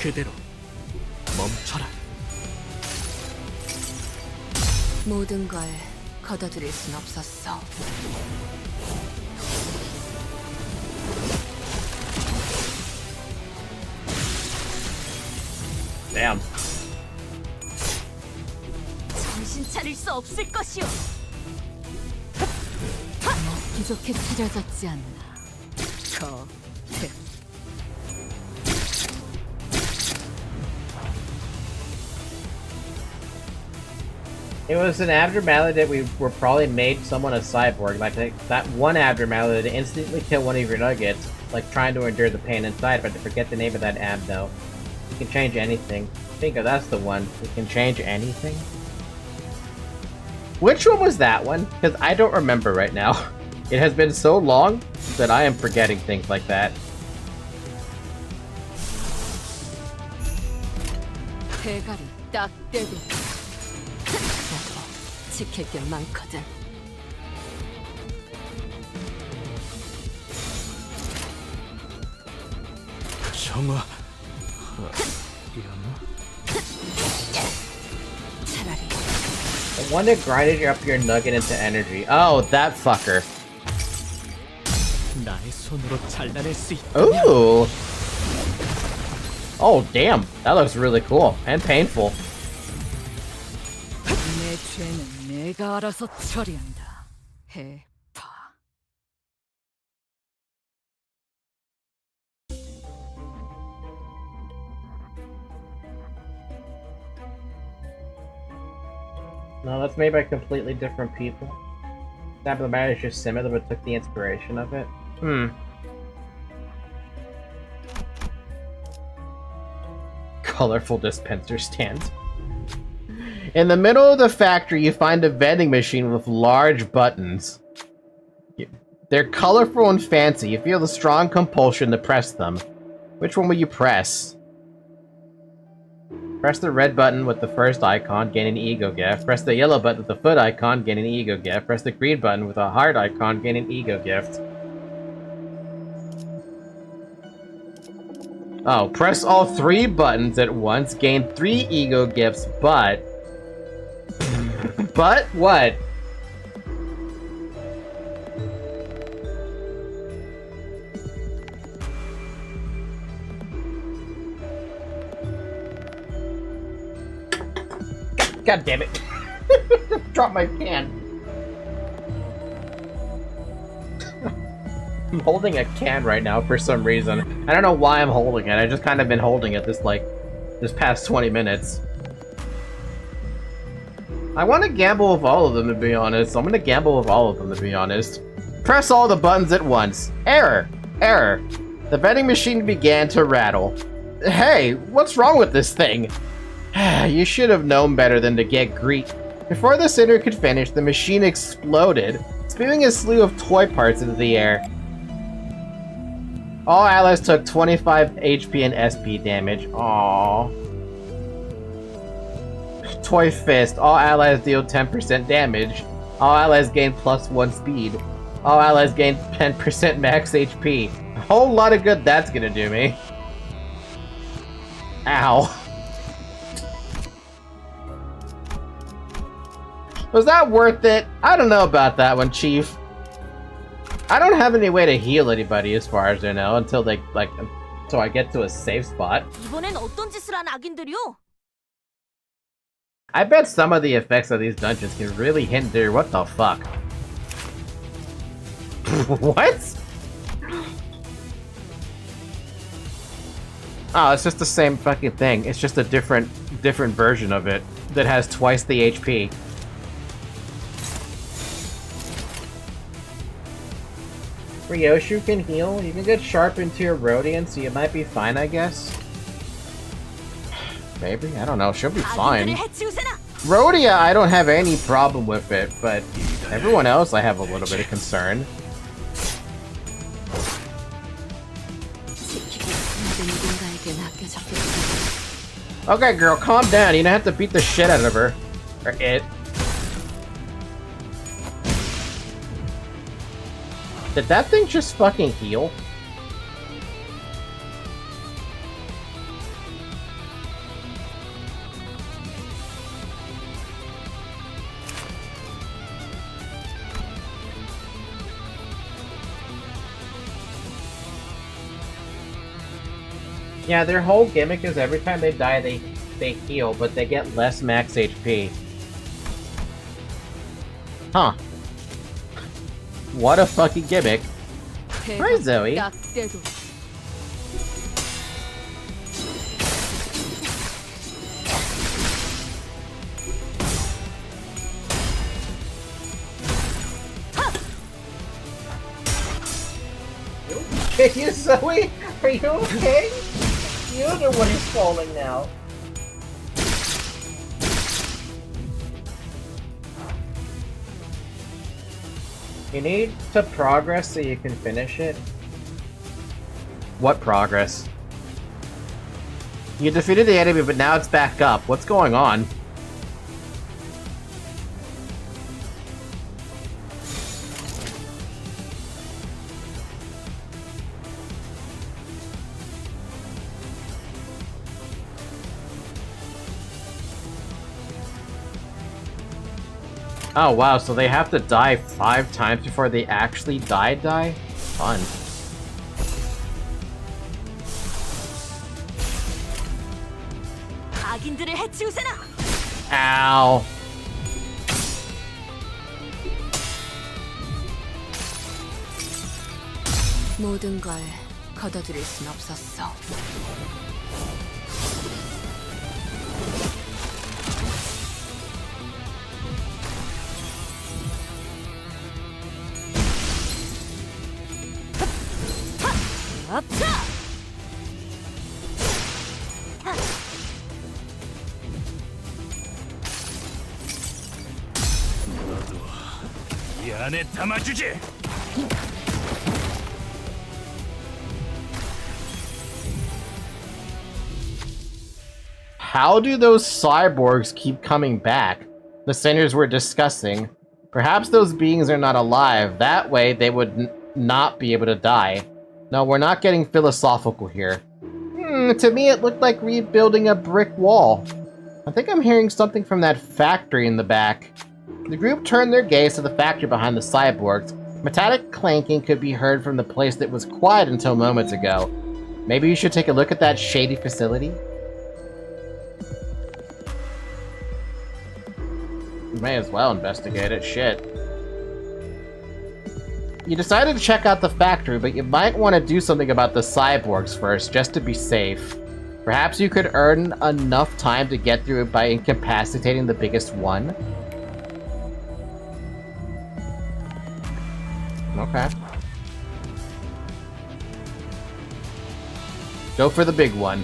그대로 멈춰라. 모든 걸 걷어들일 순 없었어. Damn. 정신 차릴 수 없을 것이오. 부족해 차려졌지 않나. It was an abnormality that we were probably made someone a cyborg, like that one abnormality to instantly kill one of your nuggets, like trying to endure the pain inside, but I forget the name of that ab though. You can change anything. I think that's the one. You can change anything? Which one was that one? Because I don't remember right now. It has been so long that I am forgetting things like that. 대가리 딱 떼고. 지킬 게 많거든. 정화. 차라리 The one that grinded up your nugget into energy. Oh, that fucker. 나의 손으로 잘라낼 수 있다. Ooh. Oh, damn. That looks really cool. And painful. 내가 알아서 처리한다. 해파. No, that's made by completely different people. Snap of the Matter is just similar, but took the inspiration of it. Colorful dispenser stand. In the middle of the factory, you find a vending machine with large buttons. They're colorful and fancy. You feel the strong compulsion to press them. Which one will you press? Press the red button with the first icon, gain an ego gift. Press the yellow button with the foot icon, gain an ego gift. Press the green button with a heart icon, gain an ego gift. Oh, press all 3 buttons at once, gain 3 ego gifts, but... But what? God damn it. Drop my can. I'm holding a can right now for some reason. I don't know why I'm holding it. I just kind of been holding it this past 20 minutes. I want to gamble with all of them, to be honest. I'm gonna gamble with all of them, to be honest. Press all the buttons at once. Error! Error. The vending machine began to rattle. Hey, what's wrong with this thing? You should have known better than to get greedy. Before the sinner could finish, the machine exploded, spewing a slew of toy parts into the air. All allies took 25 HP and SP damage. Aww. Toy Fist. All allies deal 10% damage. All allies gain +1 speed. All allies gain 10% max HP. A whole lot of good that's gonna do me. Ow. Was that worth it? I don't know about that one, Chief. I don't have any way to heal anybody as far as I know until they, so I get to a safe spot. 이번엔 어떤 짓을 한 악인들이요? I bet some of the effects of these dungeons can really hinder. What the fuck? What? Oh, it's just the same fucking thing. It's just a different version of it that has twice the HP. Ryoshu can heal. You can get sharp into your Rodian, so you might be fine, I guess. Maybe? I don't know. She'll be fine. Rhodia, I don't have any problem with it, but everyone else I have a little bit of concern. Okay, girl, calm down. You don't have to beat the shit out of her. Or it. Did that thing just fucking heal? Yeah, their whole gimmick is every time they die, they heal, but they get less max HP. Huh. What a fucking gimmick. Hi, Zoe. Are you Zoe? Are you okay? You're the one who's falling now. You need to progress so you can finish it. What progress? You defeated the enemy, but now it's back up. What's going on? Oh wow, so they have to die 5 times before they actually die? Fun. Ow. 모든 걸 걷어들일 순 없었어. 이 안에 담아주지. How do those cyborgs keep coming back? The senders were discussing. Perhaps those beings are not alive. That way, they would not be able to die. No, we're not getting philosophical here. To me, it looked like rebuilding a brick wall. I think I'm hearing something from that factory in the back. The group turned their gaze to the factory behind the cyborgs. Metallic clanking could be heard from the place that was quiet until moments ago. Maybe you should take a look at that shady facility? You may as well investigate it, shit. You decided to check out the factory, but you might want to do something about the cyborgs first, just to be safe. Perhaps you could earn enough time to get through it by incapacitating the biggest one? Okay. Go for the big one.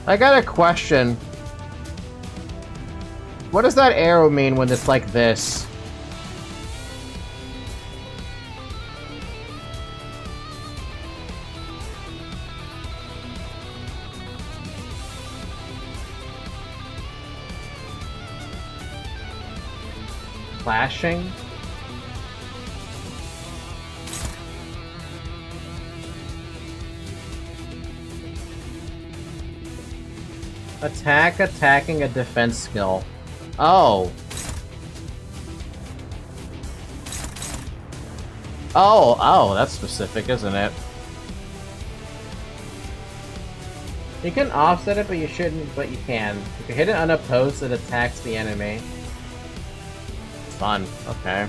I got a question. What does that arrow mean when it's like this? Flashing? Attack, attacking a defense skill. Oh. Oh, that's specific, isn't it? You can offset it, but you shouldn't, but you can. You can hit it unopposed, it attacks the enemy. Fun, okay.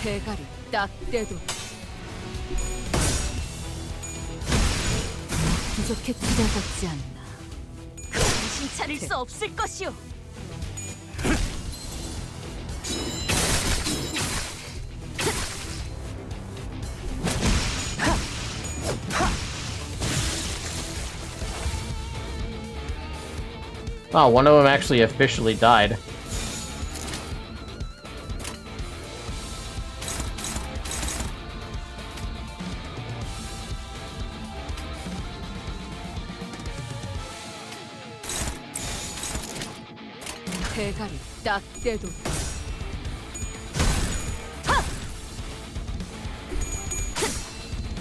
대가리 딱 떼도 부족해 투자받지 않나. 정신 차릴 수 없을 것이오. Oh, one of them actually officially died. 대가리 딱 떼도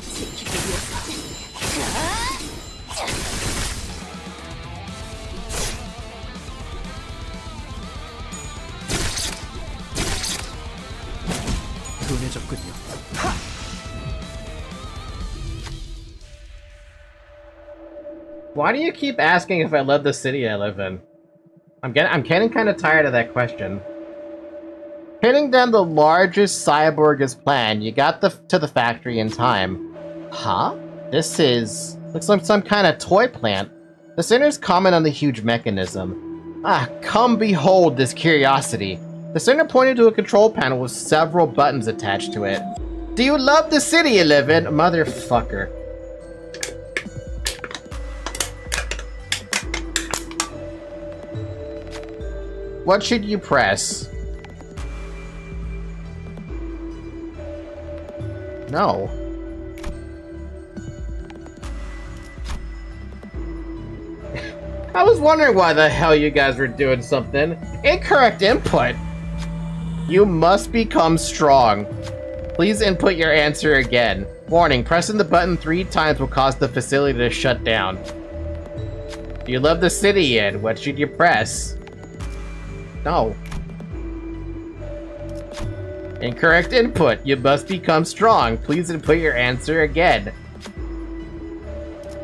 지키기 위해서. 둔해졌군요. Why do you keep asking if I love the city I live in? I'm getting kind of tired of that question. Hitting down the largest cyborg is planned. You got to the factory in time. Huh? This looks like some kind of toy plant. The center's comment on the huge mechanism. Ah, come behold this curiosity. The center pointed to a control panel with several buttons attached to it. Do you love the city you live in? Motherfucker. What should you press? No. I was wondering why the hell you guys were doing something. Incorrect input. You must become strong. Please input your answer again. Warning, pressing the button 3 times will cause the facility to shut down. Do you love the city, Ed? What should you press? No. Incorrect input. You must become strong. Please input your answer again.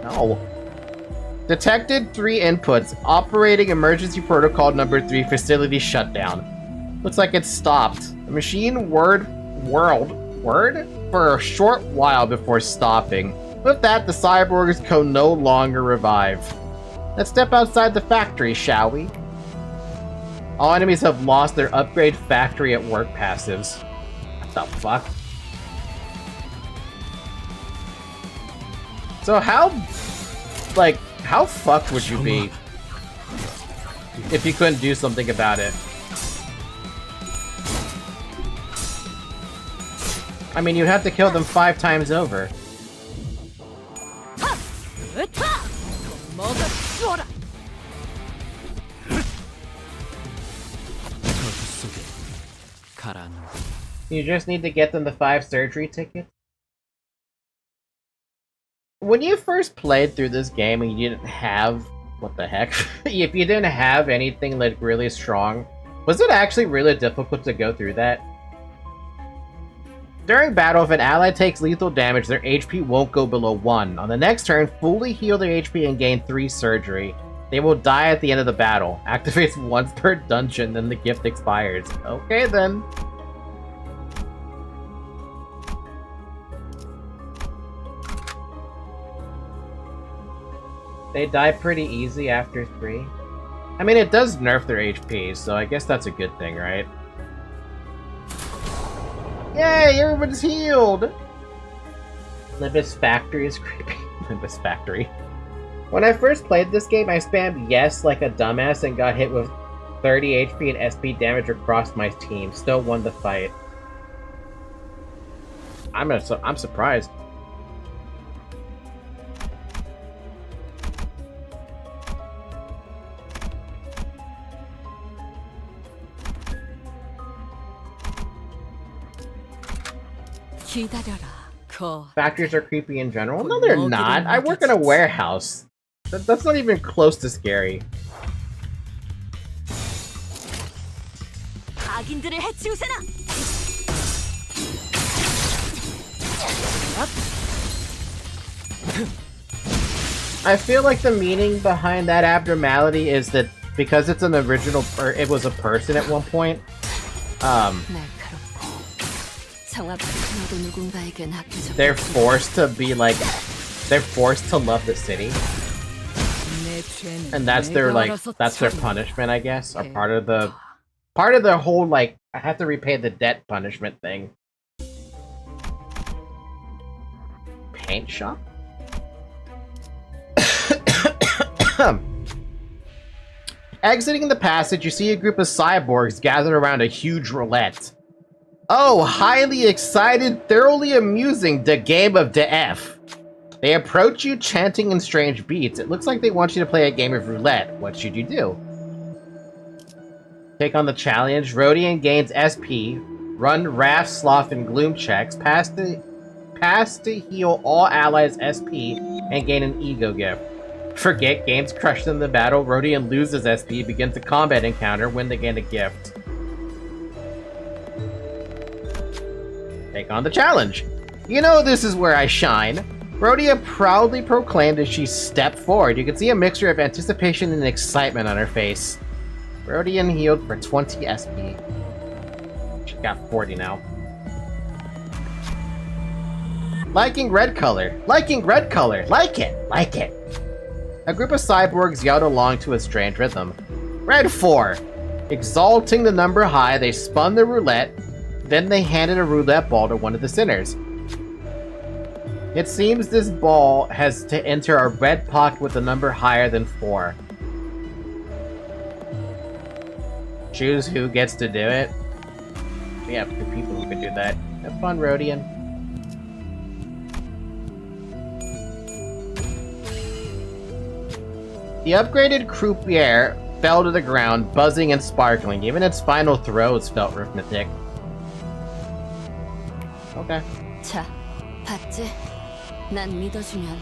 No. Detected 3 inputs. Operating emergency protocol number 3, facility shutdown. Looks like it's stopped. The machine word for a short while before stopping. With that, the cyborgs can no longer revive. Let's step outside the factory, shall we? All enemies have lost their upgrade factory at work passives. What the fuck? So how fucked would you be if you couldn't do something about it? I mean, you'd have to kill them 5 times over. You just need to get them the 5 surgery tickets. When you first played through this game and you didn't have... What the heck? If you didn't have anything like really strong, was it actually really difficult to go through that? During battle, if an ally takes lethal damage, their HP won't go below 1. On the next turn, fully heal their HP and gain 3 surgery. They will die at the end of the battle. Activates once per dungeon, then the gift expires. Okay then. They die pretty easy after 3. I mean, it does nerf their HP, so I guess that's a good thing, right? Yay, everyone's healed! Limbus Factory is creepy. Limbus Factory. When I first played this game, I spammed yes like a dumbass and got hit with 30 HP and SP damage across my team. Still won the fight. I'm surprised. Factories are creepy in general? No, they're not. I work in a warehouse. That's not even close to scary. I feel like the meaning behind that abnormality is that because it's an original, or it was a person at one point, they're forced to be like, they're forced to love the city, and that's their punishment, I guess, or part of the whole like I have to repay the debt punishment thing. Paint shop. Exiting the passage, you see a group of cyborgs gathered around a huge roulette. Oh, highly excited, thoroughly amusing, the game of the F. They approach you chanting in strange beats. It looks like they want you to play a game of roulette. What should you do? Take on the challenge. Rodian gains SP. Run Wrath, Sloth, and Gloom checks. Pass to heal all allies SP and gain an ego gift. Forget games crushed in the battle. Rodian loses SP, begins a combat encounter, win to gain a gift. Take on the challenge. You know this is where I shine. Rhodia proudly proclaimed as she stepped forward. You could see a mixture of anticipation and excitement on her face. Rhodian healed for 20 SP. She's got 40 now. Liking red color. Liking red color. Like it. Like it. A group of cyborgs yelled along to a strange rhythm. Red 4. Exalting the number high, they spun the roulette. Then they handed a roulette ball to one of the sinners. It seems this ball has to enter a red pocket with a number higher than 4. Choose who gets to do it. We have 2 people who can do that. Have fun, Rhodian. The upgraded croupier fell to the ground, buzzing and sparkling. Even its final throws felt rhythmic. Okay. 자, 봤지? 난 믿어주면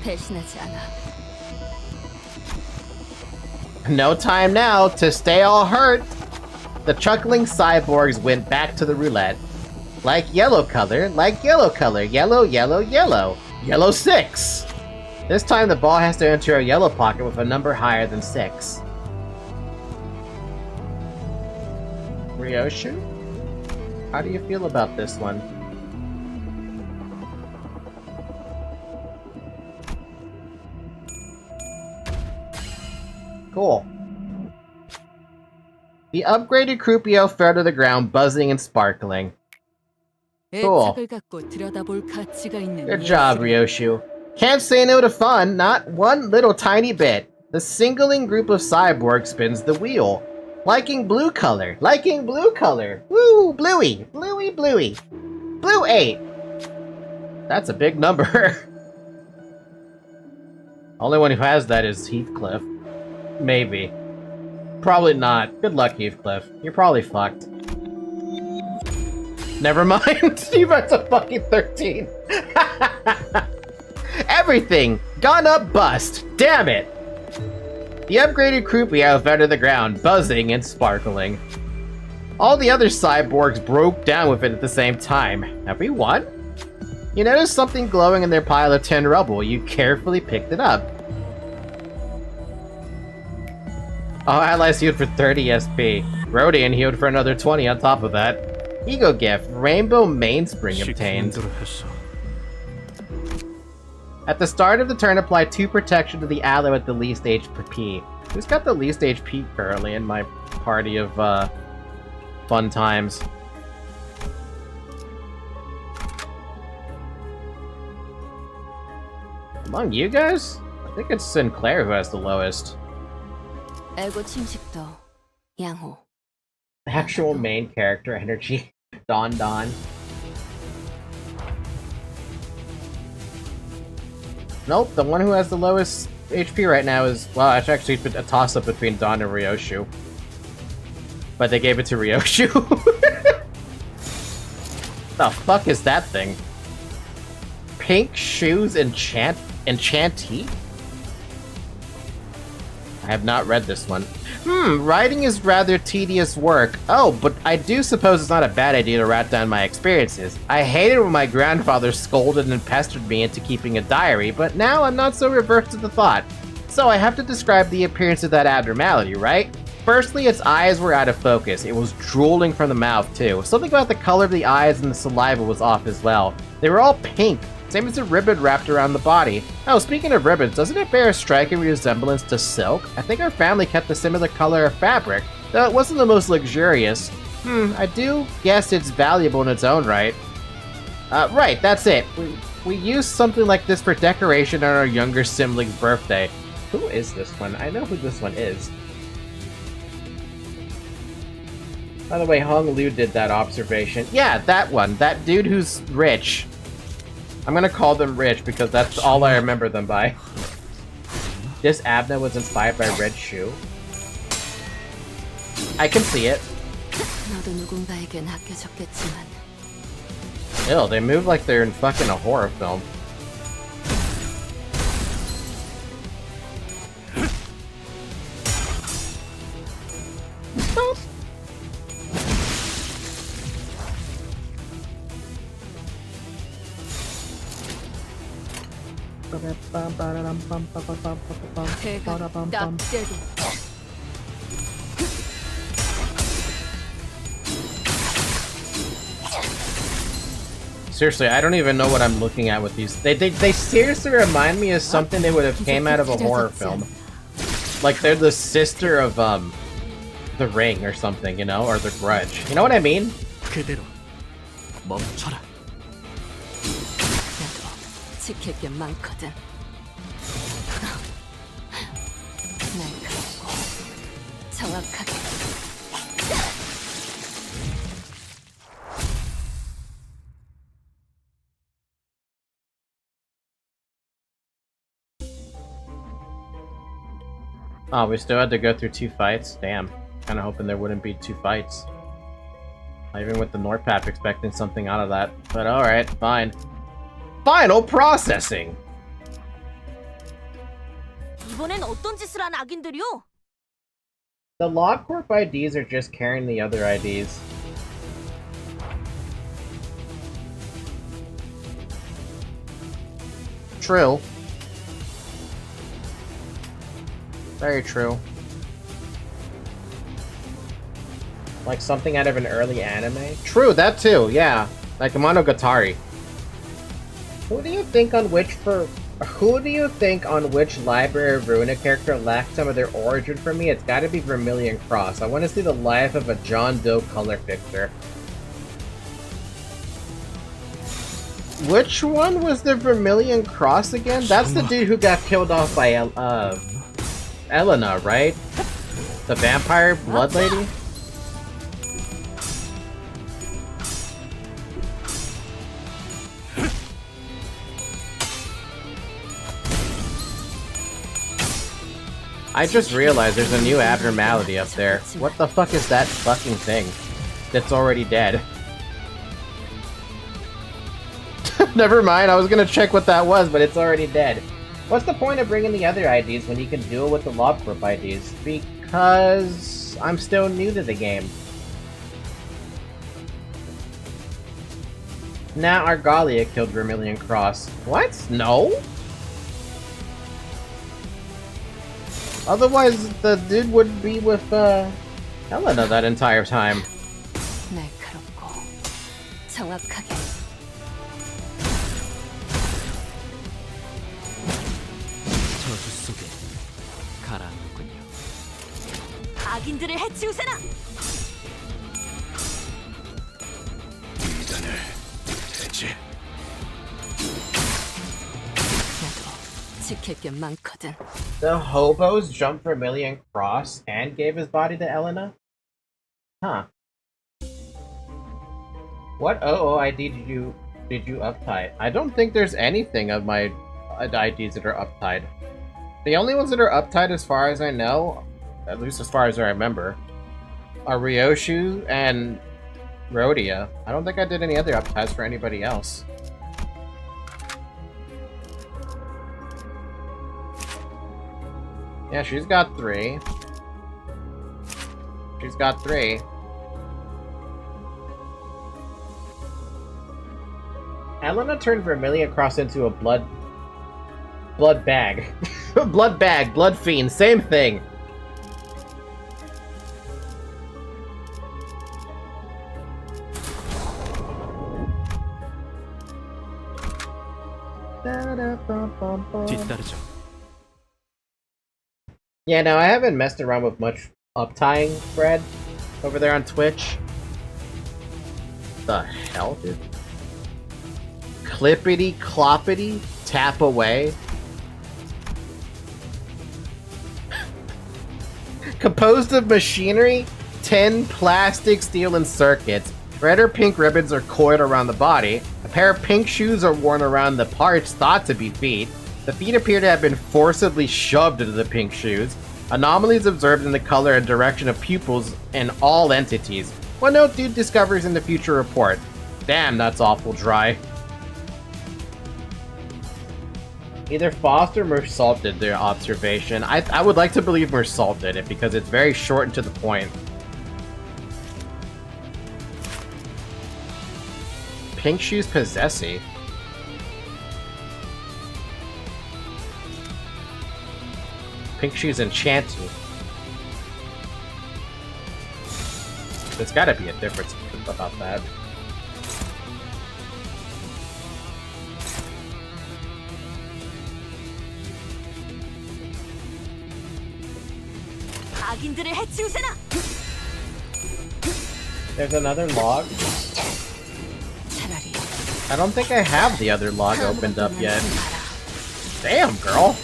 배신하지 않아. No time now to stay all hurt. The chuckling cyborgs went back to the roulette. Like yellow color, like yellow color, yellow, yellow, yellow. Yellow 6. This time the ball has to enter a yellow pocket with a number higher than 6. Ryoshu? How do you feel about this one? Cool. The upgraded croupier fell to the ground, buzzing and sparkling. Cool. Good job, Ryoshu. Can't say no to fun, not one little tiny bit. The singling group of cyborgs spins the wheel. Liking blue color, liking blue color. Woo, bluey, bluey, bluey. Blue 8. That's a big number. Only one who has that is Heathcliff. Maybe. Probably not. Good luck, Heathcliff. You're probably fucked. Never mind. Steve has a fucking 13. Everything gone up bust. Damn it. The upgraded croupier fell to the ground, buzzing and sparkling. All the other cyborgs broke down with it at the same time. Have we won? You noticed something glowing in their pile of 10 rubble. You carefully picked it up. Oh, allies healed for 30 SP. Rhodian healed for another 20 on top of that. Ego gift, Rainbow Mainspring obtained. At the start of the turn, apply 2 protection to the ally with the least HP. Who's got the least HP currently in my party of fun times? Among you guys? I think it's Sinclair who has the lowest. 에고 침식도 양호. Actual main character energy. Don. Nope, the one who has the lowest HP right now is... Well, it's actually a toss-up between Don and Ryoshu. But they gave it to Ryoshu. The fuck is that thing? Pink shoes enchantee? I have not read this one. Writing is rather tedious work. Oh, but I do suppose it's not a bad idea to write down my experiences. I hated when my grandfather scolded and pestered me into keeping a diary, but now I'm not so reversed to the thought. So I have to describe the appearance of that abnormality, right? Firstly, its eyes were out of focus. It was drooling from the mouth, too. Something about the color of the eyes and the saliva was off as well. They were all pink, same as a ribbon wrapped around the body. Oh, speaking of ribbons, doesn't it bear a striking resemblance to silk? I think our family kept a similar color of fabric, though it wasn't the most luxurious. I do guess it's valuable in its own right. Right, that's it. We used something like this for decoration on our younger sibling's birthday. Who is this one? I know who this one is. By the way, Hong Liu did that observation. Yeah, that one. That dude who's rich. I'm gonna call them rich because that's all I remember them by. This Abna was inspired by Red Shoe. I can see it. Ew, they move like they're in fucking a horror film. 대가 납대로. Seriously, I don't even know what I'm looking at with these. They seriously remind me of something they would have came out of a horror film. Like they're the sister of The Ring or something, you know, or The Grudge. You know what I mean? 그대로 멈춰라. 나도 지킬 게 많거든. 날카롭고 정확하게. Oh, we still had to go through 2 fights? Damn. Kinda hoping there wouldn't be 2 fights. Even with the Norpap expecting something out of that. But alright, fine. Final processing! 이번엔 어떤 짓을 한 악인들이요? The LobCorp IDs are just carrying the other IDs. True. Very true. Like something out of an early anime? True, that too, yeah. Like Monogatari. Who do you think on which Library of Ruina character lacked some of their origin for me? It's gotta be Vermilion Cross. I want to see the life of a John Doe color fixer. Which one was the Vermilion Cross again? That's the dude who got killed off by Elena, right? The vampire blood lady? I just realized there's a new abnormality up there. What the fuck is that fucking thing? That's already dead. Never mind, I was gonna check what that was, but it's already dead. What's the point of bringing the other IDs when you can duel with the LobCorp IDs? Because I'm still new to the game. Nah, Argalia killed Vermilion Cross. What? No? Otherwise, the dude would be with, Helena that entire time. 날카롭고 정확하게. 저주 속에 가라앉군요. 악인들을 해치우세나! 미단을 해제. 나도 지킬 게 많거든. The hobos jumped Vermilion Cross and gave his body to Elena? Huh. What OOID did you uptight? I don't think there's anything of my IDs that are uptight. The only ones that are uptight as far as I know, at least as far as I remember, are Ryoshu and Rhodia. I don't think I did any other uptights for anybody else. Yeah, she's got 3. She's got 3. Elena turned Vermilion Cross into a blood bag. Blood bag, blood fiend, same thing. 뒤따르죠. Yeah, no, I haven't messed around with much uptying, Fred, over there on Twitch. The hell, dude? Clippity cloppity, tap away. Composed of machinery, 10 plastic, steel, and circuits. Red or pink ribbons are coiled around the body. A pair of pink shoes are worn around the parts thought to be feet. The feet appear to have been forcibly shoved into the pink shoes. Anomalies observed in the color and direction of pupils in all entities. What note dude discovers in the future report. Damn, that's awful dry. Either Faust or Mersalt did their observation. I would like to believe Mersalt did it because it's very short and to the point. Pink shoes possessy. Pink Shoes enchanting. There's gotta be a difference about that. There's another log. I don't think I have the other log opened up yet. Damn, girl!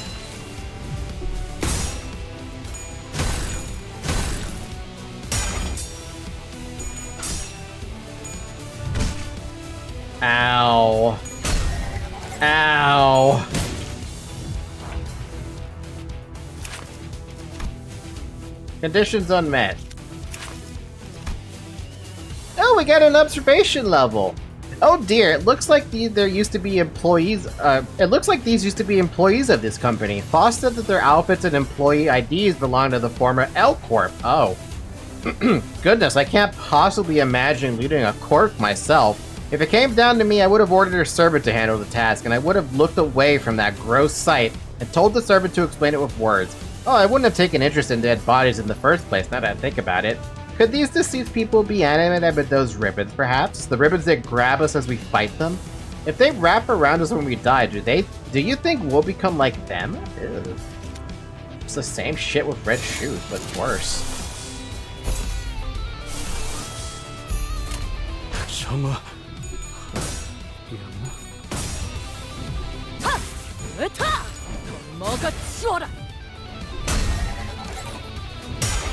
Ow. Ow. Conditions unmet. Oh, we got an observation level. Oh dear, it looks like there used to be employees. It looks like these used to be employees of this company. Foss said that their outfits and employee IDs belong to the former L Corp. Oh. Goodness, I can't possibly imagine leading a corp myself. If it came down to me, I would have ordered a servant to handle the task, and I would have looked away from that gross sight and told the servant to explain it with words. Oh, I wouldn't have taken interest in dead bodies in the first place, now that I think about it. Could these deceased people be animated with those ribbons, perhaps? The ribbons that grab us as we fight them? If they wrap around us when we die, do you think we'll become like them? Ew. It's the same shit with red shoes, but worse. 정아.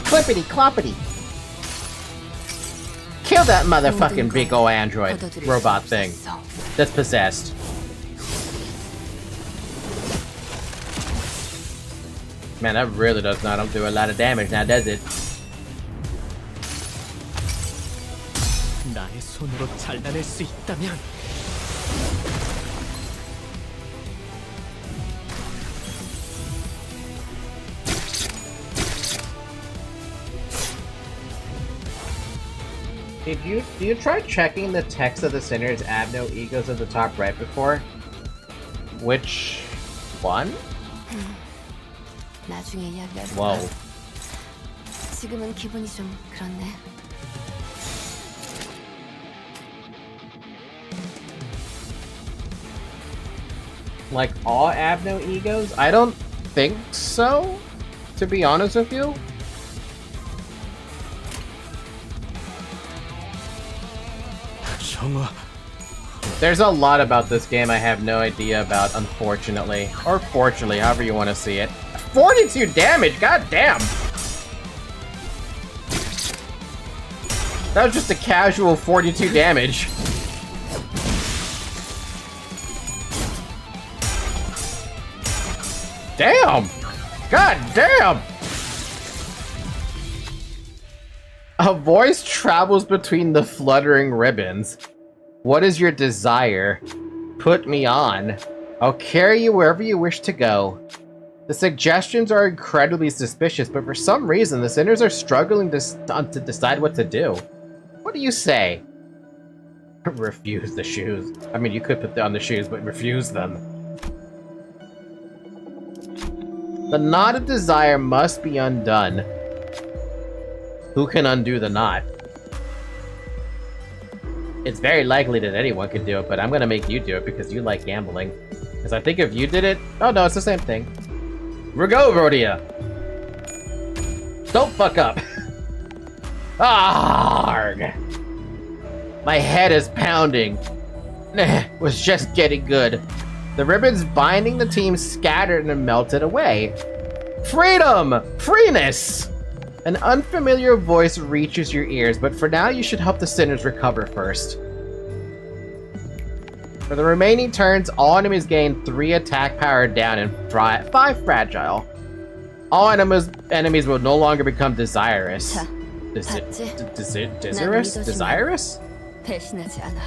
Clippity cloppity. Kill that motherfucking big ol' android robot thing that's possessed. Man, that really does not do a lot of damage now, does it? 나의 손으로 잘라낼 수 있다면 Do you try checking the text of the sinners have no egos at the top right before? Which one? 나중에 이야기하자. Whoa. 지금은 기분이 좀 그렇네. Like all have no egos? I don't think so, to be honest with you. 정아. There's a lot about this game I have no idea about, unfortunately. Or fortunately, however you want to see it. 42 damage, goddamn! That was just a casual 42 damage. Damn! God damn! A voice travels between the fluttering ribbons. What is your desire? Put me on. I'll carry you wherever you wish to go. The suggestions are incredibly suspicious, but for some reason the sinners are struggling to decide what to do. What do you say? Refuse the shoes. I mean, you could put on the shoes, but refuse them. The knot of desire must be undone. Who can undo the knot? It's very likely that anyone can do it, but I'm gonna make you do it because you like gambling. Because I think if you did it... Oh no, it's the same thing. Go, Rhodia! Don't fuck up! Arrgh! My head is pounding. Was just getting good. The ribbons binding the team scattered and melted away. Freedom! Freeness! An unfamiliar voice reaches your ears, but for now you should help the sinners recover first. For the remaining turns, all enemies gain 3 attack power down and 5 fragile. All enemies will no longer become desirous. Desirous? Desirous? 배신하지 않아.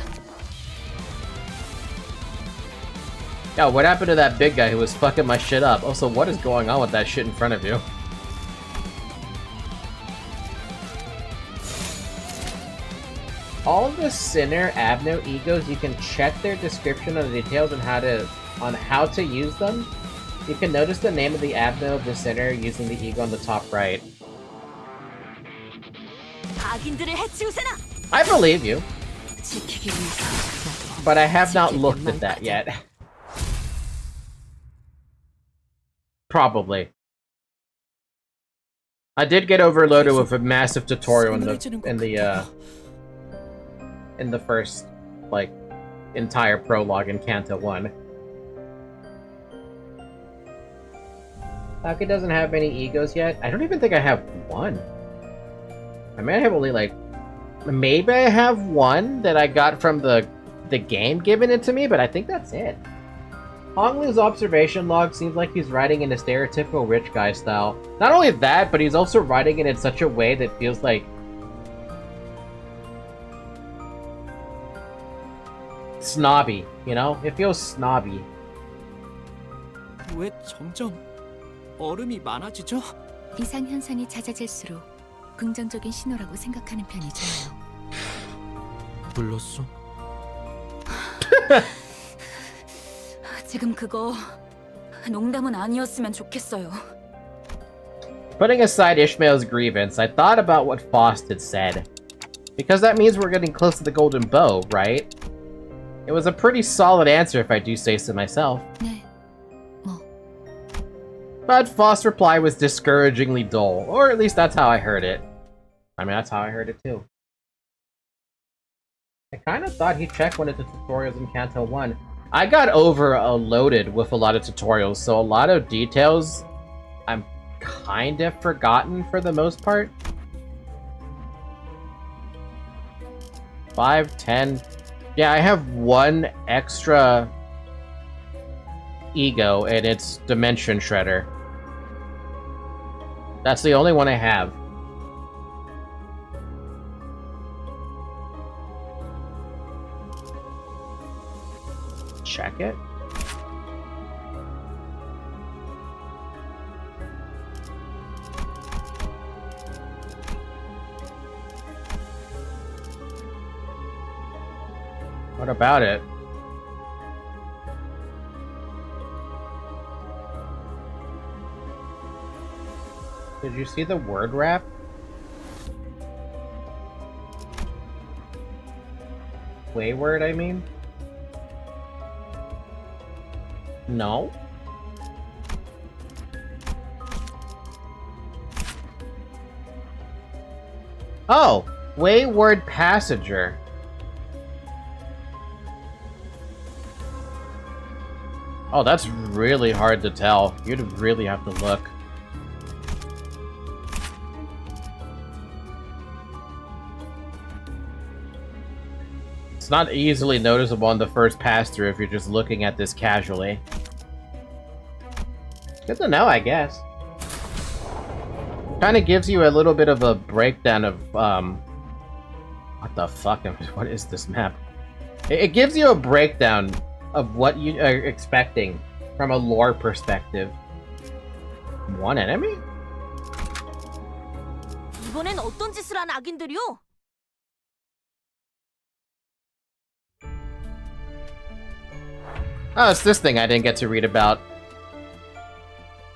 Yo, what happened to that big guy who was fucking my shit up? Also, what is going on with that shit in front of you? All of the Sinner Abno egos, you can check their description of the details on how to use them. You can notice the name of the admin of the center using the ego on the top right. 악인들을 해치우세나. I believe you, 지키기 위해서 나도 but I have not 지킬 looked 게 at that 많거든. yet. Probably. I did get overloaded with a massive tutorial in the first, like, entire prologue in Canto 1. Saki doesn't have any egos yet. I don't even think I have one. I may have only, like, maybe I have one that I got from the game giving it to me, but I think that's it. Honglu's observation log seems like he's writing in a stereotypical rich guy style. Not only that, but he's also writing it in such a way that feels like snobby, you know? It feels snobby. 왜 점점 얼음이 많아지죠? 이상 현상이 잦아질수록 긍정적인 신호라고 생각하는 편이 좋아요. 불렀어? 지금 그거 농담은 아니었으면 좋겠어요. Putting aside Ishmael's grievance, I thought about what Faust had said. Because that means we're getting close to the golden bow, right? It was a pretty solid answer if I do say so myself. 네, 뭐 But Faust's reply was discouragingly dull, or at least that's how I heard it. I mean, that's how I heard it too. I kind of thought he'd check one of the tutorials in Canto 1. I got overloaded with a lot of tutorials, so a lot of details I'm kind of forgotten for the most part. 5, 10. Yeah, I have one extra ego, and it's Dimension Shredder. That's the only one I have. Check it. What about it? Did you see the word wrap? Wayward, I mean? No? Oh! Wayward Passenger. Oh, that's really hard to tell. You'd really have to look. It's not easily noticeable on the first pass-through if you're just looking at this casually. Good to know, I guess. Kind of gives you a little bit of a breakdown of, what the fuck? What is this map? It gives you a breakdown of what you are expecting from a lore perspective. One enemy? 이번엔 어떤 짓을 한 악인들이요? Oh, it's this thing I didn't get to read about.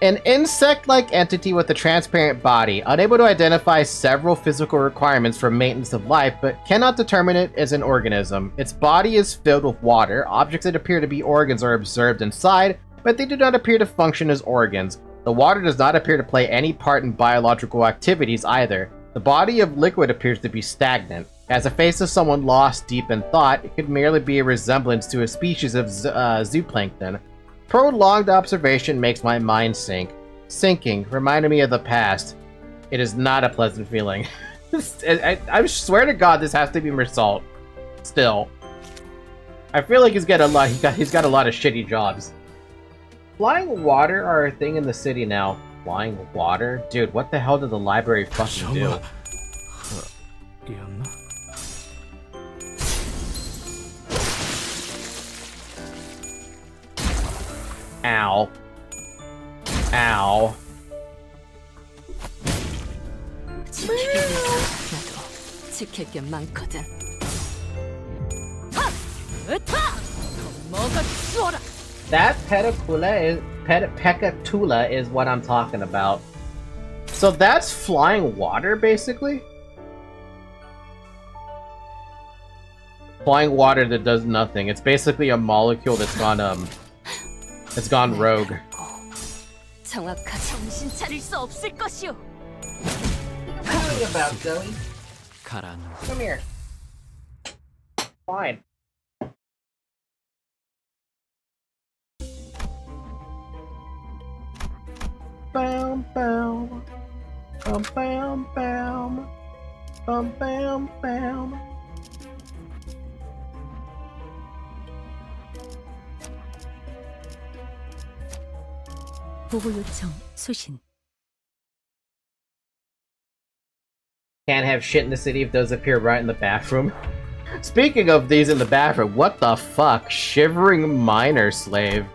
An insect-like entity with a transparent body, unable to identify several physical requirements for maintenance of life, but cannot determine it as an organism. Its body is filled with water. Objects that appear to be organs are observed inside, but they do not appear to function as organs. The water does not appear to play any part in biological activities either. The body of liquid appears to be stagnant. As a face of someone lost deep in thought, it could merely be a resemblance to a species of zooplankton. Prolonged observation makes my mind sink. Sinking, reminding me of the past. It is not a pleasant feeling. I swear to God, this has to be Mersalt. Still, I feel like he's got a lot. He's got a lot of shitty jobs. Flying water are a thing in the city now. Flying water, dude. What the hell did the library fucking do? Ow. Ow. 지키기 위해서 나도 지킬 게 많거든. 으타! 더 먹어치워라! That Pedicula is Pekatula is what I'm talking about. So that's flying water, basically? Flying water that does nothing. It's basically a molecule that's gone, it's gone rogue. 정확한 정신 차릴 수 없을 것이오. What are you talking about, Zoe? 가라앉는 Come here. Fine. Bam bam. Bam bam bam. Bam bam bam. 보고 요청 수신. Can't have shit in the city if those appear right in the bathroom. Speaking of these in the bathroom, what the fuck? Shivering miner slave.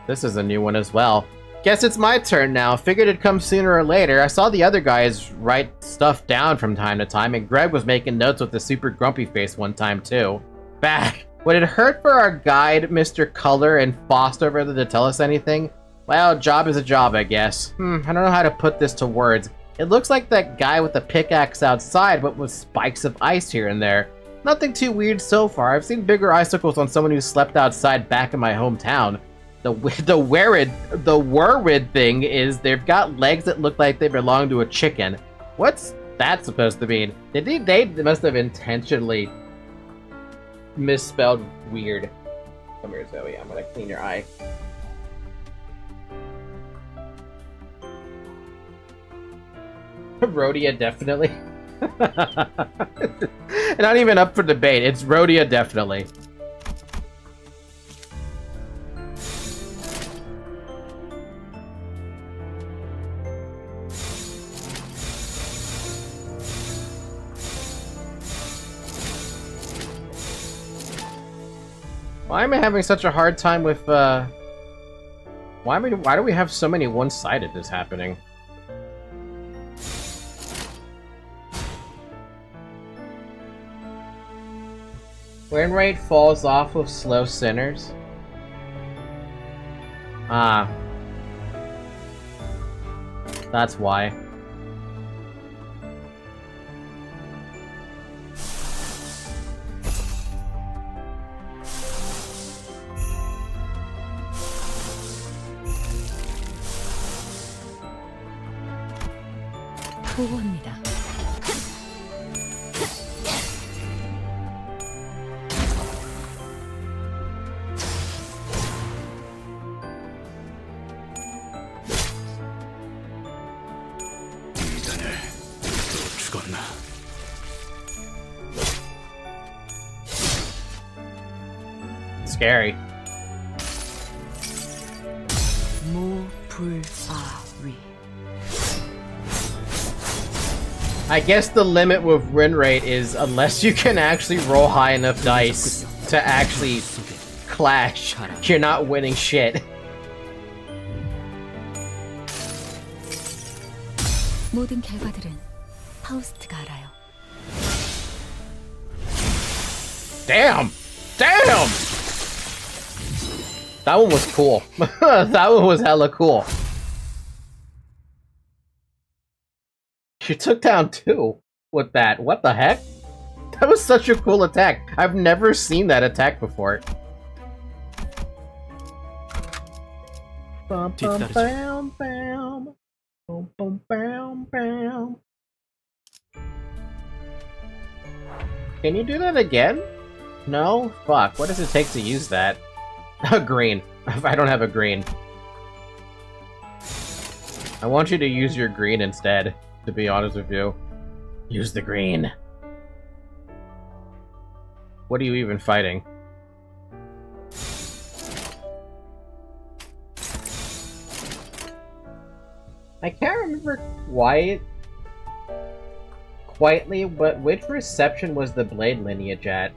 This is a new one as well. Guess it's my turn now. Figured it'd come sooner or later. I saw the other guys write stuff down from time to time, and Greg was making notes with a super grumpy face one time too. Back. Would it hurt for our guide, Mr. Color, and Foster over there to tell us anything? Well, job is a job, I guess. I don't know how to put this to words. It looks like that guy with the pickaxe outside, but with spikes of ice here and there. Nothing too weird so far. I've seen bigger icicles on someone who slept outside back in my hometown. The whirlwind thing is they've got legs that look like they belong to a chicken. What's that supposed to mean? They must have intentionally misspelled weird. Come here, Zoe. I'm gonna clean your eye. Rhodia, definitely. Not even up for debate. It's Rhodia, definitely. Why am I having such a hard time with, why do we have so many one-sidedness happening? Win rate falls off with slow sinners? Ah. That's why. 보고합니다. 죽었나? Scary. 모불아위. I guess the limit with win rate is unless you can actually roll high enough dice to actually clash, you're not winning shit. 모든 결과들은 파우스트가 알아요. Damn! Damn! That one was cool. That one was hella cool. She took down two with that. What the heck? That was such a cool attack. I've never seen that attack before. Bum, bum, bam, bam. Bum, bum, bam, bam. Can you do that again? No? Fuck. What does it take to use that? A green. I don't have a green. I want you to use your green instead, to be honest with you. Use the green. What are you even fighting? I can't remember quietly, but which reception was the Blade lineage at?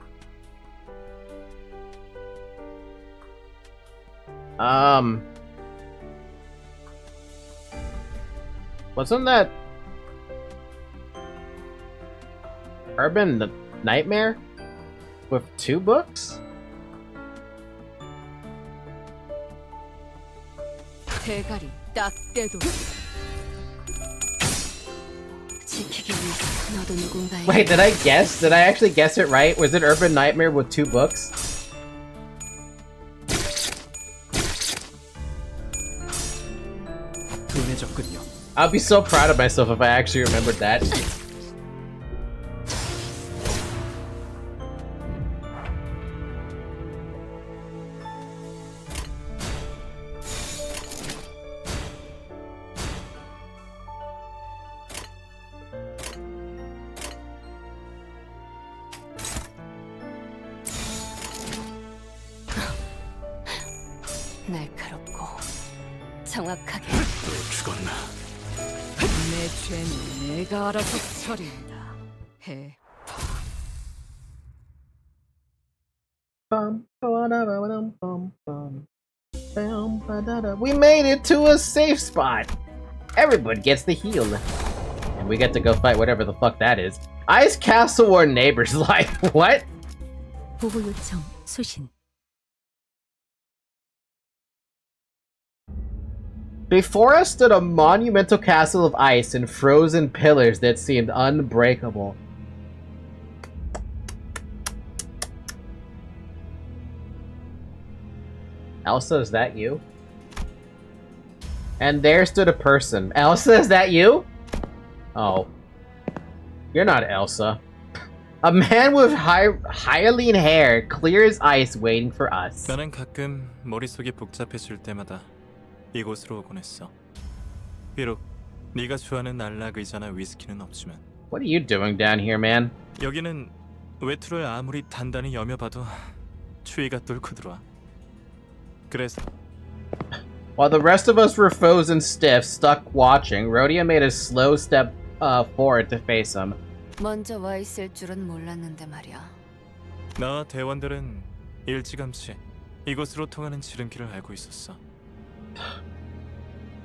Wasn't that Urban Nightmare with 2 books? 대가리 딱 떼도 지키기 위해서 너도 누군가에게 Wait, did I guess? Did I actually guess it right? Was it Urban Nightmare with 2 books? 둔해졌군요. I'll be so proud of myself if I actually remembered that. 날카롭고 정확하게 또 죽었나? 내 죄는 내가 알아서 처리한다. 해. We made it to a safe spot! Everybody gets the heal. And we get to go fight whatever the fuck that is. Ice Castle War neighbors, like, what? 보호 요청 수신. Before us stood a monumental castle of ice and frozen pillars that seemed unbreakable. Elsa, is that you? And there stood a person. Elsa, is that you? Oh. You're not Elsa. A man with hyaline hair, clear as ice, waiting for us. 나는 가끔 머릿속이 복잡해질 때마다 이곳으로 오곤 했어. 비록 네가 좋아하는 안락 의자나 위스키는 없지만 What are you doing down here, man? 여기는 외투를 아무리 단단히 여며봐도 추위가 뚫고 들어와. 그래서 While the rest of us were frozen stiff, stuck watching, Rhodia made a slow step forward to face him. 먼저 와 있을 줄은 몰랐는데 말이야. 나와 대원들은 일찌감치 이곳으로 통하는 지름길을 알고 있었어.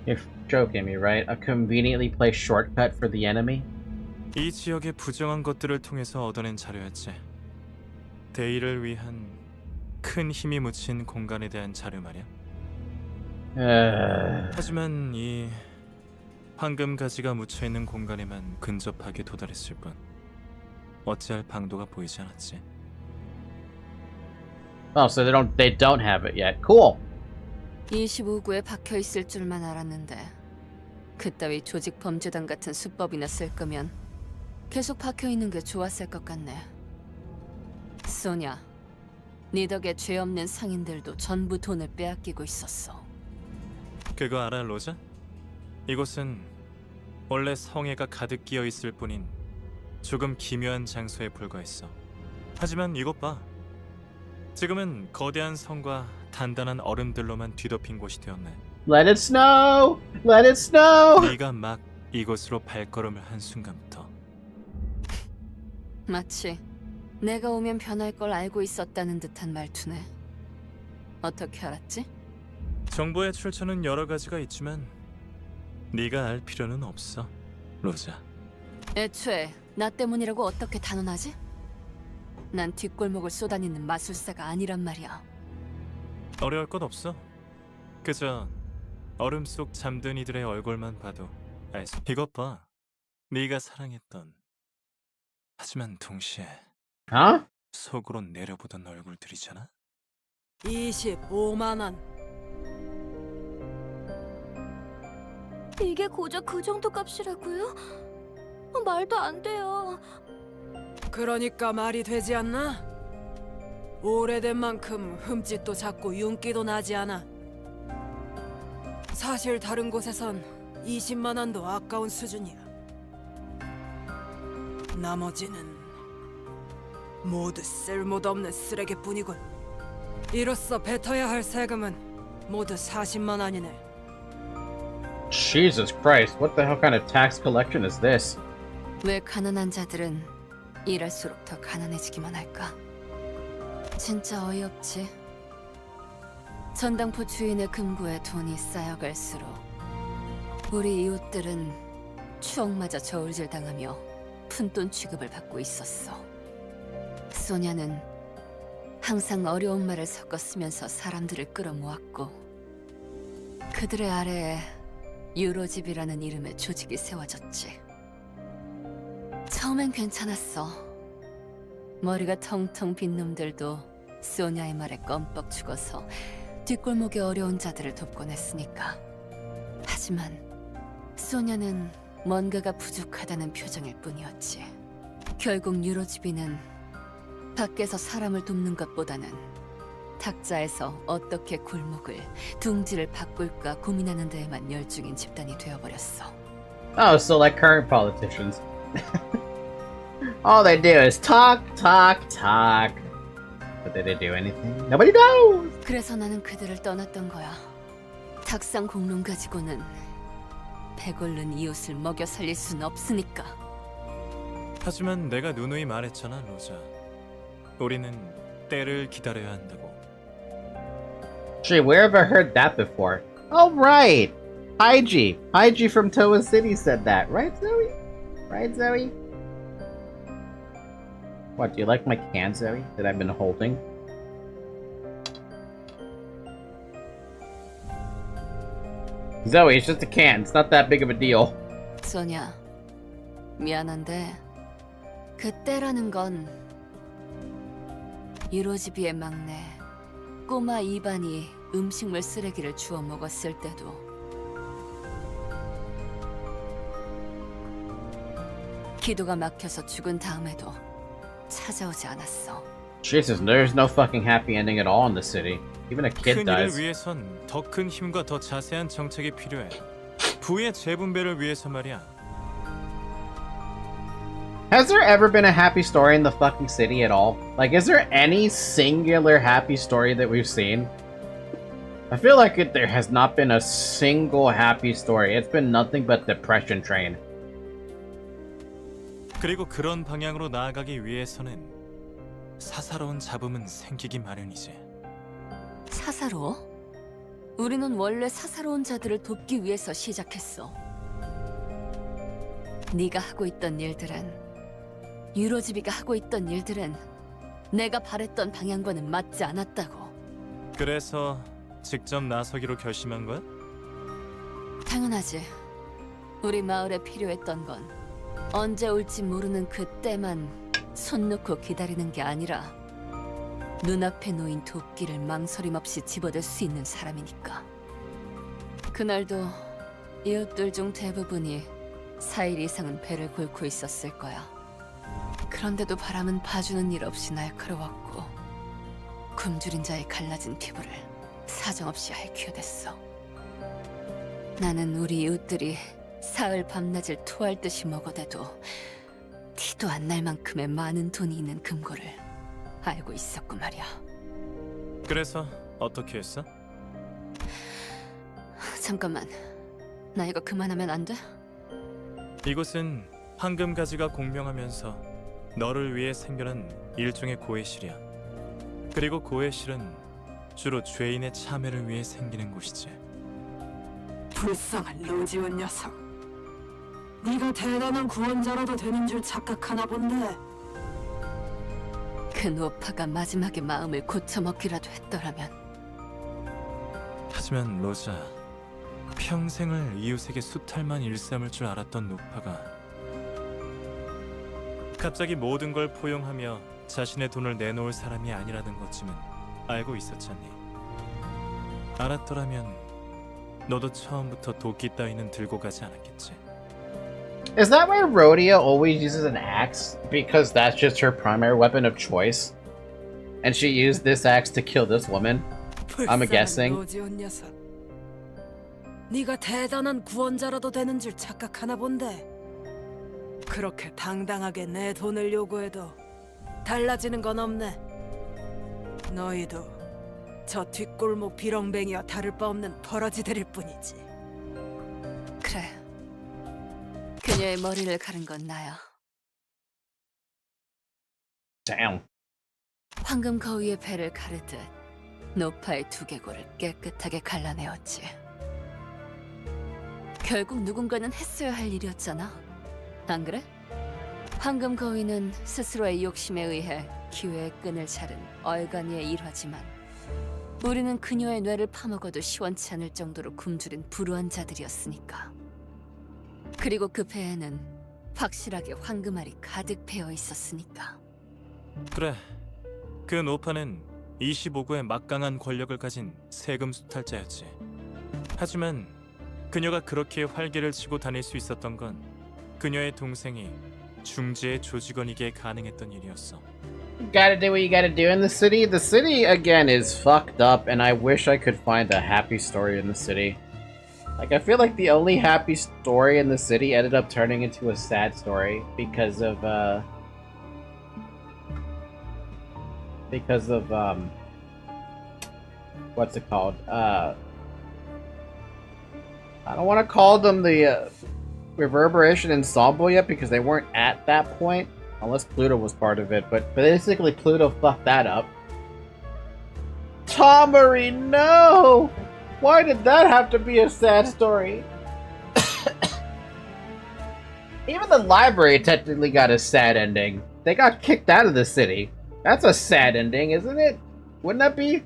You're joking me, right? A conveniently placed shortcut for the enemy? 이 지역의 부정한 것들을 통해서 얻어낸 자료였지. 대의를 위한 큰 힘이 묻힌 공간에 대한 자료 말이야. 하지만 이 황금 가지가 묻혀 있는 공간에만 근접하게 도달했을 뿐 어찌할 방도가 보이지 않았지. Oh, so they don't have it yet. Cool. 25구에 박혀 있을 줄만 알았는데 그따위 조직 범죄단 같은 수법이나 쓸 거면 계속 박혀 있는 게 좋았을 것 같네. 소냐, 네 덕에 죄 없는 상인들도 전부 돈을 빼앗기고 있었어. 그거 알아, 로자? 이곳은 원래 성애가 가득 끼어 있을 뿐인 조금 기묘한 장소에 불과했어. 하지만 이것 봐. 지금은 거대한 성과 단단한 얼음들로만 뒤덮인 곳이 되었네. Let it snow! Let it snow! 네가 막 이곳으로 발걸음을 한 순간부터 마치 내가 오면 변할 걸 알고 있었다는 듯한 말투네. 어떻게 알았지? 정보의 출처는 여러 가지가 있지만 네가 알 필요는 없어, 로자. 애초에 나 때문이라고 어떻게 단언하지? 난 뒷골목을 쏘다니는 마술사가 아니란 말이야. 어려울 것 없어. 그저 얼음 속 잠든 이들의 얼굴만 봐도 알 수. 이것 봐. 네가 사랑했던 하지만 동시에 Huh? 속으로 내려보던 얼굴들이잖아. 25만 원. 이게 고작 그 정도 값이라고요? 말도 안 돼요. 그러니까 말이 되지 않나? 오래된 만큼 흠집도 작고 윤기도 나지 않아. 사실 다른 곳에선 20만 원도 아까운 수준이야. 나머지는 모두 쓸모도 없는 쓰레기뿐이군. 이로써 뱉어야 할 세금은 모두 40만 원이네. Jesus Christ, what the hell kind of tax collection is this? 왜 가난한 자들은 일할수록 더 가난해지기만 할까? 진짜 어이없지. 전당포 주인의 금고에 돈이 쌓여갈수록 우리 이웃들은 추억마저 저울질 당하며 푼돈 취급을 받고 있었어. 소냐는 항상 어려운 말을 섞어 쓰면서 사람들을 끌어모았고 그들의 아래에 유로집이라는 이름의 조직이 세워졌지. 처음엔 괜찮았어. 머리가 텅텅 빈 놈들도 소냐의 말에 껌뻑 죽어서 뒷골목의 어려운 자들을 돕곤 했으니까. 하지만 소냐는 뭔가가 부족하다는 표정일 뿐이었지. 결국 유로집이는 밖에서 사람을 돕는 것보다는 탁자에서 어떻게 골목을, 둥지를 바꿀까 고민하는 데에만 열중인 집단이 되어버렸어. Oh, so like current politicians. All they do is talk, talk, talk. But did they do anything? Nobody knows! 그래서 나는 그들을 떠났던 거야. 탁상 공론 가지고는 배골른 이웃을 먹여 살릴 순 없으니까. 하지만 내가 누누이 말했잖아, 로자. 우리는 때를 기다려야 한다고. Gee, where have I heard that before? Oh, right! Hygie. Hygie from Toa City said that. Right, Zoe? Right, Zoe? What, do you like my can, Zoe, that I've been holding? Zoe, it's just a can. It's not that big of a deal. 소냐, 미안한데 그 때라는 건 유로지비의 막내 꼬마 이반이 음식물 쓰레기를 주워 먹었을 때도 기도가 막혀서 죽은 다음에도 찾아오지 않았어. Jesus, there's no fucking happy ending at all in the city. Even a kid 큰 일을 dies. 위해선 더 큰 힘과 더 자세한 정책이 필요해. 부의 재분배를 위해서 말이야. Has there ever been a happy story in the fucking city at all? Like, is there any singular happy story that we've seen? I feel like there has not been a single happy story. It's been nothing but depression train. 그리고 그런 방향으로 나아가기 위해서는 사사로운 잡음은 생기기 마련이지. 사사로워? 우리는 원래 사사로운 자들을 돕기 위해서 시작했어. 네가 하고 있던 일들은, 유로지비가 하고 있던 일들은 내가 바랬던 방향과는 맞지 않았다고. 그래서 직접 나서기로 결심한 거야? 당연하지. 우리 마을에 필요했던 건 언제 올지 모르는 그때만 손 놓고 기다리는 게 아니라 눈앞에 놓인 도끼를 망설임 없이 집어들 수 있는 사람이니까. 그날도 이웃들 중 대부분이 4일 이상은 배를 곪고 있었을 거야. 그런데도 바람은 봐주는 일 없이 날카로웠고 굶주린 자의 갈라진 피부를 사정없이 핥혀댔어. 나는 우리 이웃들이 사흘 밤낮을 토할 듯이 먹어대도 티도 안 날 만큼의 많은 돈이 있는 금고를 알고 있었고 말이야. 그래서 어떻게 했어? 잠깐만, 나 이거 그만하면 안 돼? 이곳은 황금가지가 공명하면서 너를 위해 생겨난 일종의 고해실이야. 그리고 고해실은 주로 죄인의 참회를 위해 생기는 곳이지. 불쌍한 로지온 녀석. 네가 대단한 구원자라도 되는 줄 착각하나 본데. 그 노파가 마지막에 마음을 고쳐먹기라도 했더라면. 하지만 로자, 평생을 이웃에게 수탈만 일삼을 줄 알았던 노파가 갑자기 모든 걸 포용하며 자신의 돈을 내놓을 사람이 아니라는 것쯤은 알고 있었잖니. 알았더라면 너도 처음부터 도끼 따위는 들고 가지 않았겠지. Is that why Rhodia always uses an axe? Because that's just her primary weapon of choice? And she used this axe to kill this woman? I'm guessing. 로지온 녀석. 네가 대단한 구원자라도 되는 줄 착각하나 본데. 그렇게 당당하게 내 돈을 요구해도 달라지는 건 없네. 너희도 저 뒷골목 비렁뱅이와 다를 바 없는 버러지들일 뿐이지. 그래, 그녀의 머리를 가른 건 나야. Damn. 황금 거위의 배를 가르듯 노파의 두개골을 깨끗하게 갈라내었지. 결국 누군가는 했어야 할 일이었잖아. 안 그래? 황금 거위는 스스로의 욕심에 의해 기회의 끈을 자른 얼간이의 일화지만 우리는 그녀의 뇌를 파먹어도 시원치 않을 정도로 굶주린 불우한 자들이었으니까. 그리고 그 배에는 확실하게 황금알이 가득 배어 있었으니까. 그래, 그 노파는 25구의 막강한 권력을 가진 세금 수탈자였지. 하지만 그녀가 그렇게 활개를 치고 다닐 수 있었던 건 그녀의 동생이 중지의 조직원이기에 가능했던 일이었어. You gotta do what you gotta do in the city. The city, again, is fucked up, and I wish I could find a happy story in the city. Like, I feel like the only happy story in the city ended up turning into a sad story because of, what's it called? I don't want to call them the, Reverberation Ensemble yet because they weren't at that point. Unless Pluto was part of it, but basically Pluto fucked that up. Tomari, no! Why did that have to be a sad story? Even the library technically got a sad ending. They got kicked out of the city. That's a sad ending, isn't it? Wouldn't that be?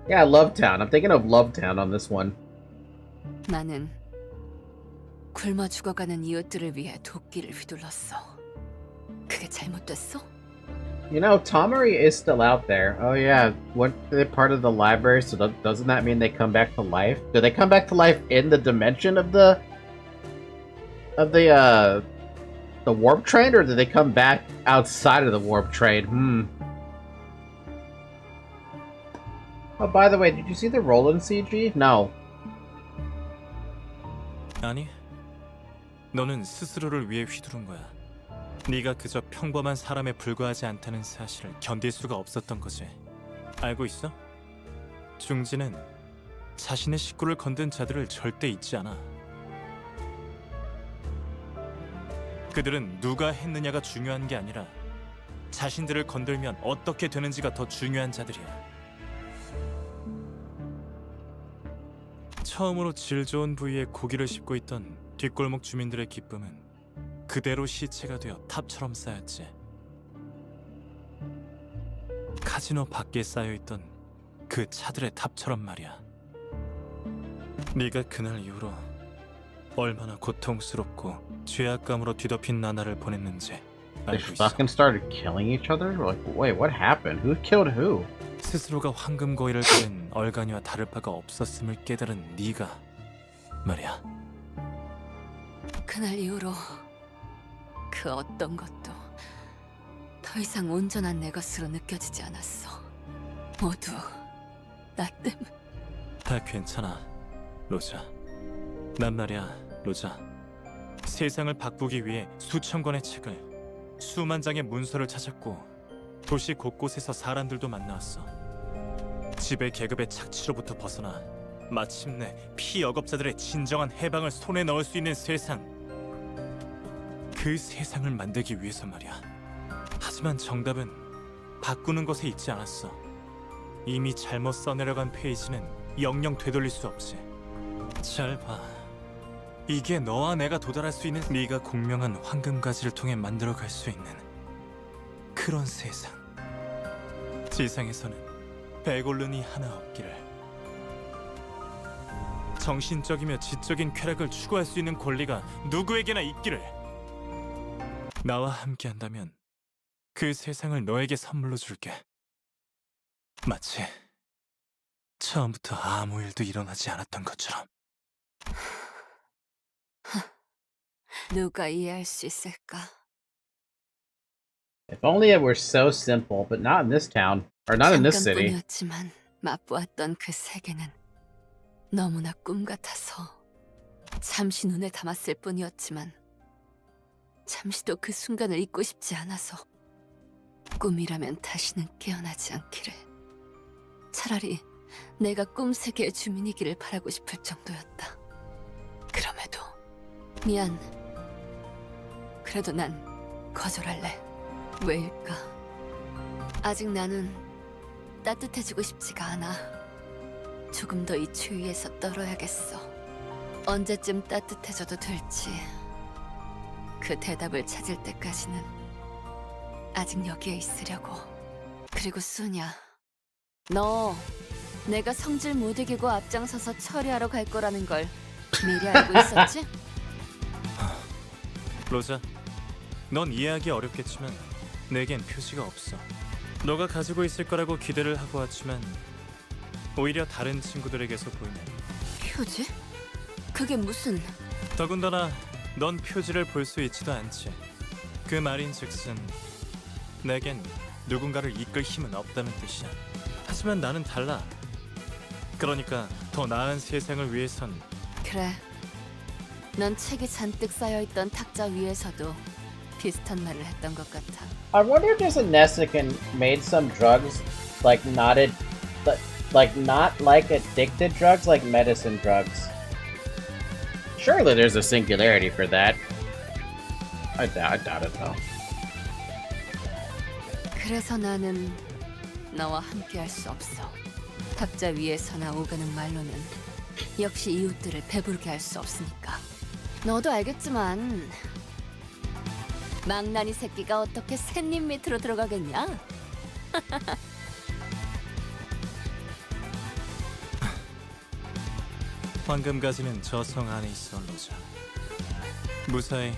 Yeah, Lovetown. I'm thinking of Lovetown on this one. 나는 굶어 죽어가는 이웃들을 위해 도끼를 휘둘렀어. 그게 잘못됐어? You know, Tomari is still out there. Oh yeah, what? They're part of the library, so doesn't that mean they come back to life? Do they come back to life in the dimension of the warp train, or do they come back outside of the warp train? Oh, by the way, did you see the Roland CG? No. 아니, 너는 스스로를 위해 휘두른 거야. 네가 그저 평범한 사람에 불과하지 않다는 사실을 견딜 수가 없었던 거지. 알고 있어? 중지는 자신의 식구를 건든 자들을 절대 잊지 않아. 그들은 누가 했느냐가 중요한 게 아니라 자신들을 건들면 어떻게 되는지가 더 중요한 자들이야. 처음으로 질 좋은 부위에 고기를 씹고 있던 뒷골목 주민들의 기쁨은 그대로 시체가 되어 탑처럼 쌓였지. 카지노 밖에 쌓여있던 그 차들의 탑처럼 말이야. 네가 그날 이후로 얼마나 고통스럽고 죄악감으로 뒤덮인 나날을 보냈는지 They 알고 있어. fucking started killing each other? Like, wait, what happened? Who killed who? 스스로가 황금 거위를 가른 얼간이와 다를 바가 없었음을 깨달은 네가 말이야. 그날 이후로 그 어떤 것도 더 이상 온전한 내 것으로 느껴지지 않았어. 모두 나 때문에. 다 괜찮아, 로자. 난 말이야, 로자. 세상을 바꾸기 위해 수천 권의 책을, 수만 장의 문서를 찾았고 도시 곳곳에서 사람들도 만나왔어. 지배 계급의 착취로부터 벗어나 마침내 피역업자들의 진정한 해방을 손에 넣을 수 있는 세상. 그 세상을 만들기 위해서 말이야. 하지만 정답은 바꾸는 것에 있지 않았어. 이미 잘못 써내려간 페이지는 영영 되돌릴 수 없지. 잘 봐. 이게 너와 내가 도달할 수 있는, 네가 공명한 황금가지를 통해 만들어갈 수 있는 그런 세상. 지상에서는 베골룬이 하나 없기를. 정신적이며 지적인 쾌락을 추구할 수 있는 권리가 누구에게나 있기를. 나와 함께한다면 그 세상을 너에게 선물로 줄게. 마치 처음부터 아무 일도 일어나지 않았던 것처럼. 누가 이해할 수 있을까? If only it were so simple, but not in this town. Or not in this city. 잠깐뿐이었지만 맛보았던 그 세계는 너무나 꿈 같아서 잠시 눈에 담았을 뿐이었지만 잠시도 그 순간을 잊고 싶지 않아서 꿈이라면 다시는 깨어나지 않기를. 차라리 내가 꿈 세계의 주민이기를 바라고 싶을 정도였다. 그럼에도 미안. 그래도 난 거절할래. 왜일까? 아직 나는 따뜻해지고 싶지가 않아. 조금 더 이 추위에서 떨어야겠어. 언제쯤 따뜻해져도 될지 그 대답을 찾을 때까지는 아직 여기에 있으려고. 그리고 수냐, 너 내가 성질 못 이기고 앞장서서 처리하러 갈 거라는 걸 미리 알고 있었지? 로자, 넌 이해하기 어렵겠지만 내겐 표지가 없어. 너가 가지고 있을 거라고 기대를 하고 왔지만 오히려 다른 친구들에게서 보이는. 표지? 그게 무슨... 더군다나 넌 표지를 볼 수 있지도 않지. 그 말인즉슨 내겐 누군가를 이끌 힘은 없다는 뜻이야. 하지만 나는 달라. 그러니까 더 나은 세상을 위해선 그래. 넌 책이 잔뜩 쌓여있던 탁자 위에서도 비슷한 말을 했던 것 같아. I wonder if there's a Nessican made some drugs like not like addicted drugs, like medicine drugs. Surely there's a singularity for that. I doubt it though. 그래서 나는 너와 함께할 수 없어. 탁자 위에서나 오가는 말로는 역시 이웃들을 배부르게 할 수 없으니까. 너도 알겠지만 망나니 새끼가 어떻게 샌님 밑으로 들어가겠냐? 황금가지는 저 성 안에 있어, 로자. 무사히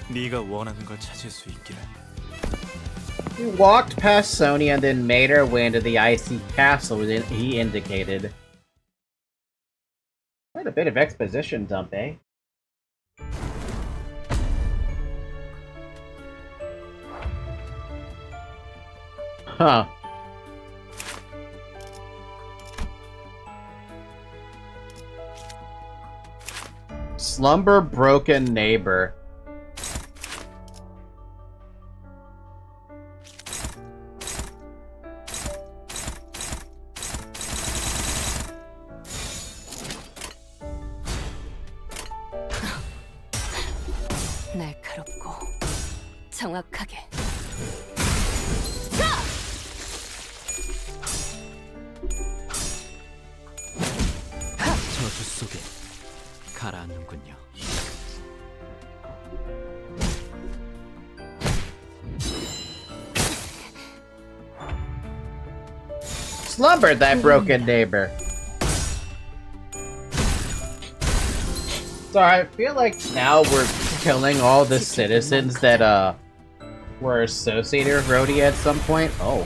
네가 원하는 걸 찾을 수 있기를. We walked past Sony and then made our way into the icy castle he indicated. Quite a bit of exposition dump, eh? Huh. Slumber broken neighbor. 날카롭고 정확하게. 저주 속에 가라앉는군요. Slumber, that broken neighbor. So I feel like now we're killing all the citizens that were associated with Rhodey at some point. Oh.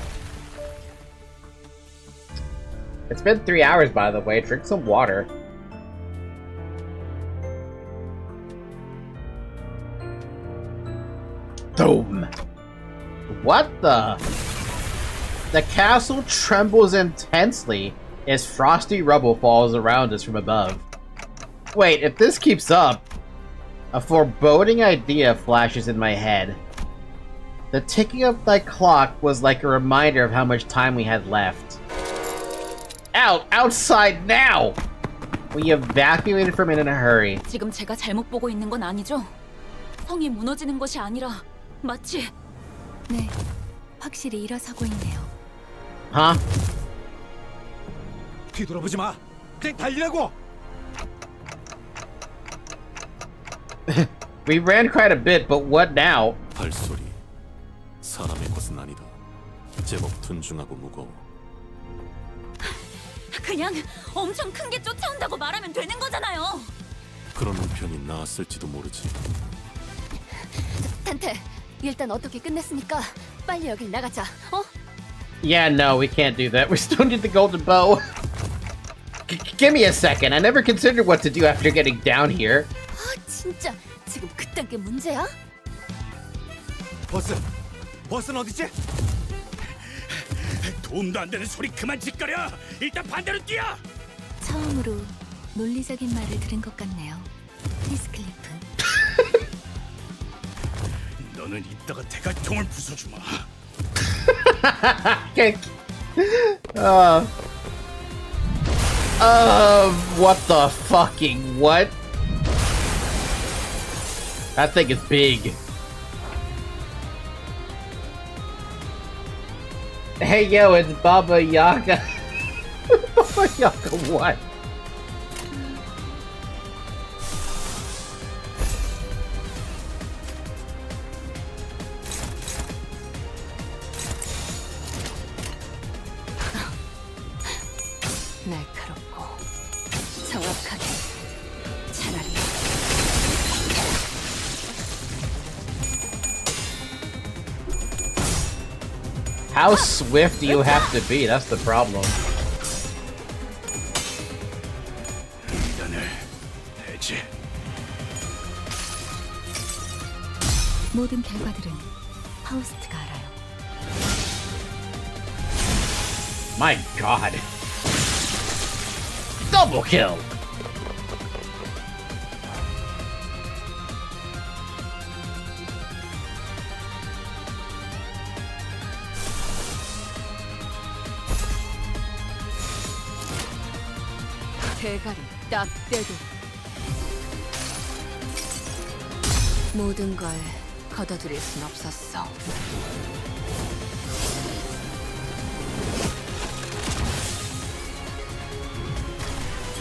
It's been 3 hours, by the way. Drink some water. Boom. What the? The castle trembles intensely as frosty rubble falls around us from above. Wait, if this keeps up, a foreboding idea flashes in my head. The ticking of my clock was like a reminder of how much time we had left. Outside now! We evacuated from it in a hurry. 지금 제가 잘못 보고 있는 건 아니죠? 성이 무너지는 것이 아니라 마치... 네, 확실히 일어서고 있네요. Huh? 뒤돌아보지 마. 그냥 달리라고. We ran quite a bit, but what now? 발소리. 사람의 것은 아니다. 제법 둔중하고 무거워. 그냥 엄청 큰 게 쫓아온다고 말하면 되는 거잖아요. 그러는 편이 나았을지도 모르지. 탄테, 일단 어떻게 끝냈으니까 빨리 여길 나가자. 어? Yeah, no, we can't do that. We still need the golden bow. Give me a second. I never considered what to do after getting down here. 아, 진짜 지금 그딴 게 문제야? 버스는 어디지? 도움도 안 되는 소리 그만 짓거려. 일단 반대로 뛰어. 처음으로 논리적인 말을 들은 것 같네요. 히스클리프. 너는 이따가 대갈통을 부숴주마. What the fucking what? That thing is big. Hey yo, it's Baba Yaga. Baba Yaga what? How swift do you have to be? That's the problem. 모든 결과들은 파우스트가 알아요. My god. Double kill! 대가리 딱 떼도 모든 걸 걷어들일 순 없었어.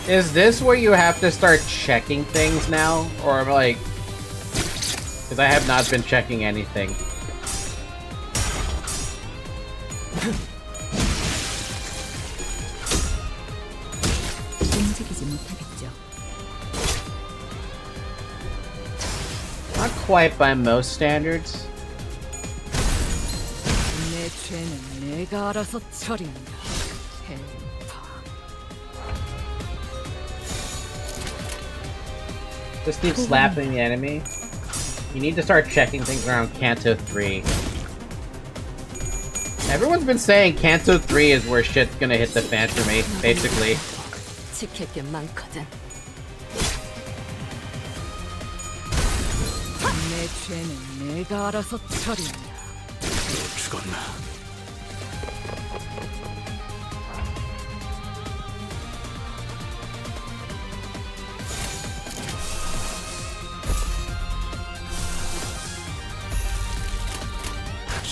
Is this where you have to start checking things now? Or like... Because I have not been checking anything. 움직이지 못하겠죠. Not quite by most standards. 내 죄는 내가 알아서 처리한다. Just keep slapping the enemy. You need to start checking things around Kanto 3. Everyone's been saying Kanto 3 is where shit's gonna hit the fan for me, basically. 지킬 게 많거든. 내 죄는 내가 알아서 처리한다. 죽었나?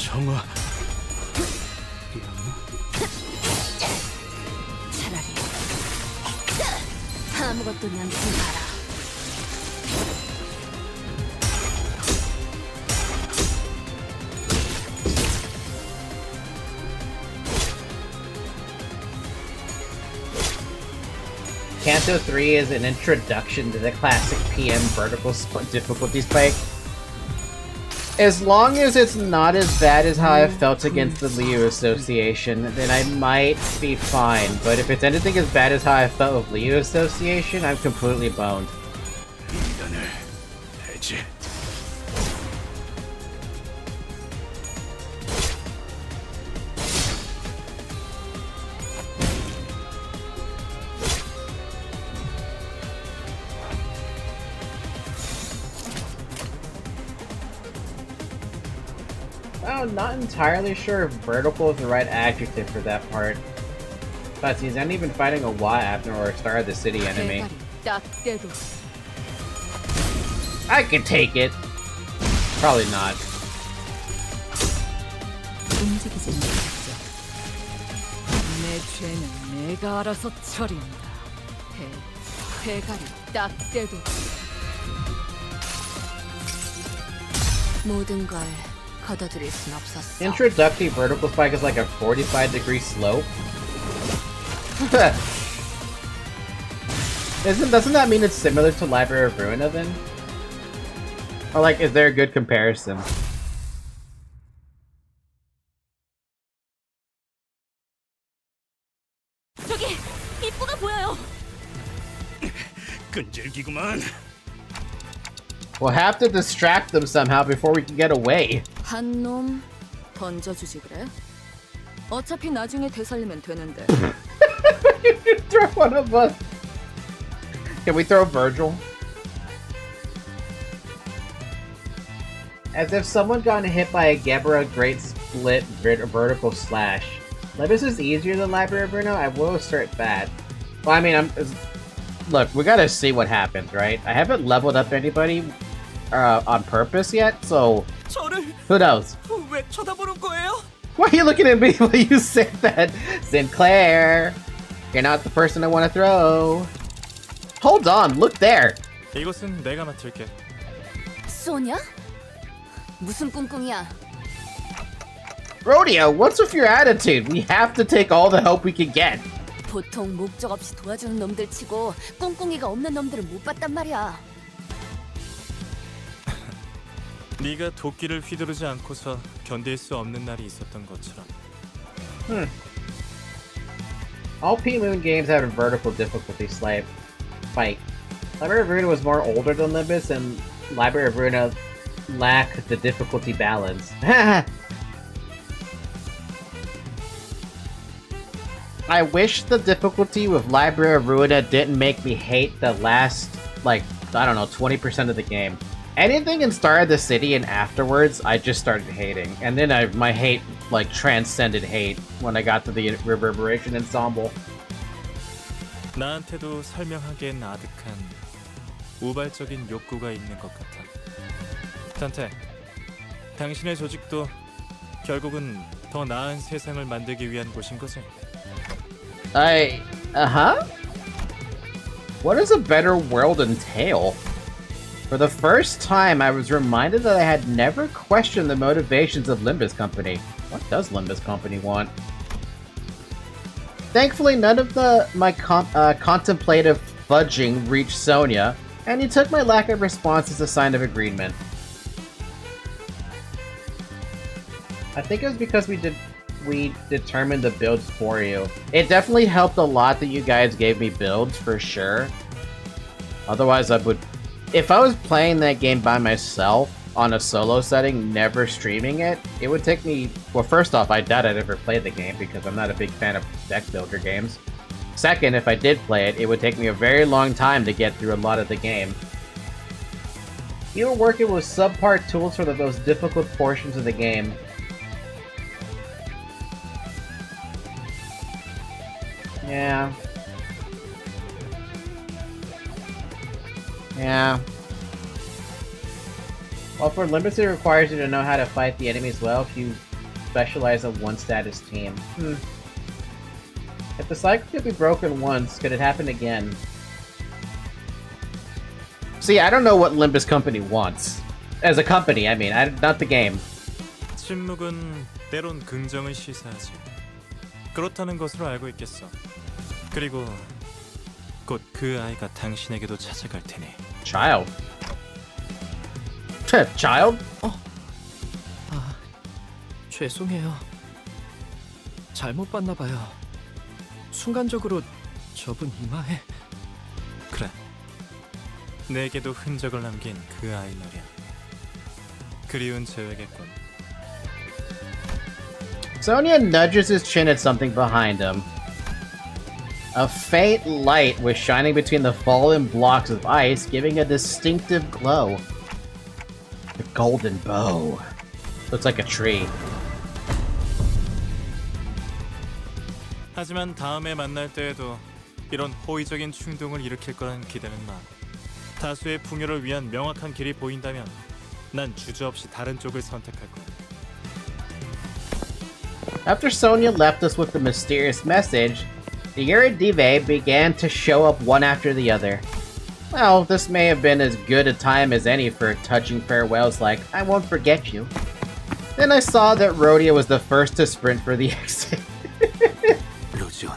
정화. 차라리 아무것도 남지 마라. Kanto 3 is an introduction to the classic PM vertical difficulty spike. As long as it's not as bad as how I felt against the Liu Association, then I might be fine. But if it's anything as bad as how I felt with Liu Association, I'm completely boned. I'm not entirely sure if vertical is the right adjective for that part. Plus, he's not even fighting a Y after or start of the city enemy. 딱 떼도 I can take it. Probably not. 움직이지 못하겠죠. 내 죄는 내가 알아서 처리한다. 대가리 딱 떼도 모든 걸 걷어들일 순 없었어. Introductory vertical spike is like a 45-degree slope. Doesn't that mean it's similar to Library of Ruina then? Or like, is there a good comparison? 저기 입구가 보여요. 끈질기구만. We'll have to distract them somehow before we can get away. 한 놈 던져주지 그래? 어차피 나중에 되살리면 되는데. Throw one of us. Can we throw Vergil? As if someone got hit by a Gebra Great Split vertical slash. Limbus is easier than Library of Bruno, I will assert that. Well, I mean, look, we gotta see what happens, right? I haven't leveled up anybody on purpose yet, so who knows? 왜 쳐다보는 거예요? Why are you looking at me when you said that? Sinclair, you're not the person I want to throw. Hold on, look there. 이곳은 내가 맡을게. 소냐? 무슨 꿍꿍이야? Rodeo, what's with your attitude? We have to take all the help we can get. 보통 목적 없이 도와주는 놈들 치고 꿍꿍이가 없는 놈들은 못 봤단 말이야. 네가 도끼를 휘두르지 않고서 견딜 수 없는 날이 있었던 것처럼 All P-Moon games have a vertical difficulty fight. Library of Ruina was more older than Limbus, and Library of Ruina lacked the difficulty balance. I wish the difficulty with Library of Ruina didn't make me hate the last, like, I don't know, 20% of the game. Anything in Star of the City and afterwards, I just started hating. And then my hate, like, transcended hate when I got to the Reverberation Ensemble. 나한테도 설명하기엔 아득한 우발적인 욕구가 있는 것 같아. 단테, 당신의 조직도 결국은 더 나은 세상을 만들기 위한 곳인 거지? Uh-huh? What does a better world entail? For the first time, I was reminded that I had never questioned the motivations of Limbus Company. What does Limbus Company want? Thankfully, none of my contemplative fudging reached Sonia, and he took my lack of response as a sign of agreement. I think it was because we determined the builds for you. It definitely helped a lot that you guys gave me builds, for sure. Otherwise, if I was playing that game by myself on a solo setting, never streaming it, it would take me... Well, first off, I doubt I'd ever play the game because I'm not a big fan of deck builder games. Second, if I did play it, it would take me a very long time to get through a lot of the game. You were working with subpar tools for the most difficult portions of the game. Yeah. Well, for Limbus, it requires you to know how to fight the enemies well if you specialize on one status team. If the cycle could be broken once, could it happen again? See, I don't know what Limbus Company wants. As a company, I mean, not the game. 침묵은 때론 긍정을 시사하지. 그렇다는 것으로 알고 있겠어. 그리고 곧 그 아이가 당신에게도 찾아갈 테니. Child. Child? 죄송해요. 잘못 봤나 봐요. 순간적으로 저분 이마에... 그래. 내게도 흔적을 남긴 그 아이 말이야. 그리운 재회겠군. Sonia nudges his chin at something behind him. A faint light was shining between the fallen blocks of ice, giving a distinctive glow. The golden bow. Looks like a tree. 하지만 다음에 만날 때에도 이런 호의적인 충동을 일으킬 거란 기대는 마. 다수의 풍요를 위한 명확한 길이 보인다면 난 주저없이 다른 쪽을 선택할 거야. After Sonia left us with the mysterious message, the Yuridive began to show up one after the other. Well, this may have been as good a time as any for touching farewells like, I won't forget you. Then I saw that Rhodia was the first to sprint for the exit. 로지온,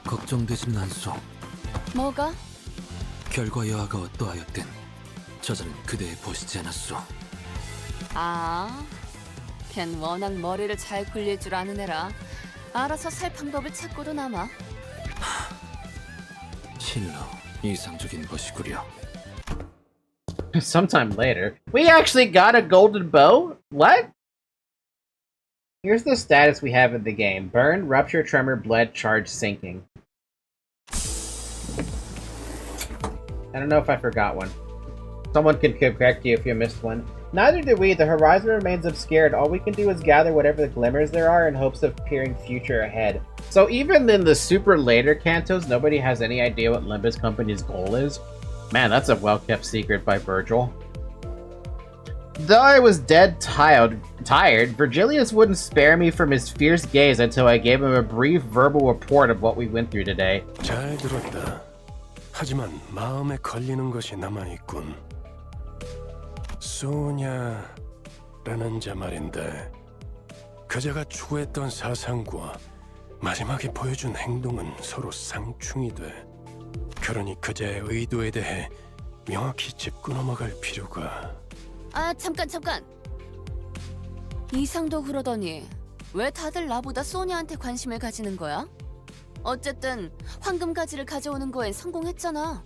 걱정되지는 않소. 뭐가? 결과 여하가 어떠하였든 저자는 그대에 보시지 않았소. 아, 걘 워낙 머리를 잘 굴릴 줄 아는 애라 알아서 살 방법을 찾고도 남아. 실로 이상적인 것이구려. Sometime later. We actually got a golden bow? What? Here's the status we have in the game. Burn, rupture, tremor, bled, charge, sinking. I don't know if I forgot one. Someone can correct you if you missed one. Neither do we. The horizon remains obscured. All we can do is gather whatever the glimmers there are in hopes of peering future ahead. So even in the super later cantos, nobody has any idea what Limbus Company's goal is? Man, that's a well-kept secret by Vergil. Though I was dead tired, Vergilius wouldn't spare me from his fierce gaze until I gave him a brief verbal report of what we went through today. 잘 들었다. 하지만 마음에 걸리는 것이 남아있군. 소냐라는 자 말인데 그자가 추구했던 사상과 마지막에 보여준 행동은 서로 상충이 돼. 그러니 그자의 의도에 대해 명확히 짚고 넘어갈 필요가... 아, 잠깐. 이상도 그러더니 왜 다들 나보다 소니한테 관심을 가지는 거야? 어쨌든 황금 가지를 가져오는 거엔 성공했잖아.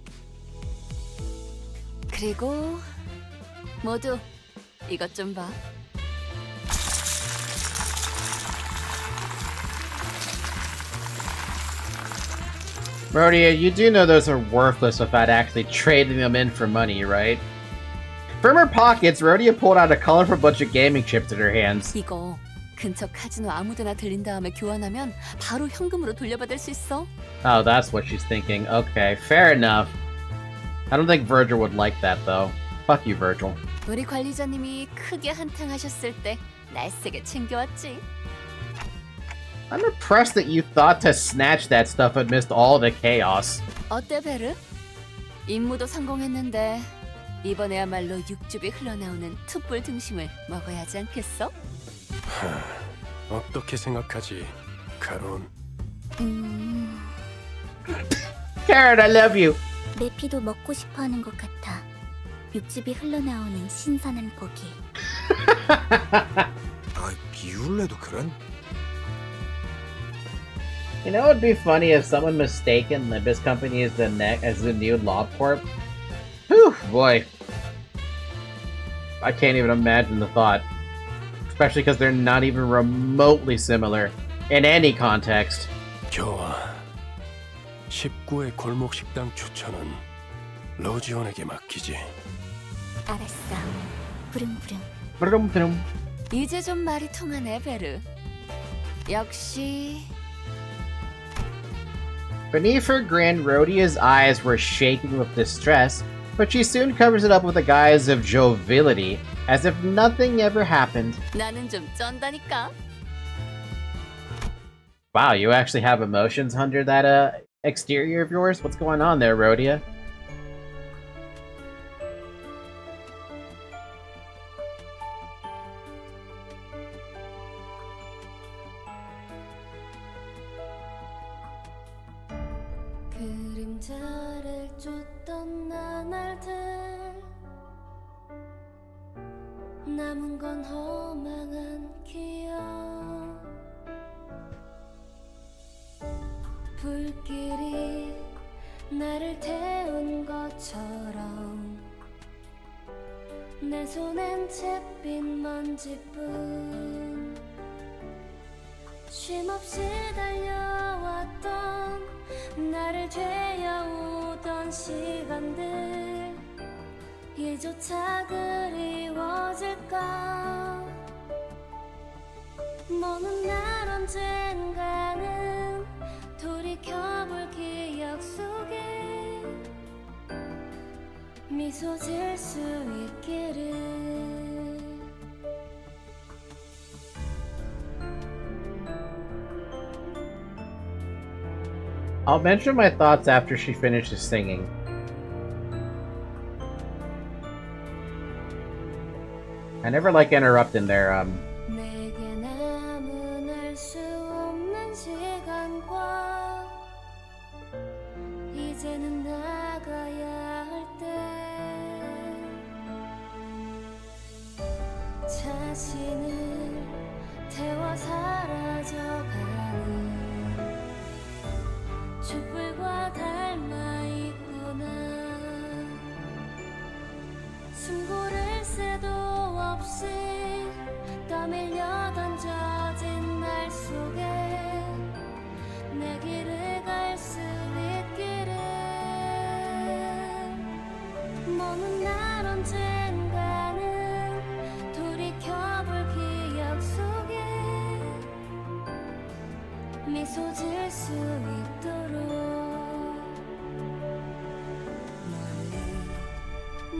그리고 모두 이것 좀 봐. Rhodia, you do know those are worthless without actually trading them in for money, right? From her pockets, Rhodia pulled out a colorful bunch of gaming chips in her hands. 이거 근처 카지노 아무데나 들린 다음에 교환하면 바로 현금으로 돌려받을 수 있어. Oh, that's what she's thinking. Okay, fair enough. I don't think Vergil would like that, though. Fuck you, Vergil. 우리 관리자님이 크게 한탕하셨을 때 날쌔게 챙겨왔지. I'm impressed that you thought to snatch that stuff amidst all the chaos. 어때, 베르? 임무도 성공했는데 이번에야말로 육즙이 흘러나오는 툭불 등심을 먹어야 하지 않겠어? 어떻게 생각하지, 카론? Karen, I love you. 내피도 먹고 싶어하는 것 같아. 육즙이 흘러나오는 신선한 고기. 아, 비울래도 그런? You know, it'd be funny if someone mistaken Limbus Company as the new LobCorp. Whew, boy. I can't even imagine the thought. Especially because they're not even remotely similar in any context. 좋아. 19의 골목 식당 추천은 로지온에게 맡기지. 알았어. 부릉부릉. Brum-brum. 이제 좀 말이 통하네, 베르. 역시 Beneath her grin, Rhodia's eyes were shaking with distress, but she soon covers it up with a guise of joviality, as if nothing ever happened. 나는 좀 쩐다니까. Wow, you actually have emotions under that exterior of yours? What's going on there, Rhodia? 그림자를 쫓던 나날들 남은 건 허망한 기억 불길이 나를 태운 것처럼 내 손엔 잿빛 먼지뿐 쉼없이 달려왔던 나를 죄어오던 시간들 이조차 그리워질까 먼 날 언젠가는 돌이켜볼 기억 속에 미소 질 수 있기를 I'll mention my thoughts after she finishes singing. I never like interrupting their 내게 남은 알 수 없는 시간과 이제는 나가야 할 때 자신을 태워 사라져가는 촛불과 닮아 있구나 숨고를 새도 없이 떠밀려 던져진 날 속에 내 길을 갈 수 있기를 먼 날 언젠가는 돌이켜볼 기억 속에 미소 질 수 있도록 멀리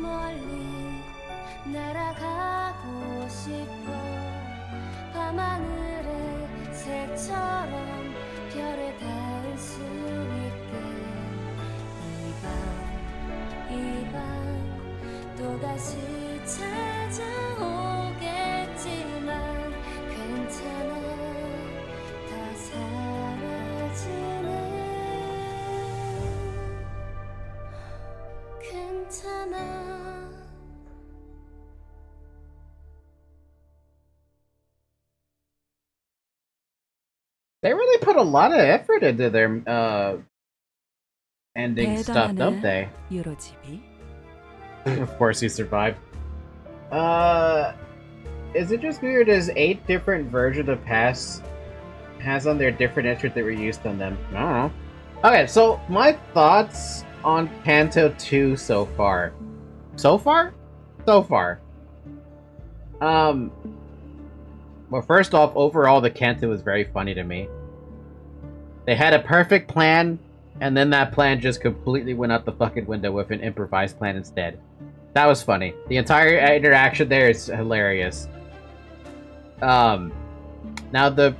멀리 날아가고 싶어 밤하늘의 새처럼 별에 닿을 수 있게 이 밤 또다시 찾아오겠지만 괜찮아 다 사라지네 괜찮아 They really put a lot of effort into their ending stuff, don't they? 유로집이. Of course he survived. Is it just weird as 8 different versions of Pass has on their different entries that were used on them? I don't know. Okay, so my thoughts on Kanto 2 so far. So far? So far. Well, first off, overall, the Kanto was very funny to me. They had a perfect plan, and then that plan just completely went out the fucking window with an improvised plan instead. That was funny. The entire interaction there is hilarious. Now the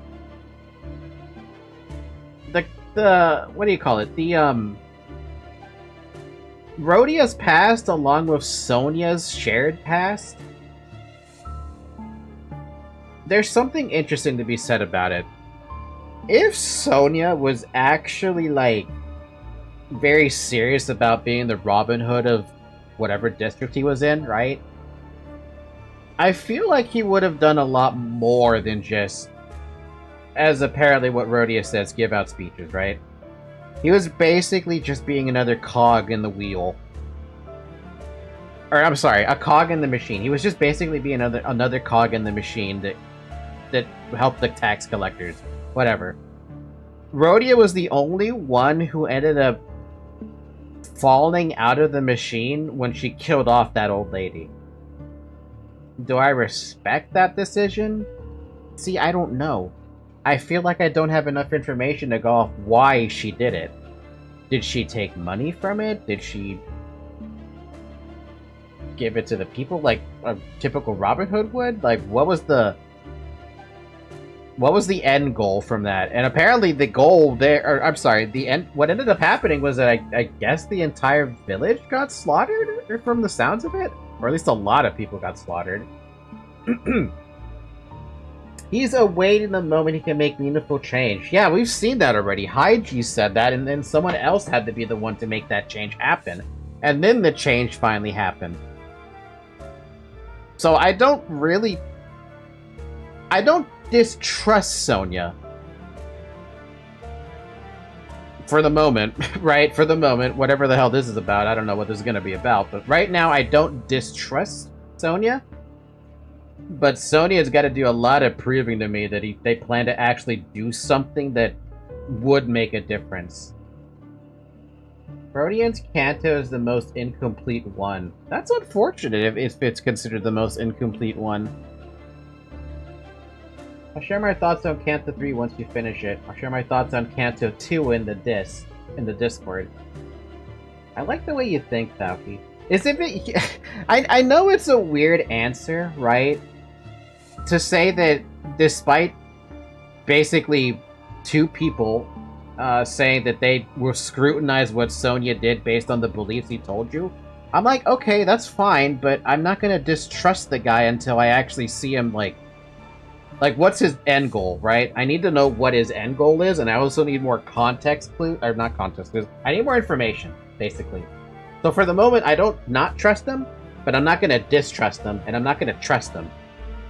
what do you call it? The Rhodia's past along with Sonia's shared past. There's something interesting to be said about it. If Sonia was actually like very serious about being the Robin Hood of whatever district he was in, right? I feel like he would have done a lot more than just, as apparently what Rhodia says, give out speeches, right? He was basically just being another cog in the wheel. Or, I'm sorry, a cog in the machine. He was just basically being another cog in the machine that helped the tax collectors. Whatever. Rhodia was the only one who ended up falling out of the machine when she killed off that old lady. Do I respect that decision? See, I don't know. I feel like I don't have enough information to go off why she did it. Did she take money from it? Did she give it to the people like a typical Robin Hood would? Like, what was the end goal from that? And apparently the goal there, or I'm sorry, what ended up happening was that I guess the entire village got slaughtered, or from the sounds of it. Or at least a lot of people got slaughtered. He's awaiting the moment he can make meaningful change. Yeah, we've seen that already. Haiji said that, and then someone else had to be the one to make that change happen. And then the change finally happened. So I don't distrust Sonia. For the moment, right? For the moment, whatever the hell this is about, I don't know what this is going to be about. But right now, I don't distrust Sonia. But Sonia's got to do a lot of proving to me that they plan to actually do something that would make a difference. Rodian's Kanto is the most incomplete one. That's unfortunate if it's considered the most incomplete one. I'll share my thoughts on Kanto 3 once you finish it. I'll share my thoughts on Kanto 2 in the Discord. I like the way you think, Falky. I know it's a weird answer, right? To say that despite basically 2 people saying that they will scrutinize what Sonia did based on the beliefs he told you, I'm like, okay, that's fine, but I'm not gonna distrust the guy until I actually see him, like, what's his end goal, right? I need to know what his end goal is, and I also need more context clues, or not context clues. I need more information, basically. So for the moment, I don't not trust them, but I'm not gonna distrust them, and I'm not gonna trust them.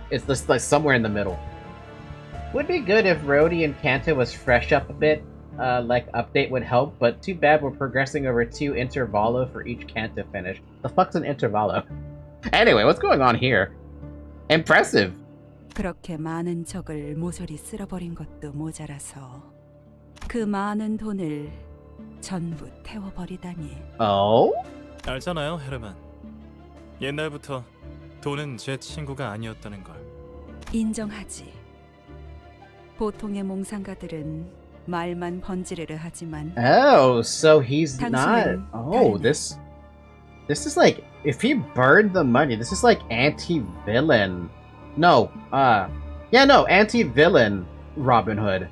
It's just like somewhere in the middle. Would be good if Rhodey and Kanto was fresh up a bit, like update would help, but too bad we're progressing over 2 intervallo for each Kanto finish. The fuck's an intervallo? Anyway, what's going on here? Impressive! 그렇게 많은 적을 모조리 쓸어버린 것도 모자라서 그 많은 돈을 전부 태워버리다니. Oh? 알잖아요, 헤르만. 옛날부터 돈은 제 친구가 아니었다는 걸. 인정하지. 보통의 몽상가들은 말만 번지르르 하지만. Oh, so he's not. Oh, this is like, if he burned the money, this is like anti-villain. No, yeah, no, anti-villain Robin Hood.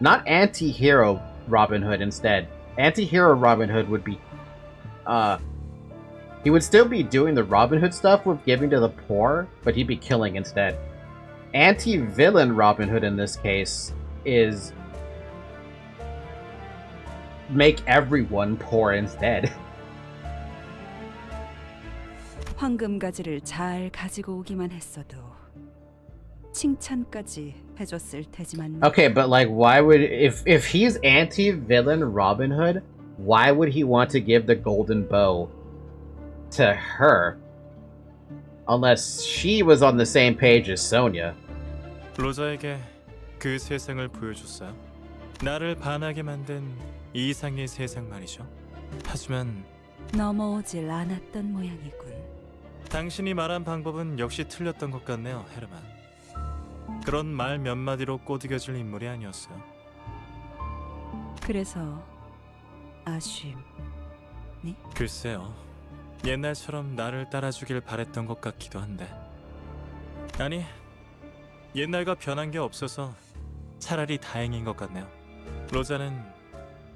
Not anti-hero Robin Hood instead. Anti-hero Robin Hood would be, he would still be doing the Robin Hood stuff with giving to the poor, but he'd be killing instead. Anti-villain Robin Hood in this case is make everyone poor instead. 황금 가지를 잘 가지고 오기만 했어도 칭찬까지 해줬을 테지만 Okay, but like, why would if he's anti-villain Robin Hood, why would he want to give the golden bow to her? Unless she was on the same page as Sonya. 로자에게 그 세상을 보여줬어요. 나를 반하게 만든 이상의 세상 말이죠. 하지만 넘어오질 않았던 모양이군. 당신이 말한 방법은 역시 틀렸던 것 같네요, 헤르만. 그런 말 몇 마디로 꼬드겨질 인물이 아니었어요. 그래서 아쉬움니? 글쎄요. 옛날처럼 나를 따라주길 바랬던 것 같기도 한데. 아니, 옛날과 변한 게 없어서 차라리 다행인 것 같네요. 로자는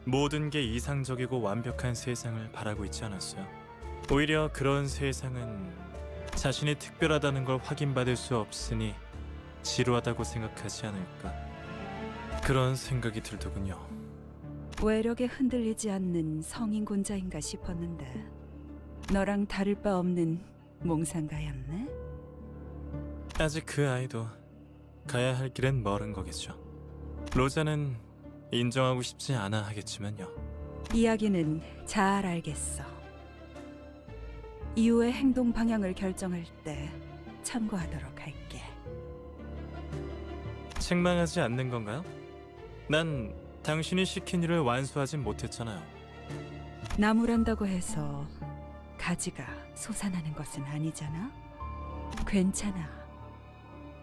모든 게 이상적이고 완벽한 세상을 바라고 있지 않았어요. 오히려 그런 세상은 자신이 특별하다는 걸 확인받을 수 없으니 지루하다고 생각하지 않을까. 그런 생각이 들더군요. 외력에 흔들리지 않는 성인군자인가 싶었는데 너랑 다를 바 없는 몽상가였네? 아직 그 아이도 가야 할 길은 멀은 거겠죠. 로자는 인정하고 싶지 않아 하겠지만요. 이야기는 잘 알겠어. 이후의 행동 방향을 결정할 때 참고하도록 할게. 책망하지 않는 건가요? 난 당신이 시킨 일을 완수하진 못했잖아요. 나무란다고 해서 가지가 솟아나는 것은 아니잖아. 괜찮아.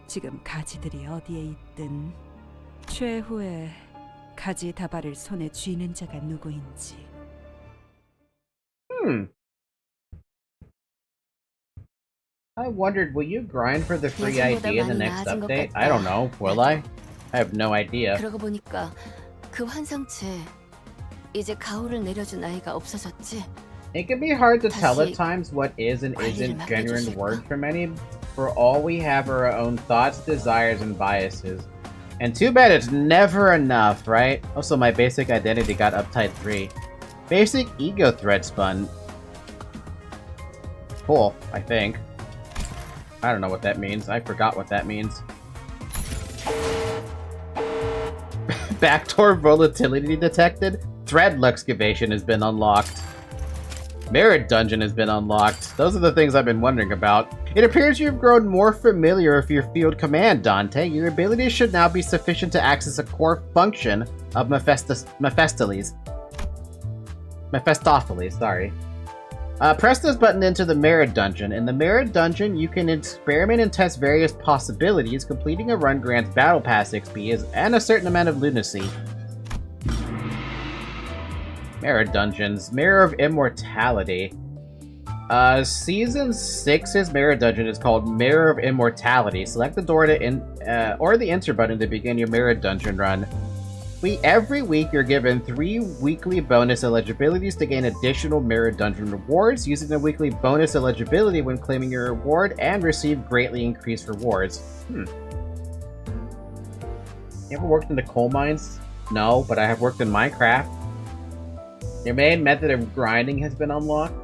지금 가지들이 어디에 있든 최후의 가지 다발을 손에 쥐는 자가 누구인지. I wondered, will you grind for the free ID in the next update? I don't know. Will I? I have no idea. 그러고 보니까 그 환상체 이제 가오를 내려준 아이가 없어졌지? It can be hard to tell at times what is and isn't genuine word from any. For all we have are our own thoughts, desires, and biases. And too bad it's never enough, right? Also, my basic identity got uptight 3. Basic ego thread spun. Cool, I think. I don't know what that means. I forgot what that means. Backdoor volatility detected. Thread excavation has been unlocked. Merit Dungeon has been unlocked. Those are the things I've been wondering about. It appears you've grown more familiar with your field command, Dante. Your abilities should now be sufficient to access a core function of Mephistopheles, sorry. Press this button into the Merit Dungeon. In the Merit Dungeon, you can experiment and test various possibilities. Completing a run grants Battle Pass XP and a certain amount of lunacy. Mirror Dungeons. Mirror of Immortality. Season 6's Mirror Dungeon is called Mirror of Immortality. Select the door to or the enter button to begin your Mirror Dungeon run. Every week, you're given 3 weekly bonus eligibilities to gain additional Mirror Dungeon rewards. Using the weekly bonus eligibility when claiming your reward and receive greatly increased rewards. You ever worked in the coal mines? No, but I have worked in Minecraft. Your main method of grinding has been unlocked.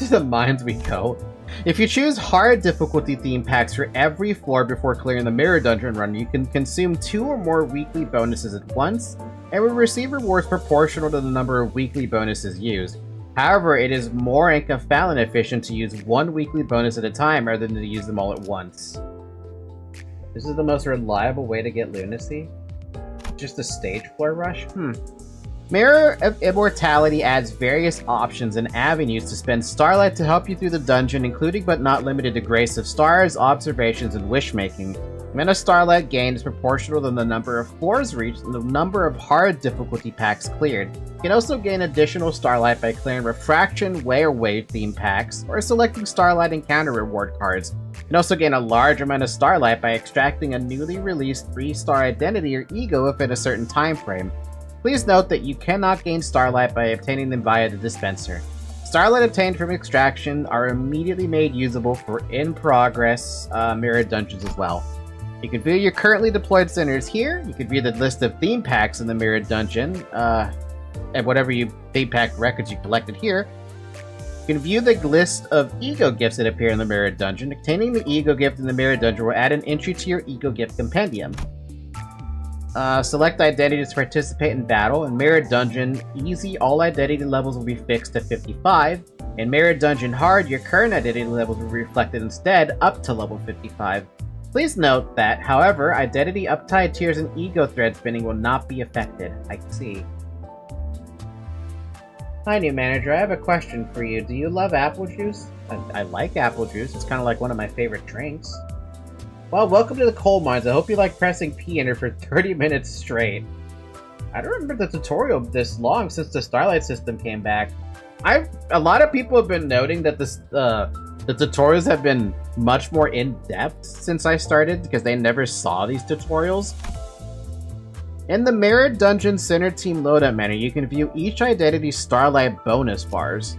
To the mines we go. If you choose hard difficulty theme packs for every floor before clearing the Mirror Dungeon run, you can consume 2 or more weekly bonuses at once, and will receive rewards proportional to the number of weekly bonuses used. However, it is more income efficient to use 1 weekly bonus at a time rather than to use them all at once. This is the most reliable way to get lunacy? Just a stage floor rush? Mirror of Immortality adds various options and avenues to spend starlight to help you through the dungeon, including but not limited to Grace of Stars, Observations, and Wish-Making. The amount of starlight gained is proportional to the number of floors reached and the number of hard difficulty packs cleared. You can also gain additional starlight by clearing Refraction, Way, or Wave theme packs, or selecting starlight encounter reward cards. You can also gain a large amount of starlight by extracting a newly released 3-star identity or ego within a certain time frame. Please note that you cannot gain starlight by obtaining them via the dispenser. Starlight obtained from extraction are immediately made usable for in-progress mirror dungeons as well. You can view your currently deployed centers here. You can view the list of theme packs in the mirror dungeon, and whatever theme pack records you collected here. can view the list of ego gifts that appear in the mirrored dungeon. Obtaining the ego gift in the mirrored dungeon will add an entry to your ego gift compendium. Select identity to participate in battle. In mirrored dungeon, easy, all identity levels will be fixed to 55. In mirrored dungeon hard, your current identity levels will be reflected instead up to level 55. Please note that, however, identity uptide tiers and ego thread spinning will not be affected. I see. Hi, new manager. I have a question for you. Do you love apple juice? I like apple juice. It's kind of like one of my favorite drinks. Well, welcome to the coal mines. I hope you like pressing P enter for 30 minutes straight. I don't remember the tutorial this long since the Starlight system came back. A lot of people have been noting that the tutorials have been much more in-depth since I started because they never saw these tutorials. In the Mirrored Dungeon Center Team loadout menu, you can view each identity Starlight bonus bars.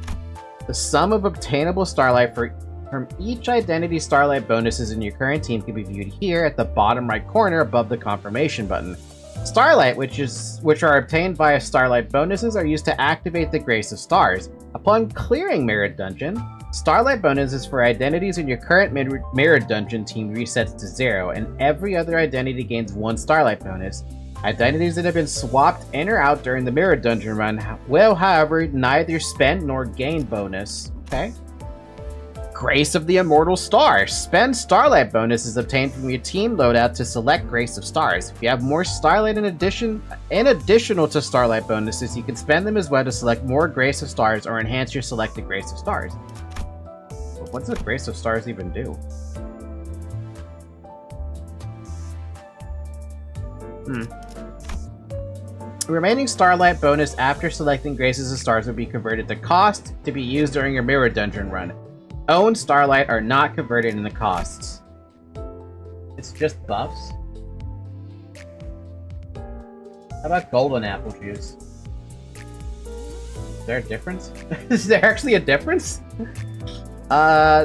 The sum of obtainable Starlight from each identity Starlight bonuses in your current team can be viewed here at the bottom right corner above the confirmation button. Starlight, which are obtained via Starlight bonuses, are used to activate the Grace of Stars. Upon clearing Mirrored Dungeon, Starlight bonuses for identities in your current Mirrored Dungeon team resets to 0, and every other identity gains 1 Starlight bonus. Identities that have been swapped in or out during the Mirrored Dungeon run will, however, neither spend nor gain bonus. Okay. Grace of the Immortal Star. Spend Starlight bonuses obtained from your team loadout to select Grace of Stars. If you have more Starlight in additional to Starlight bonuses, you can spend them as well to select more Grace of Stars or enhance your selected Grace of Stars. What does Grace of Stars even do? Remaining Starlight bonus after selecting Graces of Stars will be converted to cost to be used during your Mirror Dungeon run. Owned Starlight are not converted into costs. It's just buffs. How about Golden Apple Juice? Is there a difference? Is there actually a difference?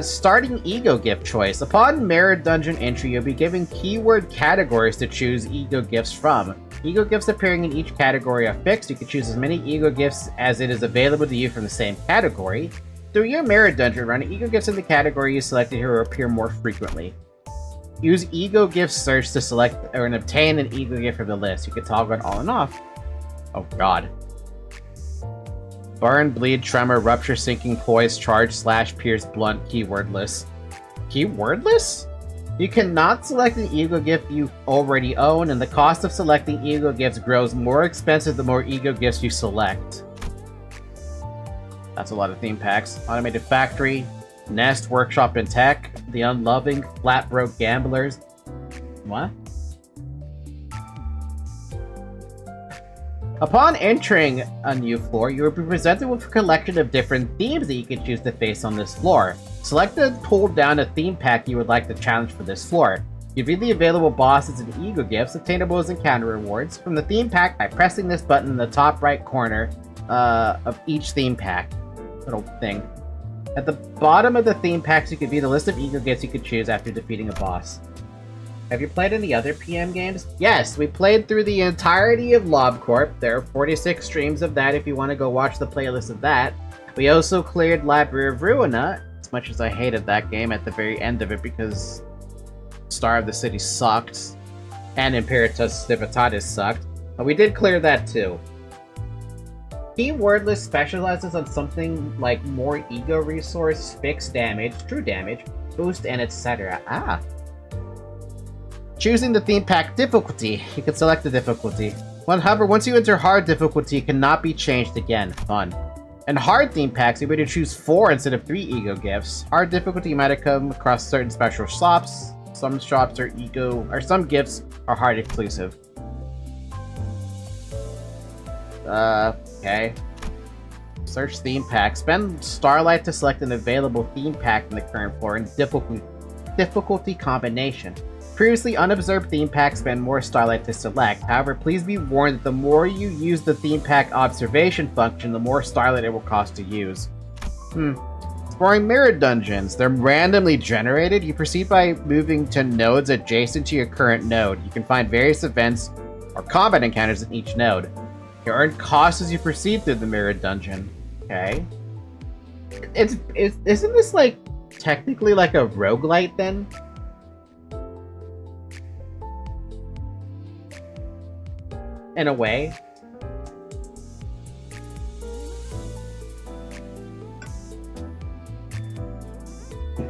Starting Ego Gift choice. Upon Mirrored Dungeon entry, you'll be given keyword categories to choose Ego Gifts from. Ego Gifts appearing in each category are fixed. You can choose as many Ego Gifts as it is available to you from the same category. Through your Mirrored Dungeon run, Ego Gifts in the category you selected here will appear more frequently. Use Ego Gift search to select or obtain an Ego Gift from the list. You can toggle it on and off. Oh god. Burn, bleed, tremor, rupture, sinking, poise, charge, slash, pierce, blunt, keywordless. Keywordless? You cannot select an Ego Gift you already own, and the cost of selecting Ego Gifts grows more expensive the more Ego Gifts you select. That's a lot of theme packs. Automated Factory, Nest, Workshop and Tech, The Unloving, Flat Broke Gamblers. What? Upon entering a new floor, you will be presented with a collection of different themes that you can choose to face on this floor. Select and pull down a theme pack you would like to challenge for this floor. You view the available bosses and Ego Gifts, obtainable as encounter rewards, from the theme pack by pressing this button in the top right corner of each theme pack. Little thing. At the bottom of the theme packs, you can view the list of Ego Gifts you could choose after defeating a boss. Have you played any other PM games? Yes, we played through the entirety of LobCorp. There are 46 streams of that if you want to go watch the playlist of that. We also cleared Library of Ruina, as much as I hated that game at the very end of it because Star of the City sucked, and Imperatus Civitatis sucked. But we did clear that too. Keywordless specializes on something like more ego resource, fixed damage, true damage, boost, and etc. Ah. Choosing the theme pack difficulty. You can select the difficulty. However, once you enter hard difficulty, it cannot be changed again. Fun. In hard theme packs, you'll be able to choose 4 instead of 3 ego gifts. Hard difficulty might have come across certain special shops. Some shops are some gifts are hard exclusive. Okay. Search theme pack. Spend Starlight to select an available theme pack in the current floor and difficulty combination. Previously unobserved theme packs spend more Starlight to select. However, please be warned that the more you use the theme pack observation function, the more Starlight it will cost to use. Exploring Mirrored Dungeons. They're randomly generated. You proceed by moving to nodes adjacent to your current node. You can find various events or combat encounters in each node. You earn costs as you proceed through the Mirrored Dungeon. Okay. Isn't this like technically like a roguelite then? In a way.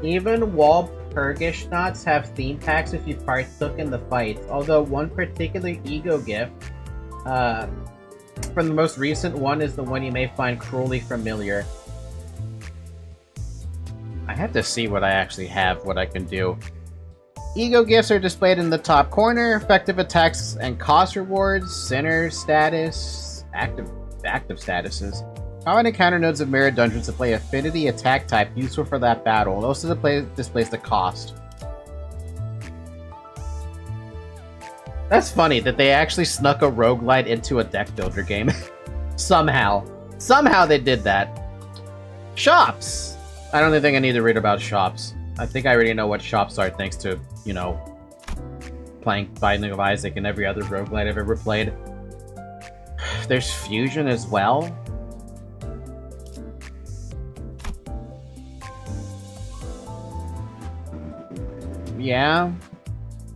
Even Walpurgis knots have theme packs if you partook in the fights, although one particular ego gift from the most recent one is the one you may find cruelly familiar. I have to see what I actually have, what I can do. Ego gifts are displayed in the top corner. Effective attacks and cost rewards, sinner status, active statuses. Common encounter nodes of mirror dungeons display affinity attack type useful for that battle. It also displays the cost. That's funny that they actually snuck a roguelite into a deck builder game. Somehow. Somehow they did that. Shops! I don't think I need to read about shops. I think I already know what shops are thanks to, you know, playing Binding of Isaac and every other roguelite I've ever played. There's fusion as well. Yeah.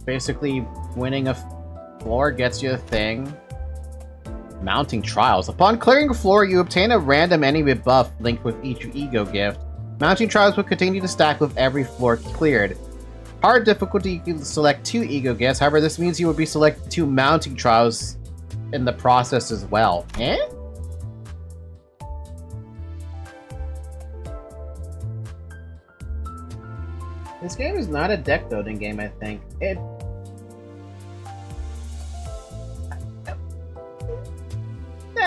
Basically, winning a floor gets you a thing. Mounting trials. Upon clearing a floor, you obtain a random enemy buff linked with each ego gift. Mounting trials will continue to stack with every floor cleared. Hard difficulty, you can select 2 ego gifts. However, this means you will be selecting 2 mounting trials in the process as well. Eh? This game is not a deck building game, I think.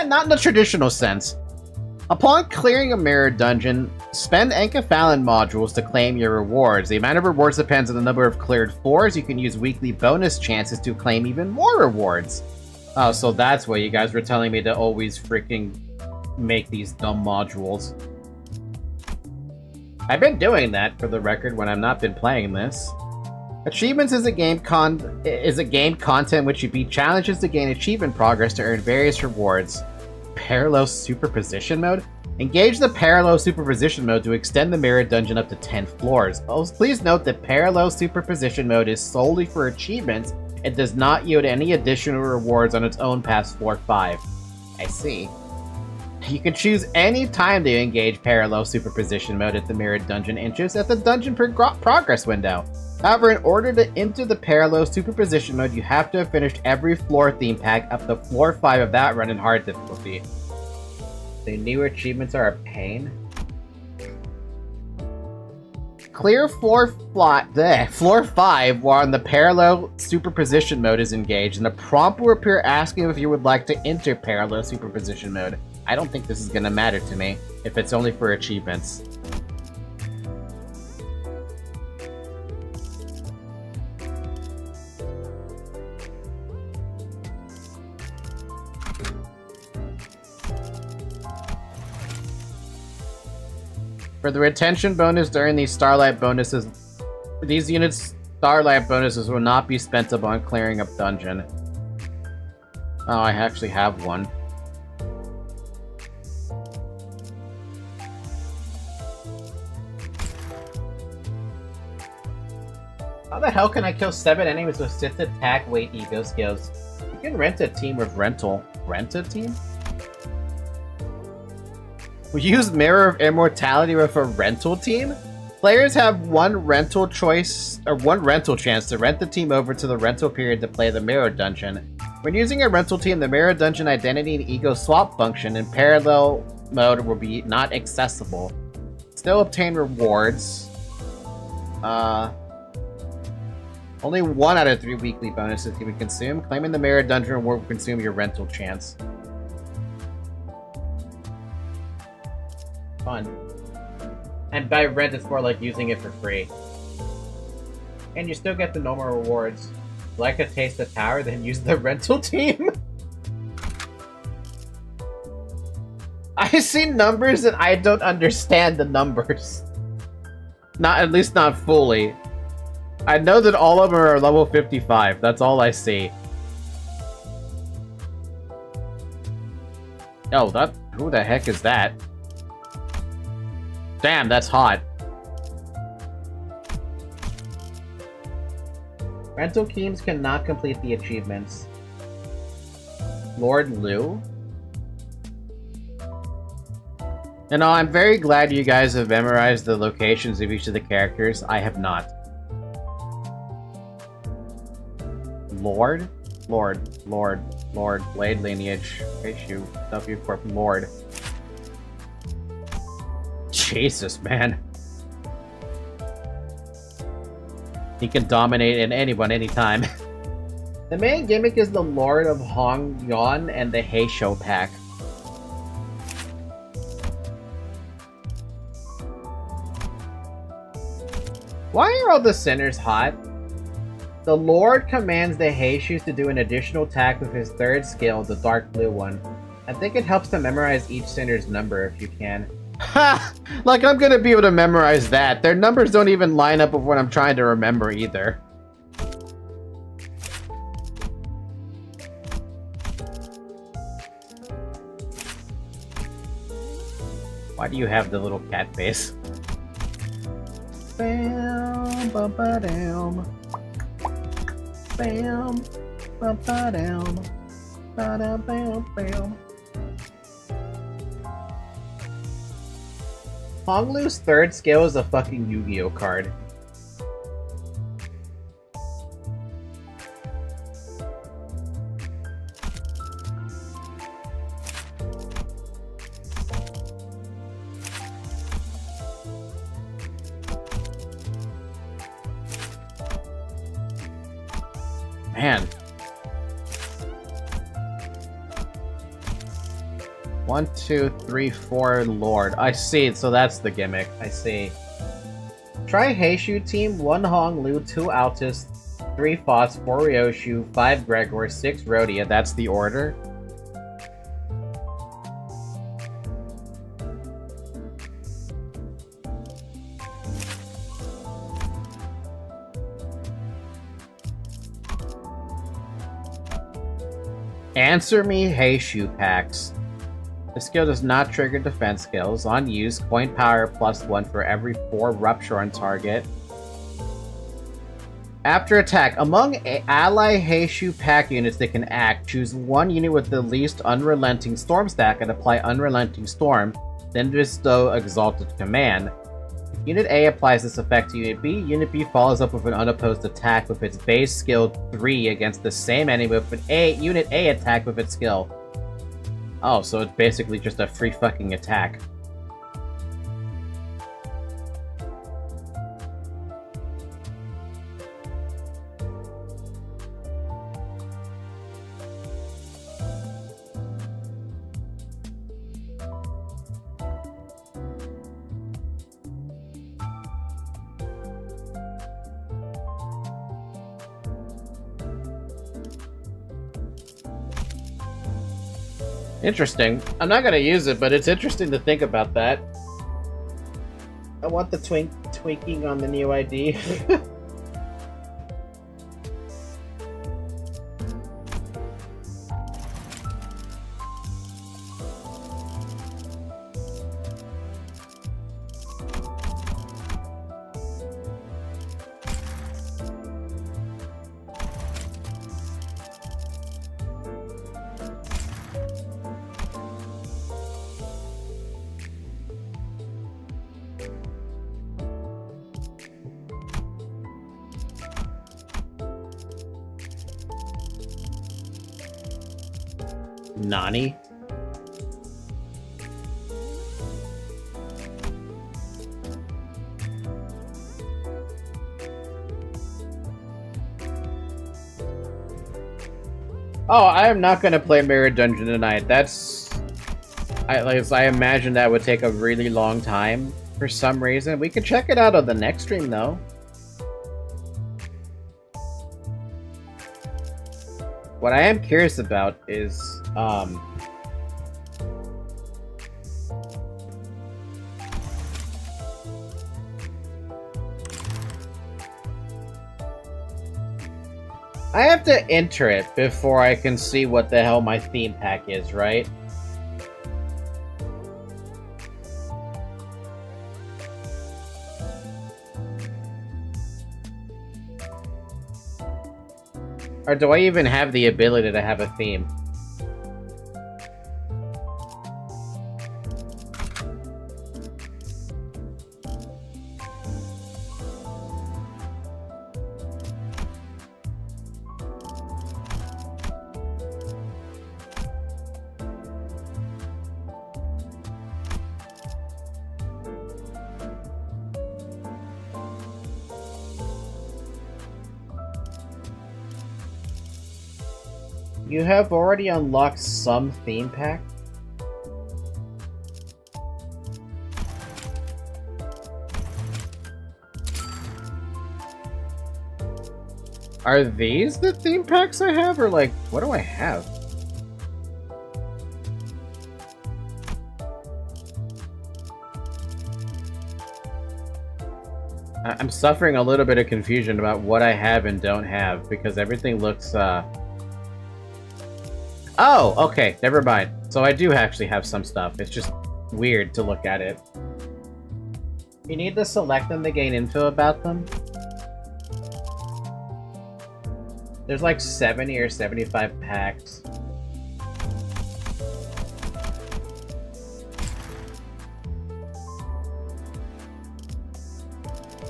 Not in the traditional sense. Upon clearing a mirror dungeon, spend Enkephalon modules to claim your rewards. The amount of rewards depends on the number of cleared floors. You can use weekly bonus chances to claim even more rewards. Oh, so that's why you guys were telling me to always freaking make these dumb modules. I've been doing that, for the record, when I've not been playing this. Achievements is a game content which you beat challenges to gain achievement progress to earn various rewards. Parallel superposition mode? Engage the parallel superposition mode to extend the mirror dungeon up to 10 floors. Please note that parallel superposition mode is solely for achievements and does not yield any additional rewards on its own past floor 5. I see. You can choose any time to engage parallel superposition mode at the mirror dungeon entries at the dungeon progress window. However, in order to enter the parallel superposition mode, you have to have finished every floor theme pack up to floor 5 of that run in hard difficulty. The new achievements are a pain. Clear floor 5 while the parallel superposition mode is engaged, and a prompt will appear asking if you would like to enter parallel superposition mode. I don't think this is gonna matter to me if it's only for achievements. For the retention bonus during these Starlight bonuses, these units' Starlight bonuses will not be spent upon clearing a dungeon. Oh, I actually have one. How the hell can I kill 7 enemies with 6 attack, weight, ego skills? You can rent a team with rental. Rent a team? We use Mirror of Immortality with a rental team? Players have one rental chance to rent the team over to the rental period to play the Mirror Dungeon. When using a rental team, the Mirror Dungeon identity and ego swap function in parallel mode will be not accessible. Still obtain rewards. Only 1 out of 3 weekly bonuses can be consumed. Claiming the Mirror Dungeon will consume your rental chance. Fun. And by rent, it's more like using it for free. And you still get the normal rewards. Like a taste of power, then use the rental team? I see numbers and I don't understand the numbers. At least not fully. I know that all of them are level 55. That's all I see. Oh, who the heck is that? Damn, that's hot. Rental Keems cannot complete the achievements. Lord Liu? You know, I'm very glad you guys have memorized the locations of each of the characters. I have not. Lord? Lord. Blade Lineage. Issue. W Corp. Lord. Jesus, man. He can dominate in anyone, anytime. The main gimmick is the Lord of Hong Yon and the Heisho pack. Why are all the sinners hot? The Lord commands the Heishus to do an additional attack with his third skill, the dark blue one. I think it helps to memorize each sinner's number if you can. Ha! Like I'm gonna be able to memorize that. Their numbers don't even line up with what I'm trying to remember either. Why do you have the little cat face? Bam, ba ba dam. Bam, ba ba dam. Ba da bam bam. Honglu's third skill is a fucking Yu-Gi-Oh card. Man. 1, 2, 3, 4, Lord. I see, so that's the gimmick. I see. Try Heishu team, 1 Hong Lu, 2 Altus, 3 Foss, 4 Ryoshu, 5 Gregor, 6 Rhodia. That's the order. Answer me Heishu packs. The skill does not trigger defense skills. On use, coin power +1 for every 4 rupture on target. After attack, among ally Heishu pack units that can act, choose one unit with the least Unrelenting Storm stack and apply Unrelenting Storm, then bestow Exalted Command. If Unit A applies this effect to Unit B, Unit B follows up with an unopposed attack with its base skill 3 against the same enemy with an Unit A attack with its skill. Oh, so it's basically just a free fucking attack. Interesting. I'm not gonna use it, but it's interesting to think about that. I want the tweaking on the new ID. Nani? Oh, I am not gonna play Mirror Dungeon tonight. That's... I imagine that would take a really long time for some reason. We could check it out on the next stream, though. What I am curious about is, I have to enter it before I can see what the hell my theme pack is, right? Or do I even have the ability to have a theme? You have already unlocked some theme pack? Are these the theme packs I have, or like, what do I have? I'm suffering a little bit of confusion about what I have and don't have, because everything looks, Oh, okay, never mind. So I do actually have some stuff. It's just weird to look at it. You need to select them to gain info about them. There's like 70 or 75 packs.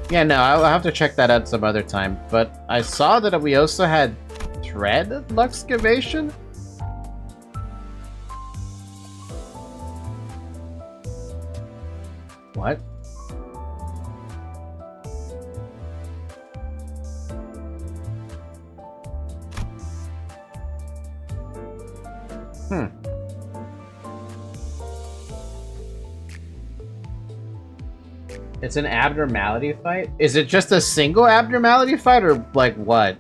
Yeah, no, I'll have to check that out some other time. But I saw that we also had Thread Luxcavation? What? It's an abnormality fight? Is it just a single abnormality fight, or like what?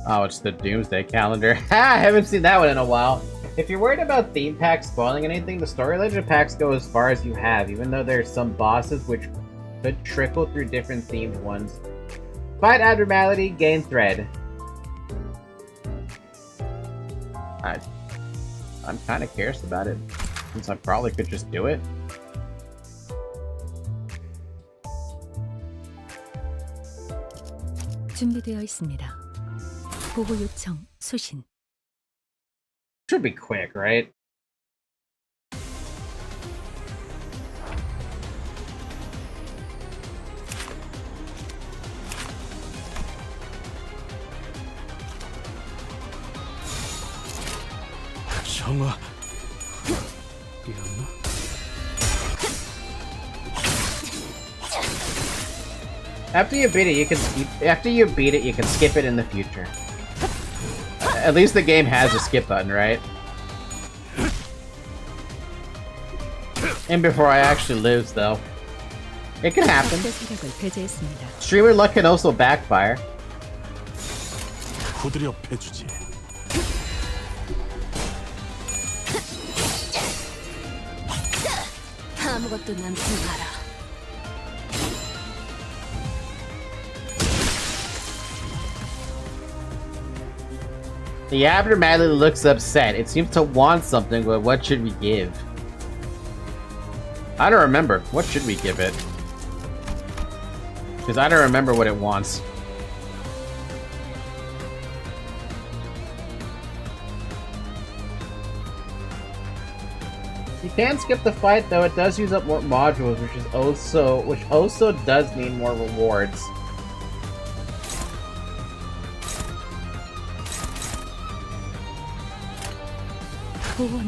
Oh, it's the Doomsday Calendar. Ha! I haven't seen that one in a while. If you're worried about theme packs spoiling anything, the story-related packs go as far as you have, even though there's some bosses which could trickle through different themed ones. Fight abnormality, gain thread. I'm kind of curious about it, since I probably could just do it. 준비되어 있습니다. 보고 요청 수신. Should be quick, right? 정화. 미안나? After you beat it, you can skip it in the future. At least the game has a skip button, right? And before I actually lose, though. It can happen. Streamer luck can also backfire. 후드려 패주지. 아무것도 남지 마라. The abnormality looks upset. It seems to want something, but what should we give? I don't remember. What should we give it? Because I don't remember what it wants. You can skip the fight, though it does use up more modules, which also does need more rewards.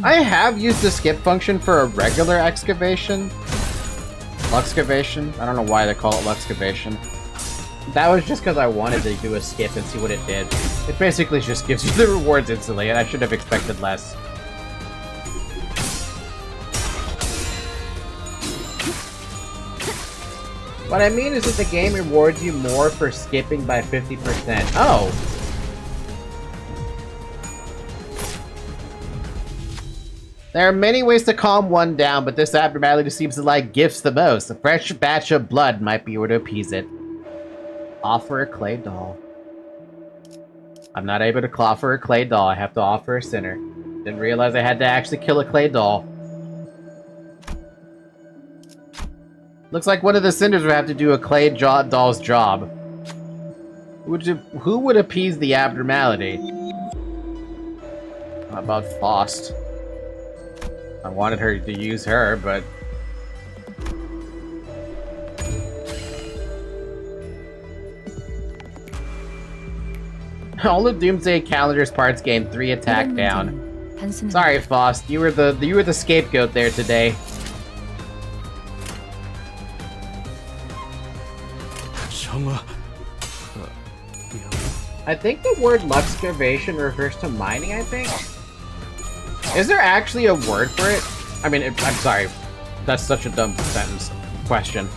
I have used the skip function for a regular excavation. Luxcavation? I don't know why they call it Luxcavation. That was just because I wanted to do a skip and see what it did. It basically just gives you the rewards instantly, and I should have expected less. What I mean is that the game rewards you more for skipping by 50%. Oh! There are many ways to calm one down, but this abnormality seems to like gifts the most. A fresh batch of blood might be able to appease it. Offer a clay doll. I'm not able to offer a clay doll. I have to offer a sinner. Didn't realize I had to actually kill a clay doll. Looks like one of the cinders would have to do a clay doll's job. Who would appease the abnormality? How about Faust? I wanted her to use her, but... All of Doomsday Calendar's parts gain 3 attack down. Sorry, Faust. You were the scapegoat there today. I think the word luxcavation refers to mining, I think. Is there actually a word for it? I mean, I'm sorry. That's such a dumb sentence. Question.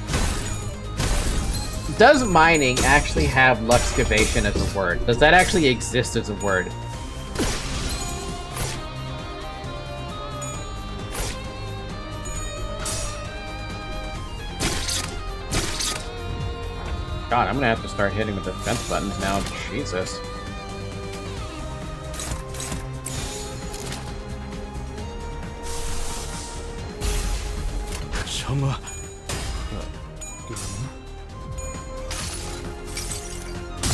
Does mining actually have luxcavation as a word? Does that actually exist as a word? God, I'm gonna have to start hitting the defense buttons now. Jesus.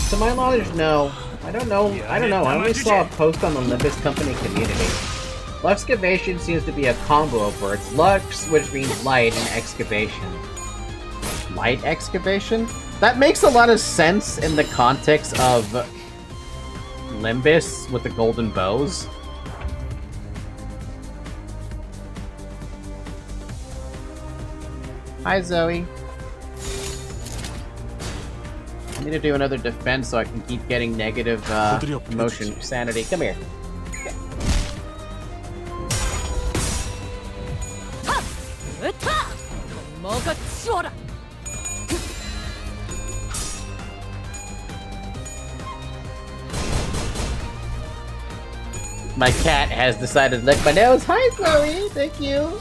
To my knowledge, no. I don't know. I only saw a post on the Limbus Company community. Luxcavation seems to be a combo of words. Lux, which means light, and excavation. Light excavation? That makes a lot of sense in the context of Limbus with the golden bows. Hi, Zoe. I need to do another defense so I can keep getting negative emotion sanity. Come here. My cat has decided to lick my nose. Hi, Chloe. Thank you.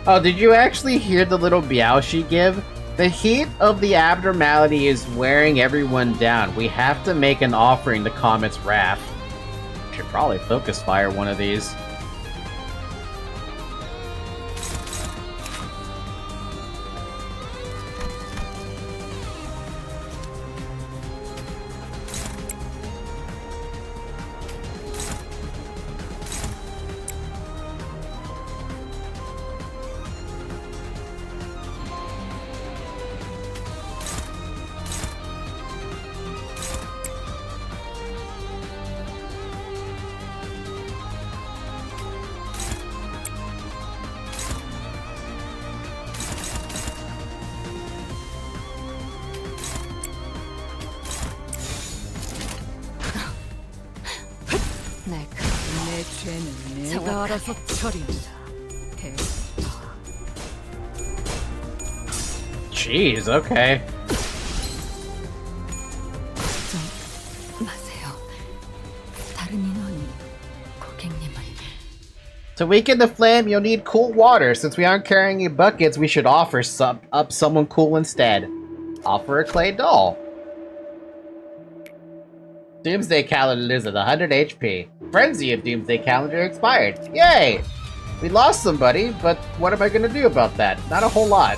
Oh, did you actually hear the little meow she give? The heat of the abnormality is wearing everyone down. We have to make an offering to Comet's wrath. Should probably focus fire one of these. Jeez, okay. To weaken the flame, you'll need cool water. Since we aren't carrying any buckets, we should offer up someone cool instead. Offer a clay doll. Doomsday Calendar is at 100 HP. Frenzy of Doomsday Calendar expired. Yay! We lost somebody, but what am I gonna do about that? Not a whole lot.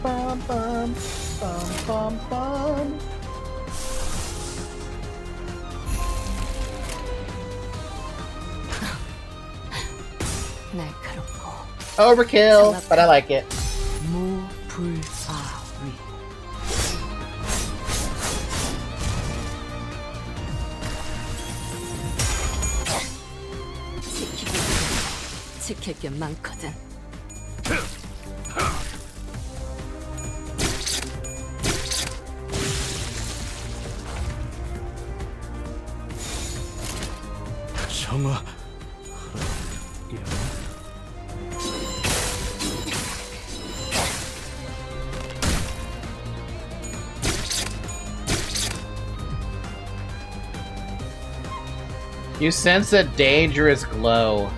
Bum, bum, bum, bum, bum. Overkill, but I like it. 지킬 게 많거든. 정아, You sense a dangerous glow.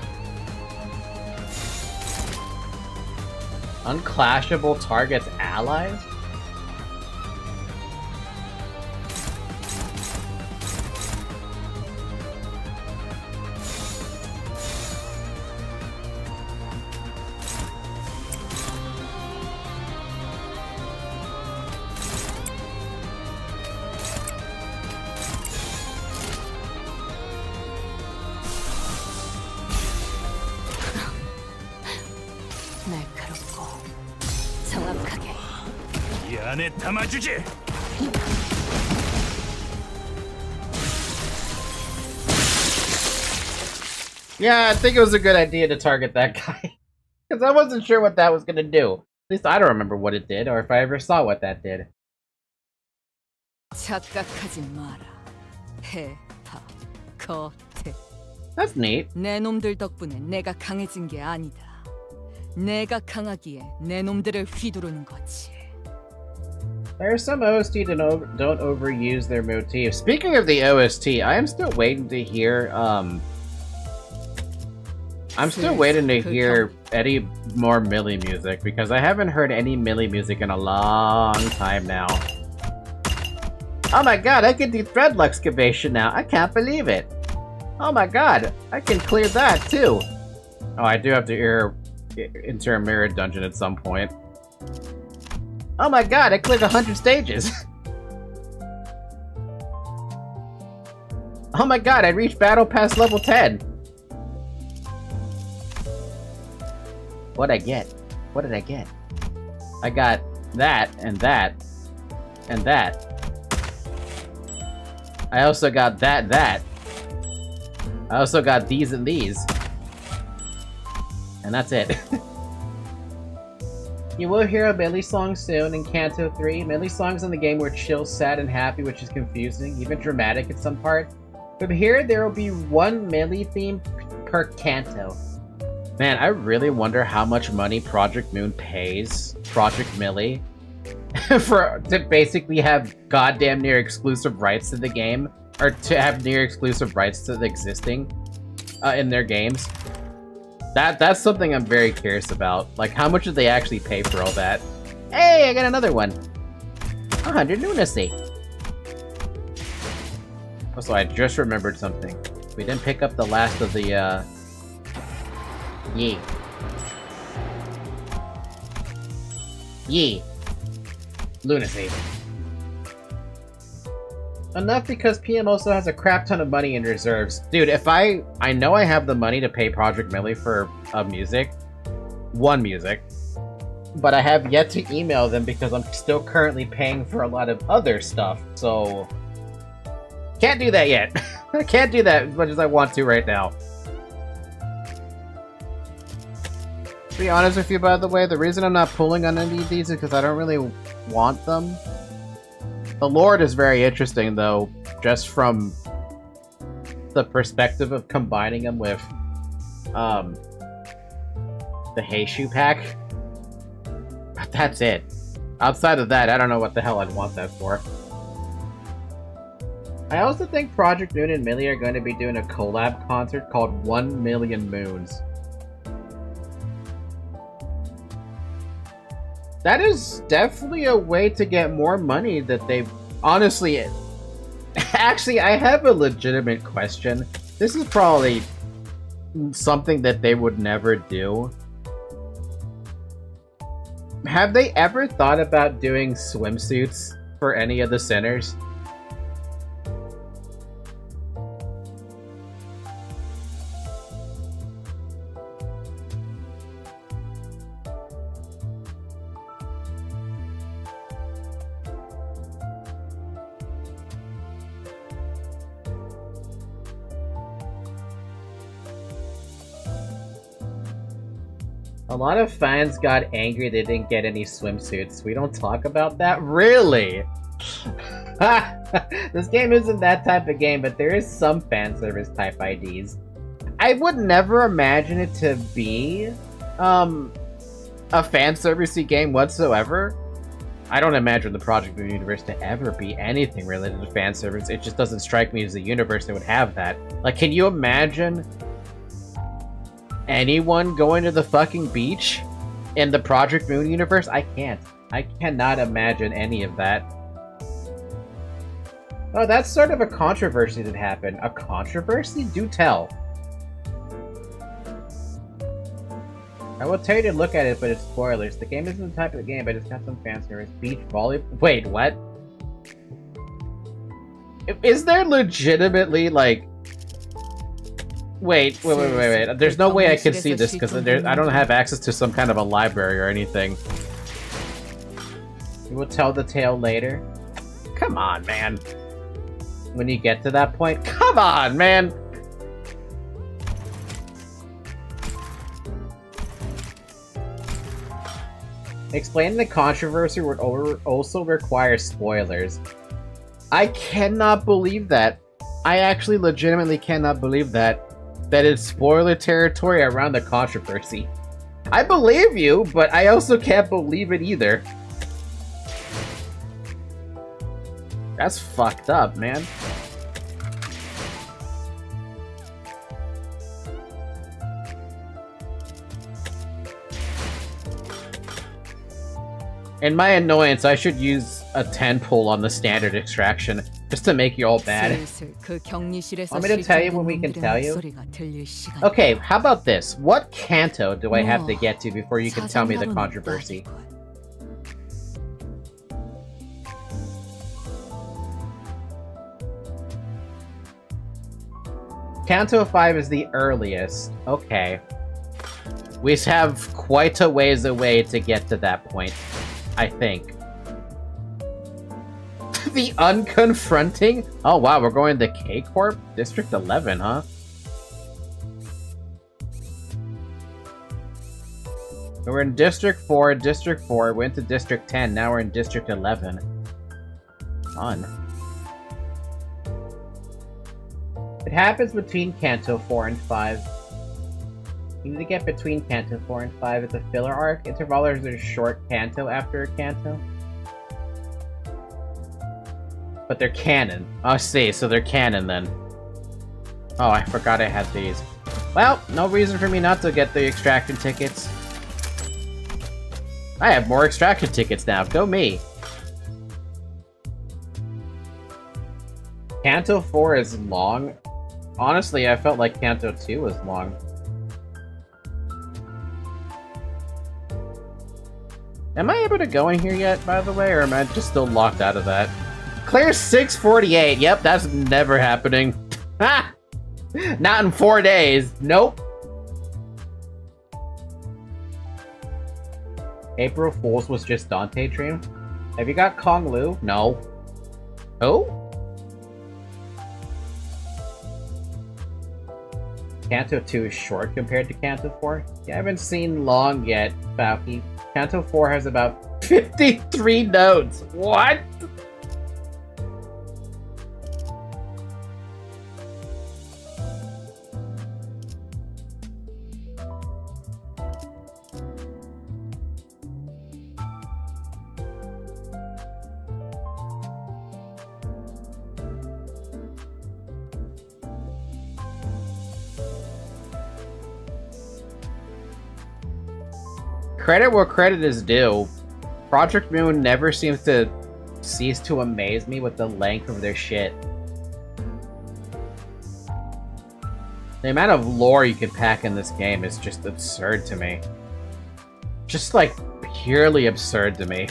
Unclashable targets allies? 날카롭고 정확하게. 이 안에 담아주지. Yeah, I think it was a good idea to target that guy. Because I wasn't sure what that was going to do. At least I don't remember what it did, or if I ever saw what that did. 착각하지 마라. 해파 겉에. That's neat. 내 놈들 덕분에 내가 강해진 게 아니다. 내가 강하기에 내 놈들을 휘두르는 거지. There are some OST that don't overuse their motifs. Speaking of the OST, I am still waiting to hear, I'm still waiting to hear any more Millie music, because I haven't heard any Millie music in a long time now. Oh my god, I can do thread excavation now. I can't believe it. Oh my god, I can clear that too. Oh, I do have to enter a mirror dungeon at some point. Oh my god, I cleared 100 stages. Oh my god, I reached battle pass level 10. What'd I get? What did I get? I got that, and that, and that. I also got that. I also got these and these. And that's it. You will hear a Millie song soon in Kanto 3. Millie songs in the game were chill, sad, and happy, which is confusing, even dramatic at some part. From here, there will be one Millie theme per Kanto. Man, I really wonder how much money Project Moon pays Project Millie to basically have goddamn near exclusive rights to the game, or to have near exclusive rights to the existing in their games. That's something I'm very curious about. Like, how much did they actually pay for all that? Hey, I got another one. 100 lunacy. Also, I just remembered something. We didn't pick up the last of the Yee. Lunacy. Enough because PM also has a crap ton of money in reserves. Dude, if I know I have the money to pay Project Millie for music. But I have yet to email them because I'm still currently paying for a lot of other stuff, so... Can't do that yet. I can't do that as much as I want to right now. To be honest with you, by the way, the reason I'm not pulling on any of these is because I don't really want them. The Lord is very interesting, though, just from the perspective of combining them with the Heishu pack. But that's it. Outside of that, I don't know what the hell I'd want that for. I also think Project Moon and Millie are going to be doing a collab concert called 1 Million Moons. That is definitely a way to get more money that they've... Honestly, actually, I have a legitimate question. This is probably something that they would never do. Have they ever thought about doing swimsuits for any of the centers? A lot of fans got angry they didn't get any swimsuits. We don't talk about that? Really? This game isn't that type of game, but there is some fan service type IDs. I would never imagine it to be a fan servicey game whatsoever. I don't imagine the Project Moon universe to ever be anything related to fan service. It just doesn't strike me as a universe that would have that. Like, can you imagine anyone going to the fucking beach in the Project Moon universe? I can't. I cannot imagine any of that. Oh, that's sort of a controversy that happened. A controversy? Do tell. I will tell you to look at it, but it's spoilers. The game isn't the type of game, but it's got some fan service. Beach volleyball. Wait, what? Is there legitimately, like... Wait. There's no way I can see this, because I don't have access to some kind of a library or anything. You will tell the tale later? Come on, man. When you get to that point? Come on, man! Explaining the controversy would also require spoilers. I cannot believe that. I actually legitimately cannot believe that. That it's spoiler territory around the controversy. I believe you, but I also can't believe it either. That's fucked up, man. In my annoyance, I should use a 10 pull on the standard extraction, just to make you all bad. Want me to tell you when we can tell you? Okay, how about this? What canto do I have to get to before you can tell me the controversy? Canto 5 is the earliest. Okay. We have quite a ways away to get to that point, I think. The unconfronting? Oh wow, we're going to K-Corp? District 11, huh? We're in District 4, went to District 10, now we're in District 11. Fun. It happens between Canto 4 and 5. You need to get between Canto 4 and 5. It's a filler arc. Intervallers are short Canto after a Canto. But they're canon. Oh, see, so they're canon then. Oh, I forgot I had these. Well, no reason for me not to get the extraction tickets. I have more extraction tickets now. Go me. Canto 4 is long. Honestly, I felt like Canto 2 was long. Am I able to go in here yet, by the way, or am I just still locked out of that? Clear 648. Yep, that's never happening. Ha! Not in 4 days. Nope. April Fool's was just Dante Dream. Have you got Kong Lu? No. Oh? Canto 2 is short compared to Canto 4. You haven't seen long yet, Falky. Canto 4 has about 53 notes. What? Credit where credit is due. Project Moon never seems to cease to amaze me with the length of their shit. The amount of lore you can pack in this game is just absurd to me. Just like purely absurd to me.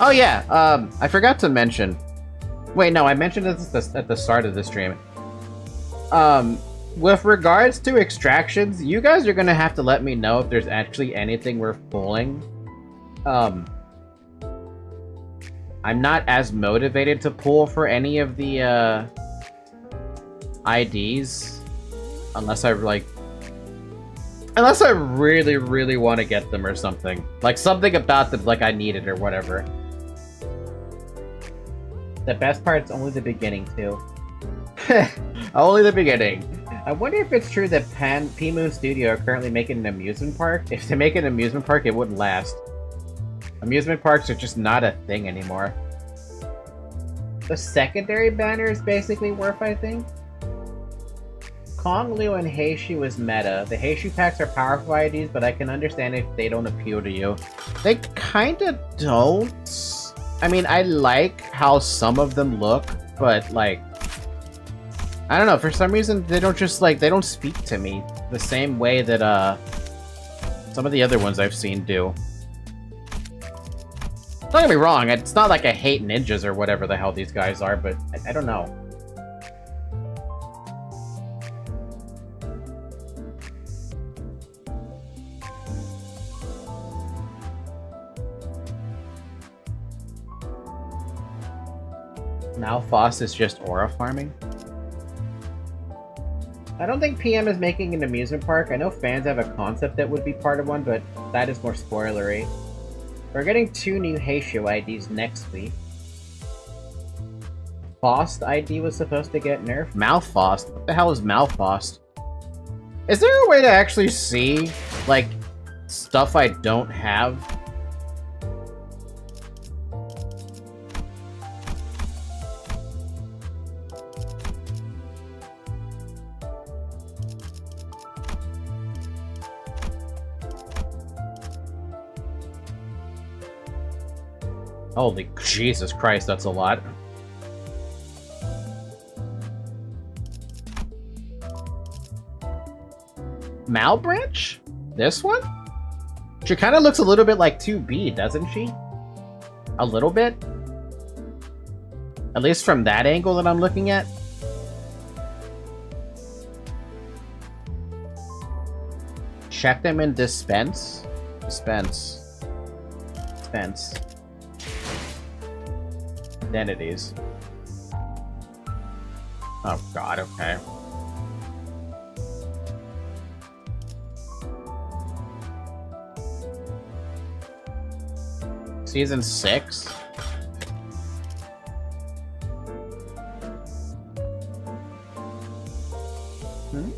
Oh yeah, I forgot to mention. Wait, no, I mentioned this at the start of the stream. With regards to extractions, you guys are gonna have to let me know if there's actually anything we're pulling. I'm not as motivated to pull for any of the IDs unless I really, really want to get them or something. Like something about them, like I need it or whatever. The best part's only the beginning too. Only the beginning. I wonder if it's true that P-Moon Studio are currently making an amusement park. If they make an amusement park, it wouldn't last. Amusement parks are just not a thing anymore. The secondary banner is basically worth, I think. Kong, Liu, and Heishu is meta. The Heishu packs are powerful IDs, but I can understand if they don't appeal to you. They kinda don't. I mean, I like how some of them look, but like, I don't know, for some reason they don't just like, they don't speak to me the same way that some of the other ones I've seen do. Don't get me wrong, it's not like I hate ninjas or whatever the hell these guys are, but I don't know. Malphos is just aura farming. I don't think PM is making an amusement park. I know fans have a concept that would be part of one, but that is more spoilery. We're getting 2 new Heishu IDs next week. Faust ID was supposed to get nerfed. Malphos? What the hell is Malphos? Is there a way to actually see, like, stuff I don't have? Holy Jesus Christ, that's a lot. Malbranch? This one? She kind of looks a little bit like 2B, doesn't she? A little bit? At least from that angle that I'm looking at. Check them in dispense. Dispense. Dispense. Identities. Oh god, okay. Season 6? Hmm?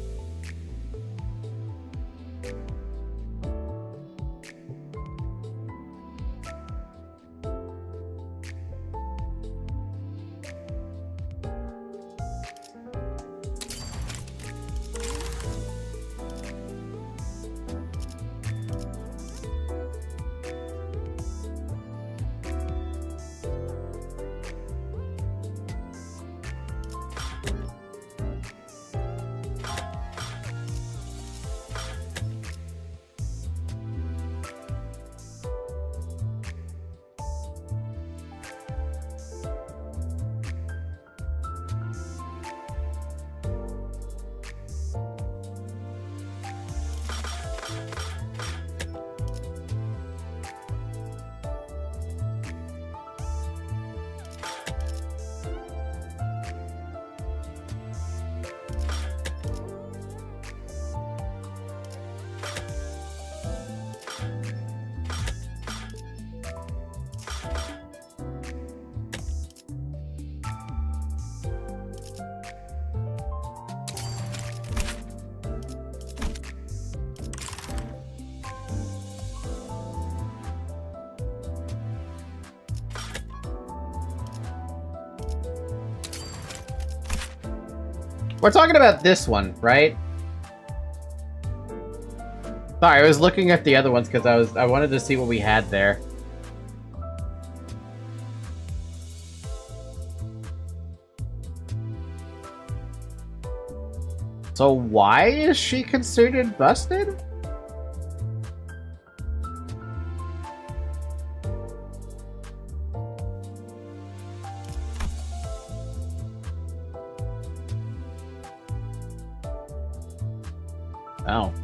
We're talking about this one, right? Sorry, I was looking at the other ones because I wanted to see what we had there. So why is she considered busted? Oh.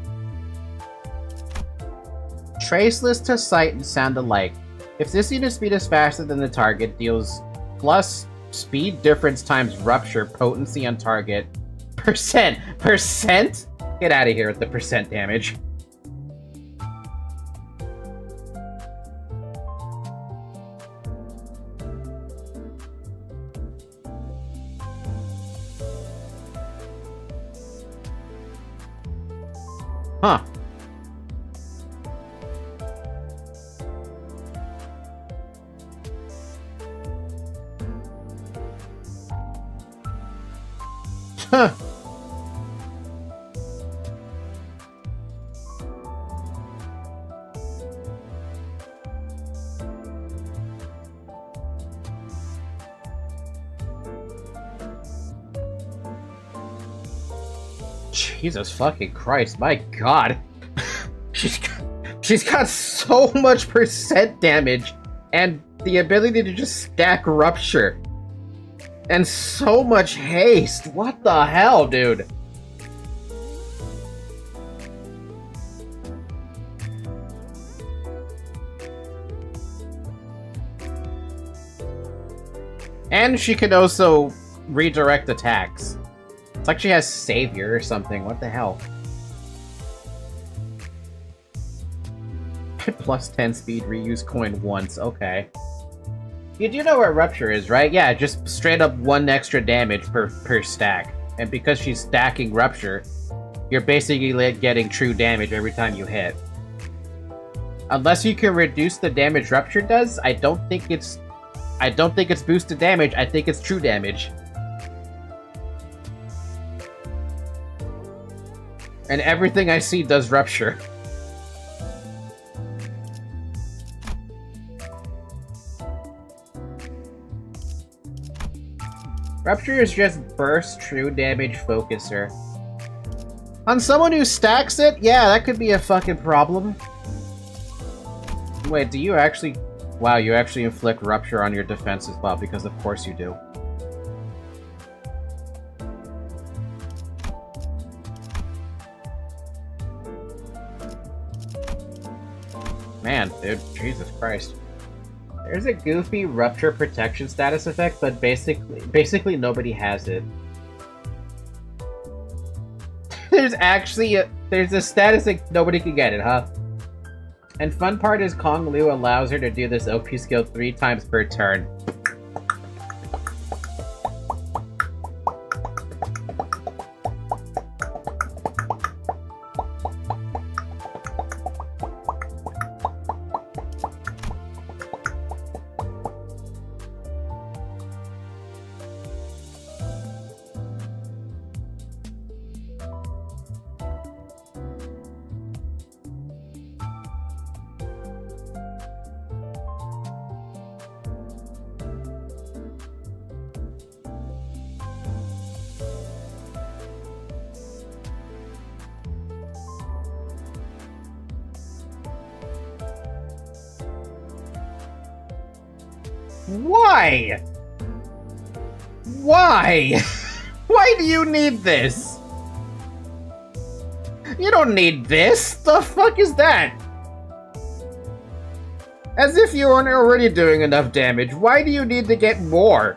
Traceless to sight and sound alike. If this unit speed is faster than the target, deals plus speed difference times rupture potency on target. Percent? Get out of here with the percent damage. Huh. Huh. Jesus fucking Christ, my god. she's got so much percent damage and the ability to just stack rupture. And so much haste. What the hell, dude? And she can also redirect attacks. It's like she has Savior or something. What the hell? Plus 10 speed, reuse coin once. Okay. You do know what Rupture is, right? Yeah, just straight up 1 extra damage per stack. And because she's stacking Rupture, you're basically getting true damage every time you hit. Unless you can reduce the damage Rupture does, I don't think it's boosted damage, I think it's true damage. And everything I see does Rupture. Rupture is just burst true damage focuser. On someone who stacks it, yeah, that could be a fucking problem. Wait, do you actually... Wow, you actually inflict Rupture on your defense as well, because of course you do. Man, dude, Jesus Christ. There's a goofy Rupture protection status effect, but basically nobody has it. There's a status that nobody can get it, huh? And fun part is Kong Lu allows her to do this OP skill 3 times per turn. Why? Why? Why do you need this? You don't need this. The fuck is that? As if you aren't already doing enough damage. Why do you need to get more?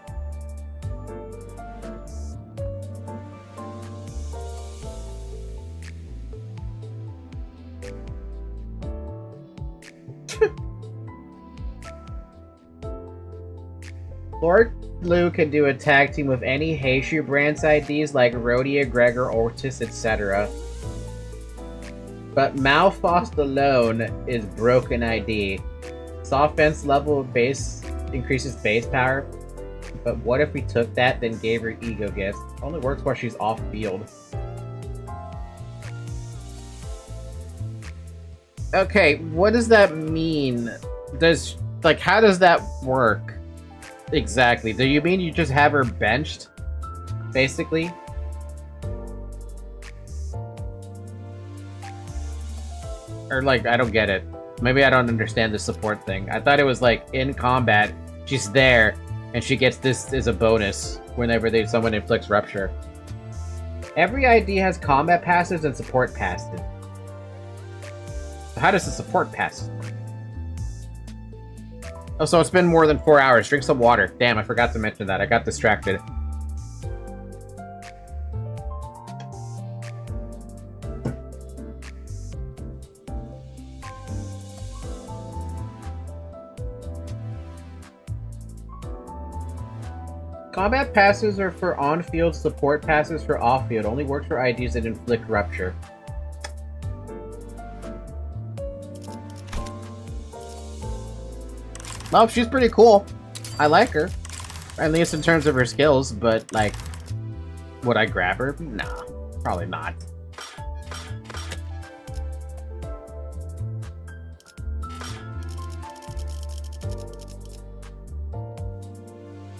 Lord Lu can do a tag team with any Heishu brand's IDs like Rhodia, Gregor, Ortis, etc. But Malphos alone is broken ID. Its offense level base increases base power. But what if we took that, then gave her ego gifts? Only works while she's off field. Okay, what does that mean? How does that work? Exactly. Do you mean you just have her benched? Basically? Or I don't get it. Maybe I don't understand the support thing. I thought it was in combat, she's there, and she gets this as a bonus whenever someone inflicts Rupture. Every ID has combat passives and support passives. So how does the support passive work? Oh, so it's been more than 4 hours. Drink some water. Damn, I forgot to mention that. I got distracted. Combat passes are for on-field, support passes for off-field. Only works for IDs that inflict Rupture. Oh, she's pretty cool. I like her. At least in terms of her skills, but like, would I grab her? Nah, probably not.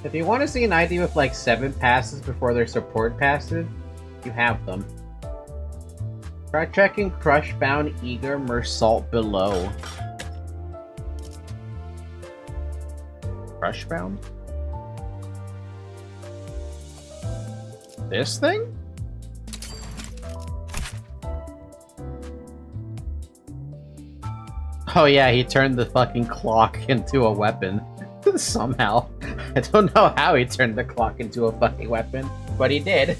If you want to see an ID with like 7 passes before their support passive, you have them. Try checking Crushbound, Eager, Mersault below. Crushbound? This thing? Oh yeah, he turned the fucking clock into a weapon. Somehow. I don't know how he turned the clock into a fucking weapon, but he did.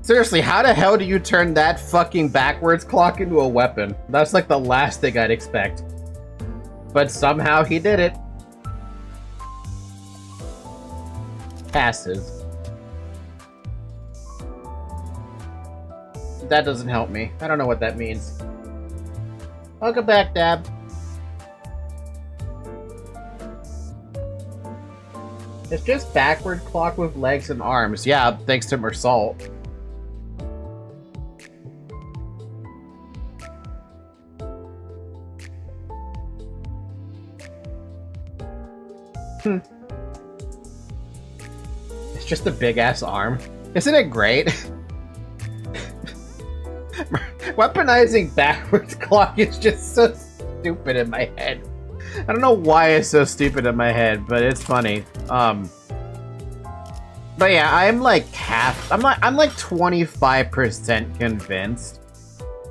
Seriously, how the hell do you turn that fucking backwards clock into a weapon? That's like the last thing I'd expect. But somehow he did it. Passive. That doesn't help me. I don't know what that means. Welcome back, Dab. It's just backward clock with legs and arms. Yeah, thanks to Mersault. It's just a big-ass arm. Isn't it great? Weaponizing backwards clock is just so stupid in my head. I don't know why it's so stupid in my head, but it's funny. But yeah, I'm like half. I'm like 25% convinced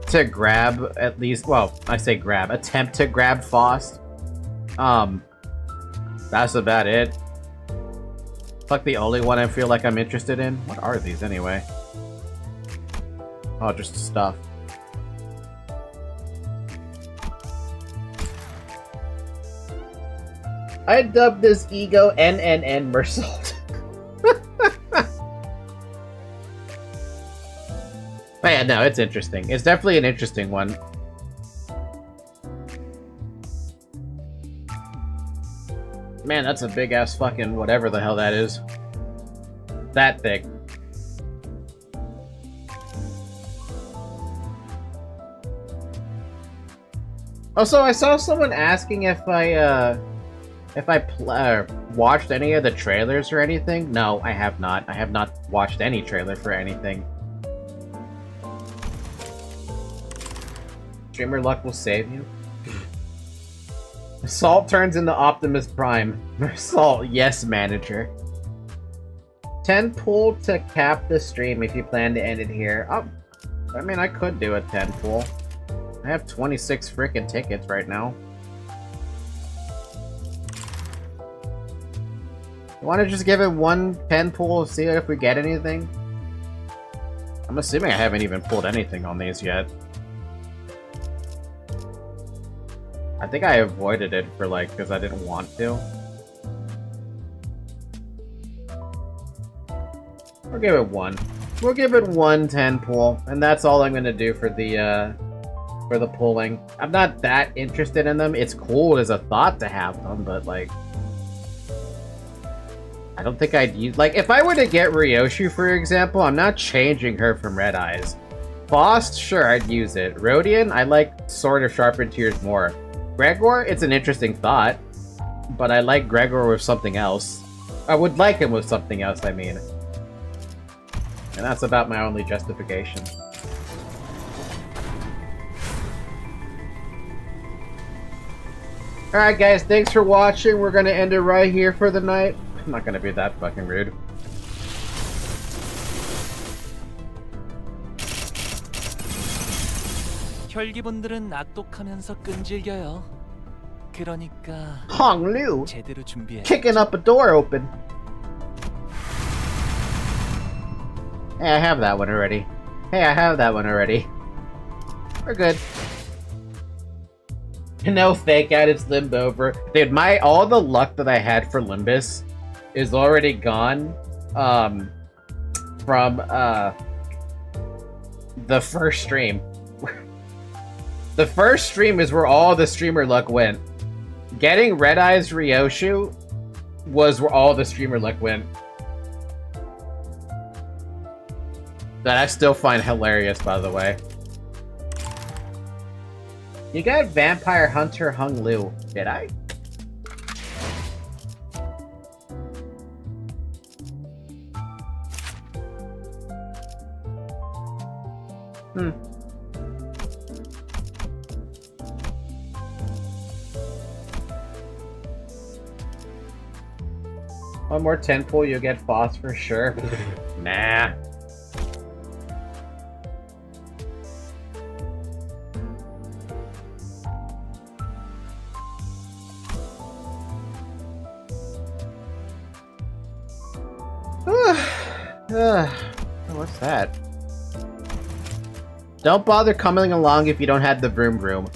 to grab at least. Well, I say grab. Attempt to grab Faust. That's about it. It's like the only one I feel like I'm interested in. What are these anyway? Oh, just stuff. I dubbed this ego NNN Mersault. But yeah, no, it's interesting. It's definitely an interesting one. Man, that's a big-ass fucking whatever the hell that is. That thing. Also, I saw someone asking if I watched any of the trailers or anything. No, I have not. I have not watched any trailer for anything. Streamer luck will save you. Salt turns into Optimus Prime. Salt, yes, manager. 10 pull to cap the stream if you plan to end it here. Oh, I mean, I could do a 10 pull. I have 26 freaking tickets right now. Want to just give it one 10 pull, see if we get anything? I'm assuming I haven't even pulled anything on these yet. I think I avoided it for like, because I didn't want to. We'll give it one. We'll give it one 10 pull, and that's all I'm gonna do for the pulling. I'm not that interested in them. It's cool as a thought to have them, but like, I don't think I'd use... Like, if I were to get Ryoshu, for example, I'm not changing her from Red Eyes. Faust, sure, I'd use it. Rodian, I like Sword of Sharpened Tears more. Gregor, it's an interesting thought, but I like Gregor with something else. I would like him with something else, I mean. And that's about my only justification. Alright guys, thanks for watching. We're gonna end it right here for the night. I'm not gonna be that fucking rude. 혈기분들은 악독하면서 끈질겨요. 그러니까 Hong Liu, 제대로 준비해. kicking up a door open. Hey, I have that one already. Hey, I have that one already. We're good. No fake out, it's Limbo over. Dude, all the luck that I had for Limbus is already gone. From the first stream. The first stream is where all the streamer luck went. Getting Red Eyes Ryoshu was where all the streamer luck went. That I still find hilarious, by the way. You got Vampire Hunter Hung Liu. Did I? One more 10 pull, you'll get Foss for sure. Nah. What's that? Don't bother coming along if you don't have the Vroom Vroom.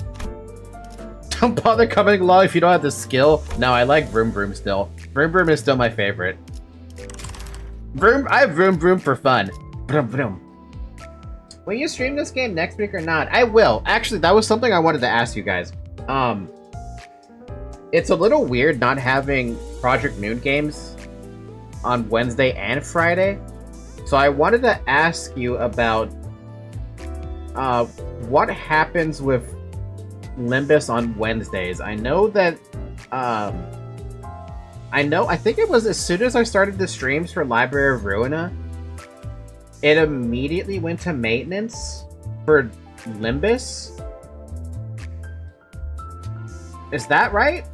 Don't bother coming along if you don't have the skill. No, I like Vroom Vroom still. Vroom Vroom is still my favorite. I have Vroom Vroom for fun. Vroom Vroom. Will you stream this game next week or not? I will. Actually, that was something I wanted to ask you guys. It's a little weird not having Project Noon games on Wednesday and Friday. So I wanted to ask you about what happens with Limbus on Wednesdays. I know that I think it was as soon as I started the streams for Library of Ruina, it immediately went to maintenance for Limbus. Is that right?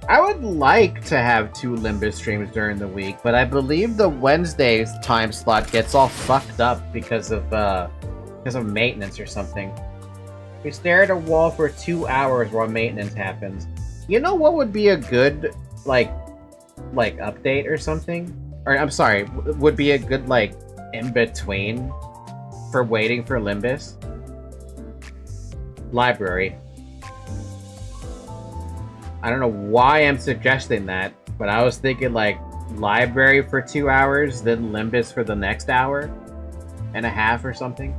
I would like to have 2 Limbus streams during the week, but I believe the Wednesday's time slot gets all fucked up because of maintenance or something. We stare at a wall for 2 hours while maintenance happens. You know what would be a good, like update or something? Or, I'm sorry, would be a good, in-between for waiting for Limbus? Library. I don't know why I'm suggesting that, but I was thinking, library for 2 hours, then Limbus for the next hour and a half or something.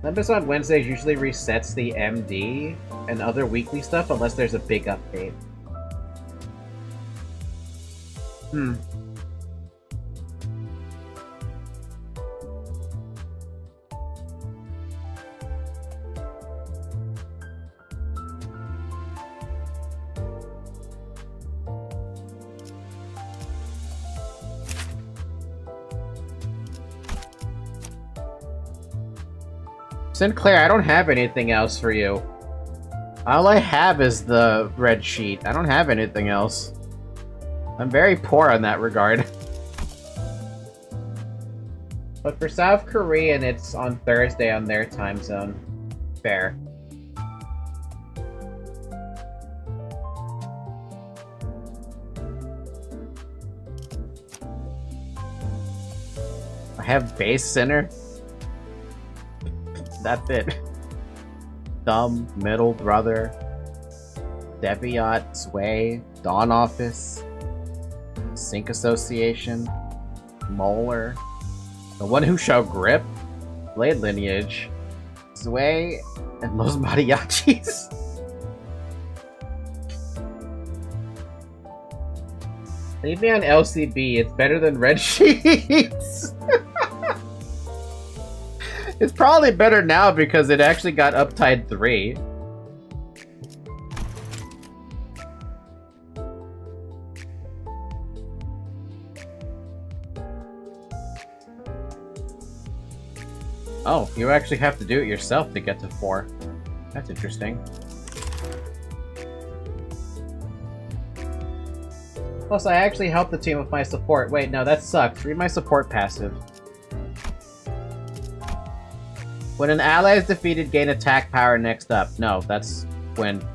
Limbus on Wednesdays usually resets the MD and other weekly stuff unless there's a big update. Sinclair, I don't have anything else for you. All I have is the red sheet. I don't have anything else. I'm very poor on that regard. But for South Korean, it's on Thursday on their time zone. Fair. I have base center. That's it. Thumb, middle brother, Deviant, Sway, Dawn Office, Sync Association, Molar, The One Who Shall Grip, Blade Lineage, Sway, and Los Mariachis. Leave me on LCB, it's better than Red Sheets! It's probably better now because it actually got Uptide 3. Oh, you actually have to do it yourself to get to 4. That's interesting. Plus, I actually helped the team with my support. Wait, no, that sucks. Read my support passive. When an ally is defeated, gain attack power next up. No, that's when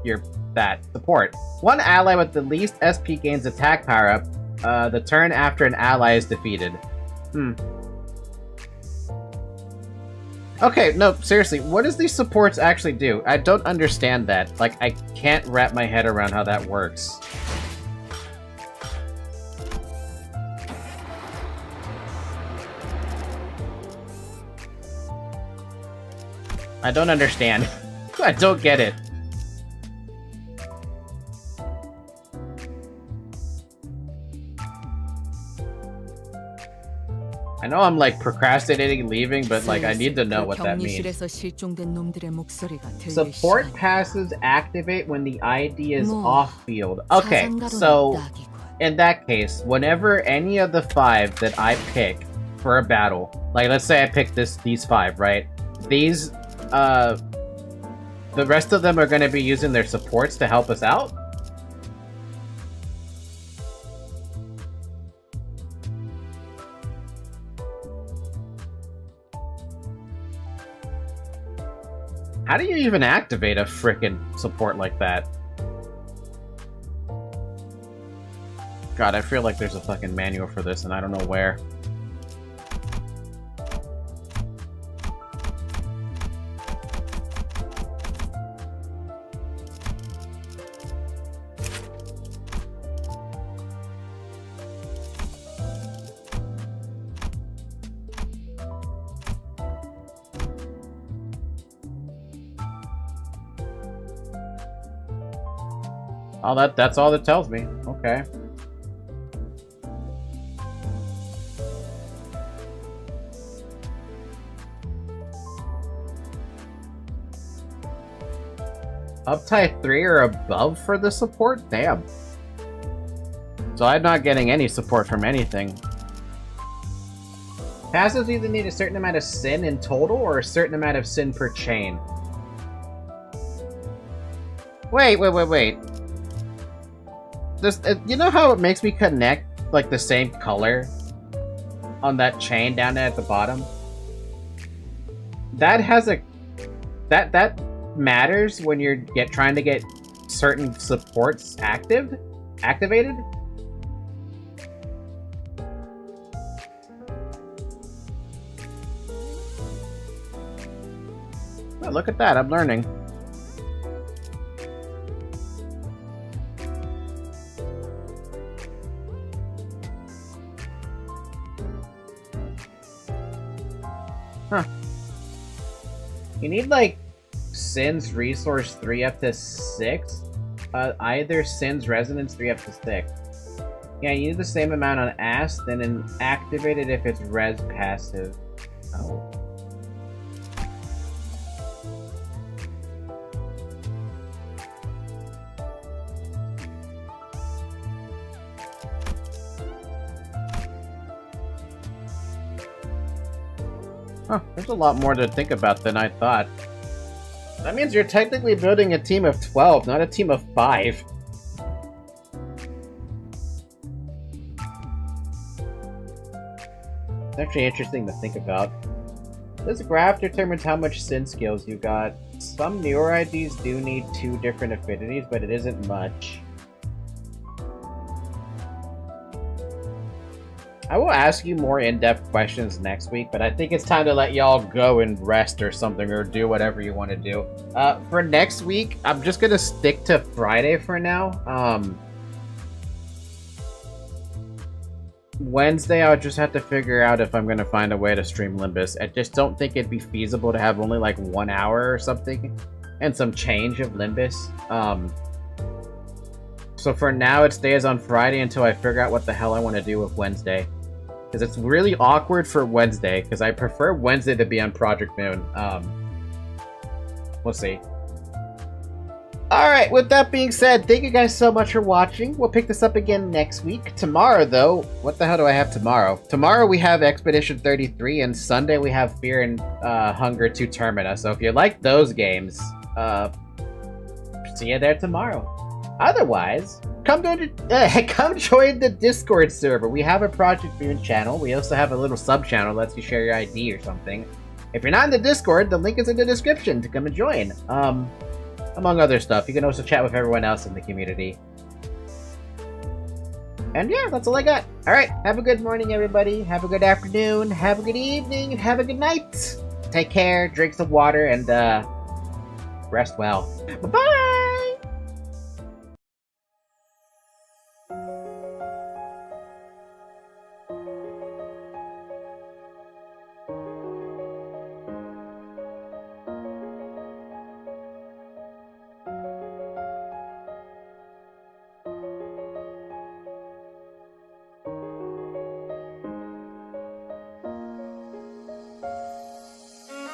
you're that support. One ally with the least SP gains attack power up the turn after an ally is defeated. Okay, no, seriously, what does these supports actually do? I don't understand that. I can't wrap my head around how that works. I don't understand. I don't get it. I know I'm like procrastinating leaving, but like I need to know what that means. Support passes activate when the ID is off field. Okay, so in that case, whenever any of the 5 that I pick for a battle, like let's say I pick these 5, right? These the rest of them are going to be using their supports to help us out. How do you even activate a frickin' support like that? God, I feel like there's a fucking manual for this and I don't know where. Oh, that's all that tells me. Okay. Uptype 3 or above for the support? Damn. So I'm not getting any support from anything. Passives either need a certain amount of sin in total or a certain amount of sin per chain. Wait. This, you know how it makes me connect like the same color on that chain down there at the bottom? That has a that matters when you're trying to get certain supports activated. Oh, look at that, I'm learning. Huh. You need like Sin's Resource 3 up to 6. Either Sin's Resonance 3 up to 6. Yeah, you need the same amount on Ask, then activate it if it's res passive. Oh. Huh, there's a lot more to think about than I thought. That means you're technically building a team of 12, not a team of 5. It's actually interesting to think about. This graph determines how much sin skills you got. Some newer IDs do need 2 different affinities, but it isn't much. I will ask you more in-depth questions next week, but I think it's time to let y'all go and rest or something, or do whatever you want to do. For next week, I'm just gonna stick to Friday for now. Wednesday, I'll just have to figure out if I'm gonna find a way to stream Limbus. I just don't think it'd be feasible to have only like 1 hour or something, and some change of Limbus. So for now, it stays on Friday until I figure out what the hell I want to do with Wednesday. Because it's really awkward for Wednesday, because I prefer Wednesday to be on Project Moon. We'll see. Alright, with that being said, thank you guys so much for watching. We'll pick this up again next week. Tomorrow, though, what the hell do I have tomorrow? Tomorrow we have Expedition 33, and Sunday we have Fear and Hunger 2 Termina. So if you like those games, see you there tomorrow. Otherwise, come join the Discord server. We have a Project Moon channel. We also have a little sub-channel that lets you share your ID or something. If you're not in the Discord, the link is in the description to come and join. Among other stuff. You can also chat with everyone else in the community. And yeah, that's all I got. Alright, have a good morning, everybody. Have a good afternoon. Have a good evening. And have a good night. Take care, drink some water, and rest well. Bye-bye!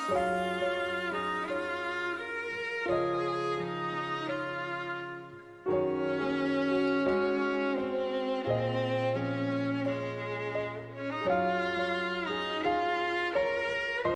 아,